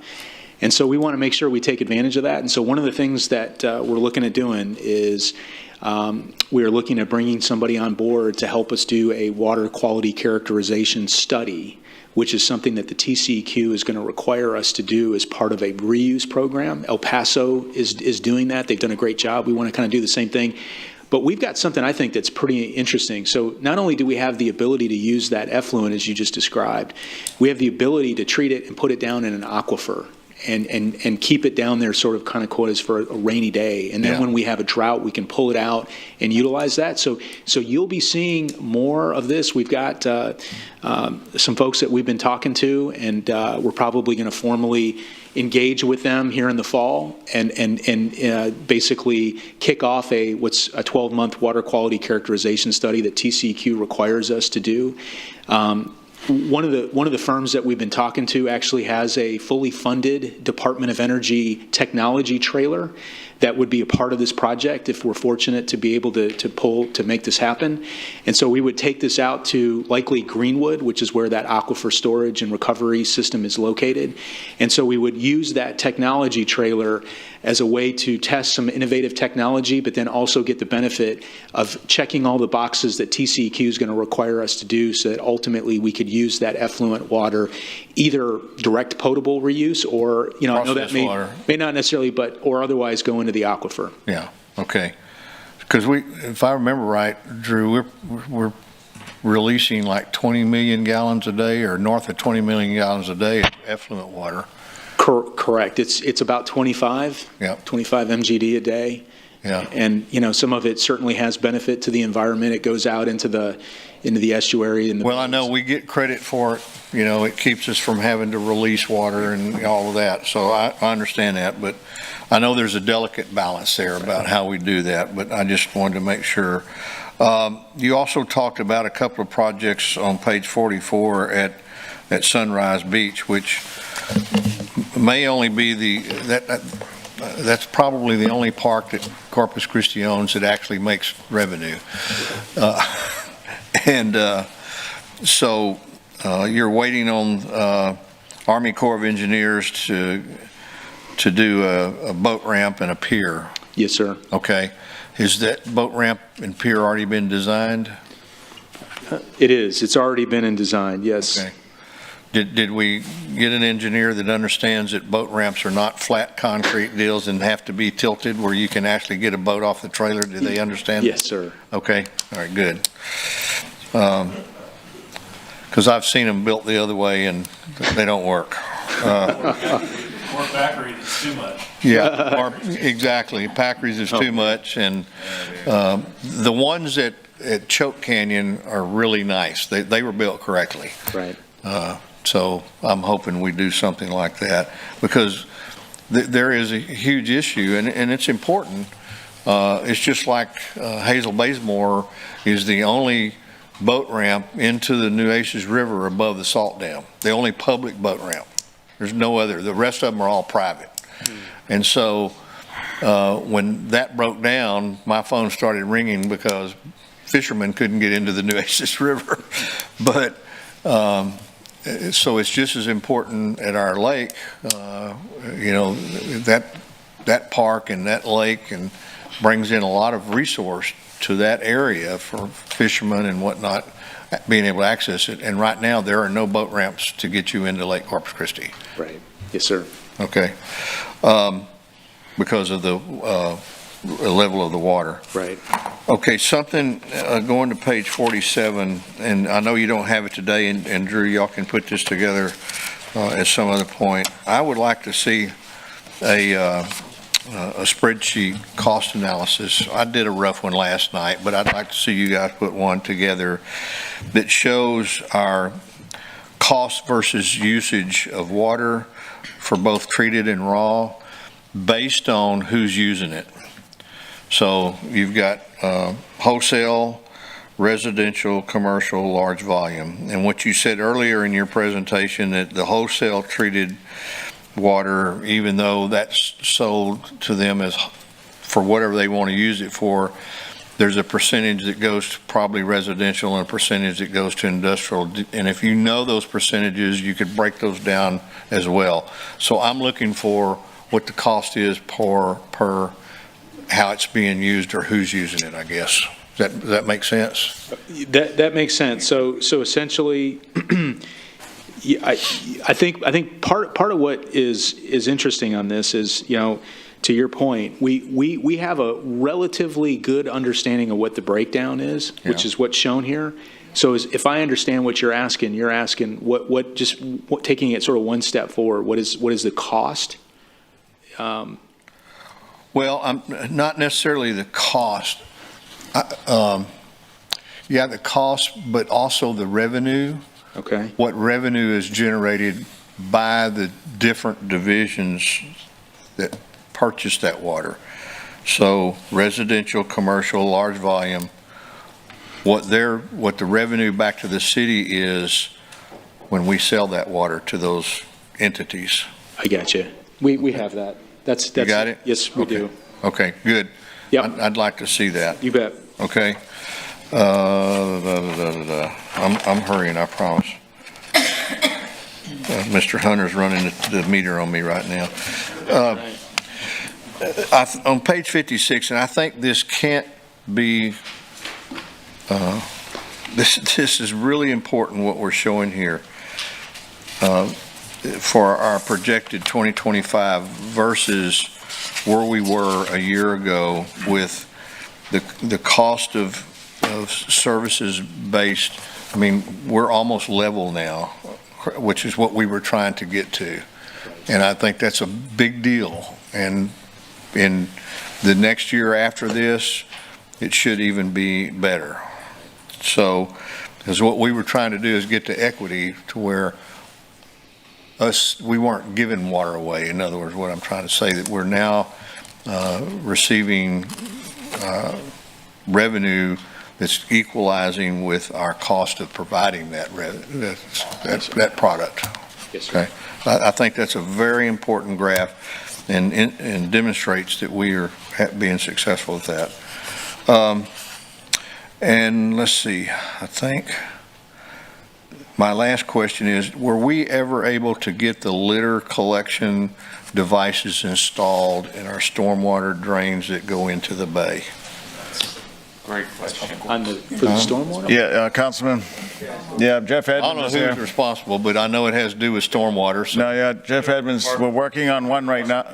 And so we want to make sure we take advantage of that. And so one of the things that we're looking at doing is we are looking at bringing somebody on board to help us do a water quality characterization study, which is something that the TCEQ is going to require us to do as part of a reuse program. El Paso is doing that. They've done a great job. We want to kind of do the same thing. But we've got something I think that's pretty interesting. So not only do we have the ability to use that effluent as you just described, we have the ability to treat it and put it down in an aquifer and keep it down there sort of kind of quotas for a rainy day. And then when we have a drought, we can pull it out and utilize that. So you'll be seeing more of this. We've got some folks that we've been talking to, and we're probably going to formally engage with them here in the fall and basically kick off what's a 12-month water quality characterization study that TCEQ requires us to do. One of the firms that we've been talking to actually has a fully funded Department of Energy technology trailer that would be a part of this project if we're fortunate to be able to make this happen. And so we would take this out to likely Greenwood, which is where that aquifer storage and recovery system is located. And so we would use that technology trailer as a way to test some innovative technology, but then also get the benefit of checking all the boxes that TCEQ is going to require us to do so that ultimately we could use that effluent water, either direct potable reuse or, I know that may not necessarily, or otherwise go into the aquifer. Yeah, okay. Because if I remember right, Drew, we're releasing like 20 million gallons a day or north of 20 million gallons a day of effluent water. Correct. It's about 25 MGD a day. Yeah. And, some of it certainly has benefit to the environment. It goes out into the estuary. Well, I know we get credit for it. It keeps us from having to release water and all of that. So I understand that. But I know there's a delicate balance there about how we do that. But I just wanted to make sure. You also talked about a couple of projects on page 44 at Sunrise Beach, which may only be that's probably the only park that Corpus Christi owns that actually makes revenue. So you're waiting on Army Corps of Engineers to do a boat ramp and a pier. Yes, sir. Okay. Has that boat ramp and pier already been designed? It is. It's already been in design, yes. Okay. Did we get an engineer that understands that boat ramps are not flat concrete deals and have to be tilted where you can actually get a boat off the trailer? Do they understand? Yes, sir. Okay, all right, good. Because I've seen them built the other way and they don't work. Or battery that's too much. Yeah, or, exactly. Packeries is too much, and the ones at Choke Canyon are really nice. They were built correctly. Right. So I'm hoping we do something like that, because there is a huge issue, and it's important. It's just like Hazel Bazemore is the only boat ramp into the Nueces River above the salt dam, the only public boat ramp. There's no other. The rest of them are all private. And so when that broke down, my phone started ringing because fishermen couldn't get into the Nueces River. But so it's just as important at our lake, that park and that lake, and brings in a lot of resource to that area for fishermen and whatnot being able to access it. And right now, there are no boat ramps to get you into Lake Corpus Christi. Right. Yes, sir. Okay. Because of the level of the water. Right. Okay, something, going to page 47, and I know you don't have it today, and Drew, y'all can put this together at some other point. I would like to see a spreadsheet cost analysis. I did a rough one last night, but I'd like to see you guys put one together that shows our cost versus usage of water for both treated and raw based on who's using it. So you've got wholesale, residential, commercial, large volume. And what you said earlier in your presentation, that the wholesale treated water, even though that's sold to them as for whatever they want to use it for, there's a percentage that goes to probably residential and a percentage that goes to industrial. And if you know those percentages, you could break those down as well. So I'm looking for what the cost is per how it's being used or who's using it, I guess. Does that make sense? That makes sense. So essentially, I think part of what is interesting on this is, to your point, we have a relatively good understanding of what the breakdown is, which is what's shown here. So if I understand what you're asking what taking it sort of one step forward, what is the cost? Well, I'm not necessarily the cost. The cost, but also the revenue. Okay. What revenue is generated by the different divisions that purchase that water. So residential, commercial, large volume, what the revenue back to the city is when we sell that water to those entities. I got you. We have that. That's you got it? Yes, we do. Okay, good. Yep. I'd like to see that. You bet. Okay. I'm hurrying, I promise. Mr. Hunter's running the meter on me right now. On page 56, and I think this can't be, this is really important what we're showing here for our projected 2025 versus where we were a year ago with the cost of services based. I mean, we're almost level now, which is what we were trying to get to. And I think that's a big deal. And in the next year after this, it should even be better. So, because what we were trying to do is get to equity to where we weren't giving water away. In other words, what I'm trying to say, that we're now receiving revenue that's equalizing with our cost of providing that product. Yes, sir. Okay, I think that's a very important graph, and demonstrates that we are being successful with that. And let's see, I think my last question is, were we ever able to get the litter collection devices installed in our stormwater drains that go into the bay? Great question. For the stormwater? Yeah, Councilman. Yeah, Jeff I don't Edmonds know is who's here. responsible, but I know it has to do with stormwater, so. No, yeah, Jeff Edmonds, we're working on one right now.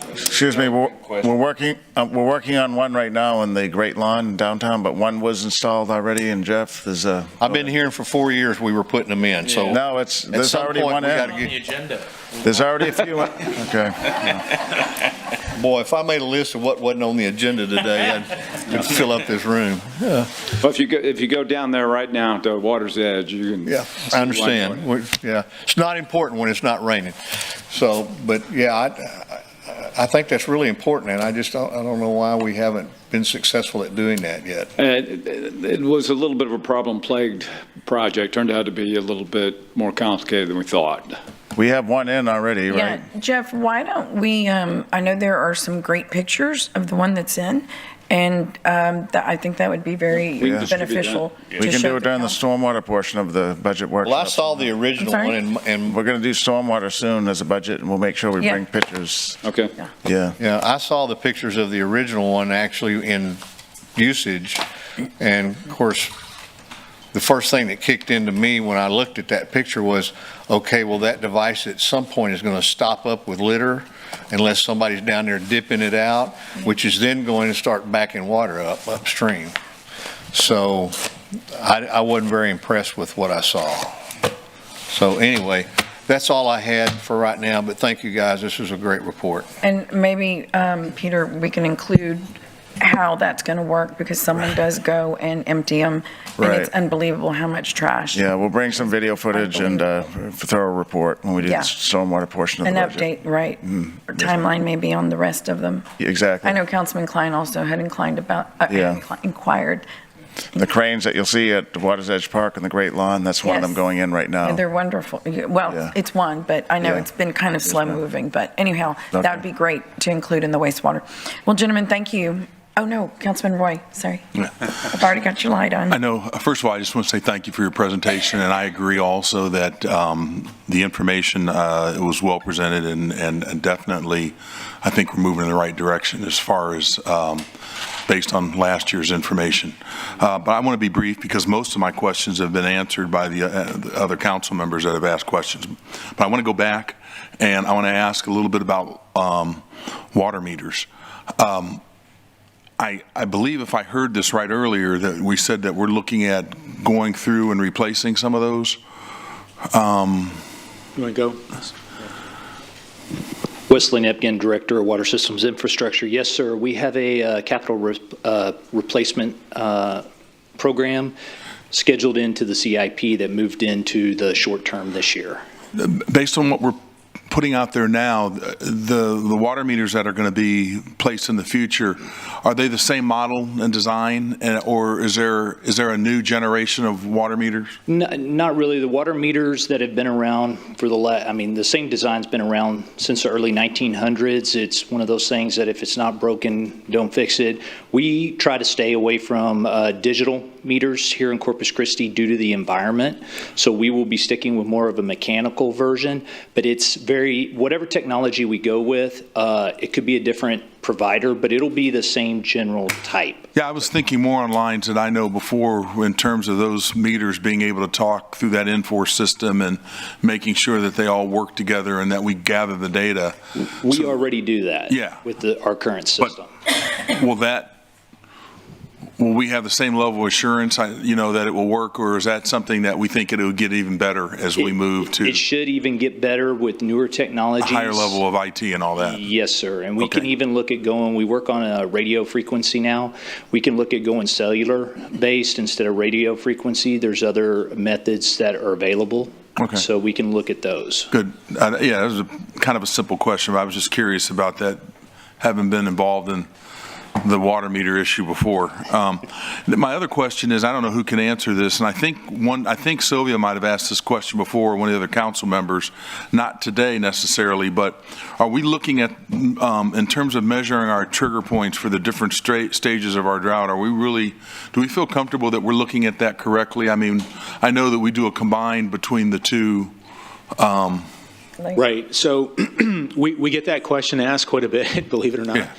Excuse me, we're working on one right now in the Great Lawn downtown, but one was installed already, and Jeff, there's a. I've been hearing for 4 years we were putting them in, so. No, there's already one in. There's already a few, okay. Boy, if I made a list of what wasn't on the agenda today, I'd fill up this room. Yeah. Well, if you go down there right now to Water's Edge, you can. Yeah, I understand. Yeah, it's not important when it's not raining. So, but yeah, I think that's really important, and I don't know why we haven't been successful at doing that yet. It was a little bit of a problem-plagued project. Turned out to be a little bit more complicated than we thought. We have one in already, right? Yeah, Jeff, why don't we, I know there are some great pictures of the one that's in, and I think that would be very beneficial. We can do it during the stormwater portion of the budget workshop. Well, I saw the original one, and we're going to do stormwater soon as a budget, and we'll make sure we bring pictures. Okay. Yeah. Yeah, I saw the pictures of the original one actually in usage, and of course, the first thing that kicked into me when I looked at that picture was, okay, well, that device at some point is going to stop up with litter unless somebody's down there dipping it out, which is then going to start backing water up upstream. So I wasn't very impressed with what I saw. So anyway, that's all I had for right now, but thank you guys. This was a great report. And maybe, Peter, we can include how that's going to work, because someone does go and empty them, and it's unbelievable how much trash. Yeah, we'll bring some video footage and throw a report when we do the stormwater portion of the budget. An update, right, or timeline maybe on the rest of them. Exactly. I know Councilman Klein also had inquired. The cranes that you'll see at the Water's Edge Park and the Great Lawn, that's one of them going in right now. And they're wonderful. Well, it's one, but I know it's been kind of slow moving. But anyhow, that would be great to include in the wastewater. Well, gentlemen, thank you. Oh, no, Councilman Roy, sorry. I've already got your light on. I know. First of all, I just want to say thank you for your presentation, and I agree also that the information was well presented, and definitely I think we're moving in the right direction as far as based on last year's information. But I want to be brief because most of my questions have been answered by the other council members that have asked questions. But I want to go back, and I want to ask a little bit about water meters. I believe if I heard this right earlier that we said that we're looking at going through and replacing some of those. You want to go? Wesley Nepkin, Director of Water Systems Infrastructure. Yes, sir. We have a capital replacement program scheduled into the CIP that moved into the short term this year. Based on what we're putting out there now, the water meters that are going to be placed in the future, are they the same model and design, or is there a new generation of water meters? Not really. The water meters that have been around for the same design's been around since the early 1900s. It's one of those things that if it's not broken, don't fix it. We try to stay away from digital meters here in Corpus Christi due to the environment. So we will be sticking with more of a mechanical version, but it's whatever technology we go with, it could be a different provider, but it'll be the same general type. Yeah, I was thinking more on lines that I know before in terms of those meters being able to talk through that Enforce system and making sure that they all work together and that we gather the data. We already do that with our current system. But will we have the same level of assurance, that it will work, or is that something that we think it will get even better as we move to? It should even get better with newer technologies. A higher level of IT and all that. Yes, sir. And we can even look at we work on a radio frequency now. We can look at going cellular based instead of radio frequency. There's other methods that are available. Okay. So we can look at those. Good. That was kind of a simple question, but I was just curious about that, having been involved in the water meter issue before. My other question is, I don't know who can answer this, and I think Sylvia might have asked this question before, one of the other council members, not today necessarily, but are we looking at, in terms of measuring our trigger points for the different stages of our drought, do we feel comfortable that we're looking at that correctly? I mean, I know that we do a combined between the two. Right. So we get that question asked quite a bit, believe it or not. Yeah.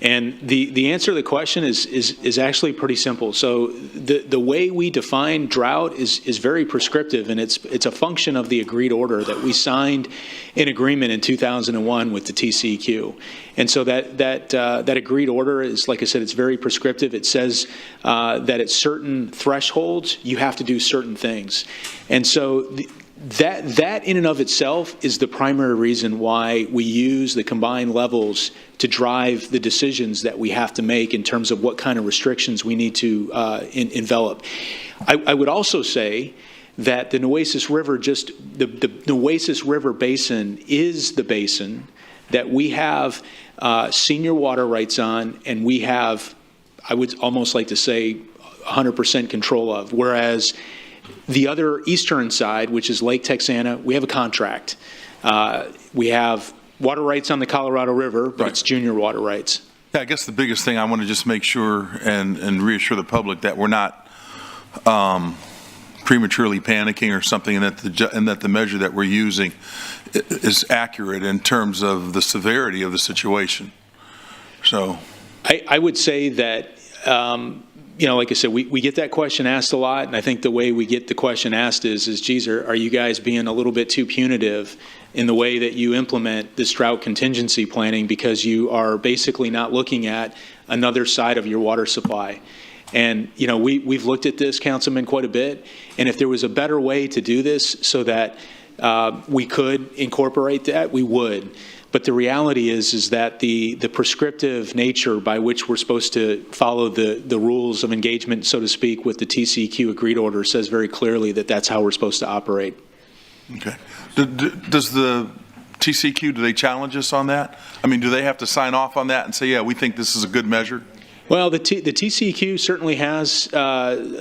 And the answer to the question is actually pretty simple. So the way we define drought is very prescriptive, and it's a function of the agreed order that we signed in agreement in 2001 with the TCEQ. And so that agreed order is, like I said, it's very prescriptive. It says that at certain thresholds, you have to do certain things. And so that in and of itself is the primary reason why we use the combined levels to drive the decisions that we have to make in terms of what kind of restrictions we need to envelop. I would also say that the Nueces River, the Nueces River Basin is the basin that we have senior water rights on, and we have, I would almost like to say, 100% control of, whereas the other eastern side, which is Lake Texana, we have a contract. We have water rights on the Colorado River, but it's junior water rights. Yeah, I guess the biggest thing I want to just make sure and reassure the public that we're not prematurely panicking or something, and that the measure that we're using is accurate in terms of the severity of the situation. So I would say that, like I said, we get that question asked a lot, and I think the way we get the question asked is geez, are you guys being a little bit too punitive in the way that you implement this drought contingency planning, because you are basically not looking at another side of your water supply? And, we've looked at this, Councilman, quite a bit, and if there was a better way to do this so that we could incorporate that, we would. But the reality is that the prescriptive nature by which we're supposed to follow the rules of engagement, so to speak, with the TCEQ agreed order says very clearly that that's how we're supposed to operate. Okay. Does the TCEQ, do they challenge us on that? I mean, do they have to sign off on that and say, yeah, we think this is a good measure? Well, the TCEQ certainly has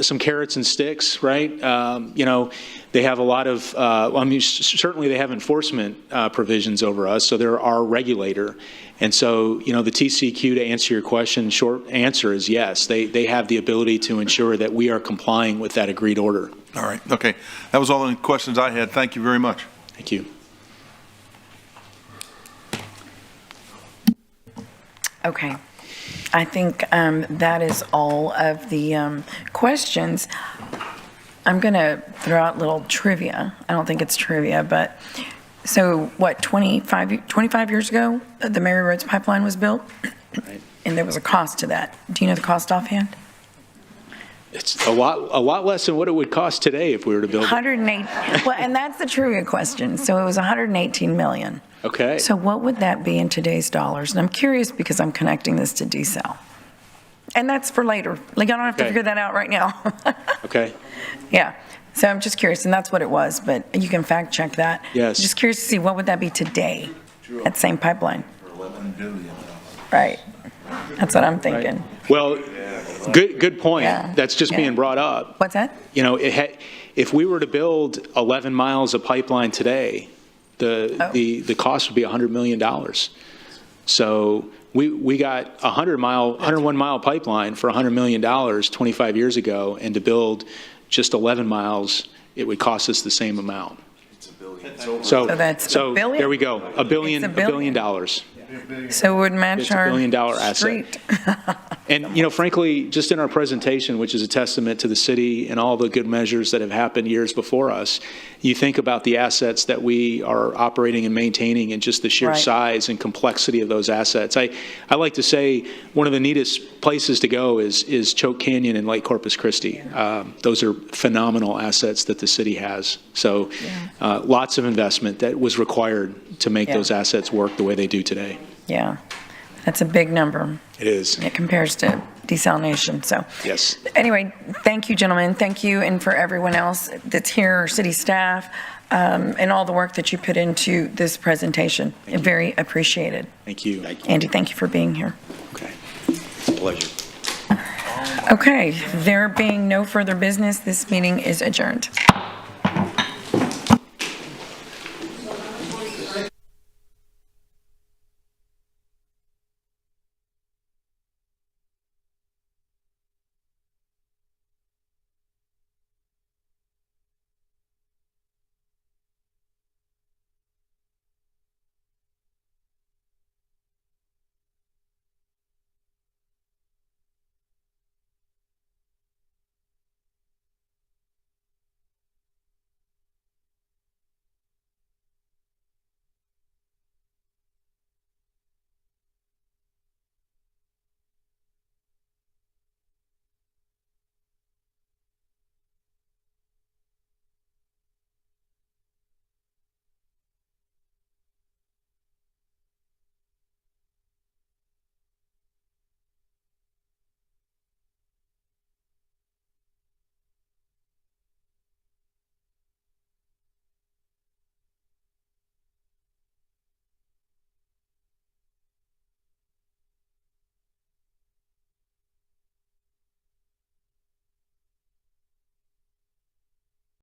some carrots and sticks, right? They have a lot of, certainly they have enforcement provisions over us, so they're our regulator. And so, the TCEQ, to answer your question, short answer is yes. They have the ability to ensure that we are complying with that agreed order. All right. Okay. That was all the questions I had. Thank you very much. Thank you. Okay. I think that is all of the questions. I'm going to throw out a little trivia. I don't think it's trivia, but so what, 25 years ago, the Mary Roads pipeline was built? Right. And there was a cost to that. Do you know the cost offhand? It's a lot less than what it would cost today if we were to build it. 108. Well, and that's the trivia question. So it was 118 million. Okay. So what would that be in today's dollars? And I'm curious because I'm connecting this to desal. And that's for later. Like, I don't have to figure that out right now. Okay. Yeah. So I'm just curious, and that's what it was, but you can fact check that. Yes. Just curious to see what would that be today at same pipeline. For $11 billion. Right. That's what I'm thinking. Right. Well, good point. Yeah. That's just being brought up. What's that? If we were to build 11 miles of pipeline today, the cost would be $100 million. So we got a 101 mile pipeline for $100 million 25 years ago, and to build just 11 miles, it would cost us the same amount. It's $1 billion. So that's a billion? There we go. $1 billion. So it would match it's our $1 billion asset. And, frankly, just in our presentation, which is a testament to the city and all the good measures that have happened years before us, you think about the assets that we are operating and maintaining and just the sheer size and complexity of those assets. I like to say one of the neatest places to go is Choke Canyon and Lake Corpus Christi. Those are phenomenal assets that the city has. So lots of investment that was required to make those assets work the way they do today. Yeah. That's a big number. It is. It compares to desalination. So yes. Anyway, thank you, gentlemen. Thank you, and for everyone else that's here, our city staff, and all the work that you put into this presentation. Very appreciated. Thank you. Andy, thank you for being here. Okay. It's a pleasure. Okay. There being no further business, this meeting is adjourned.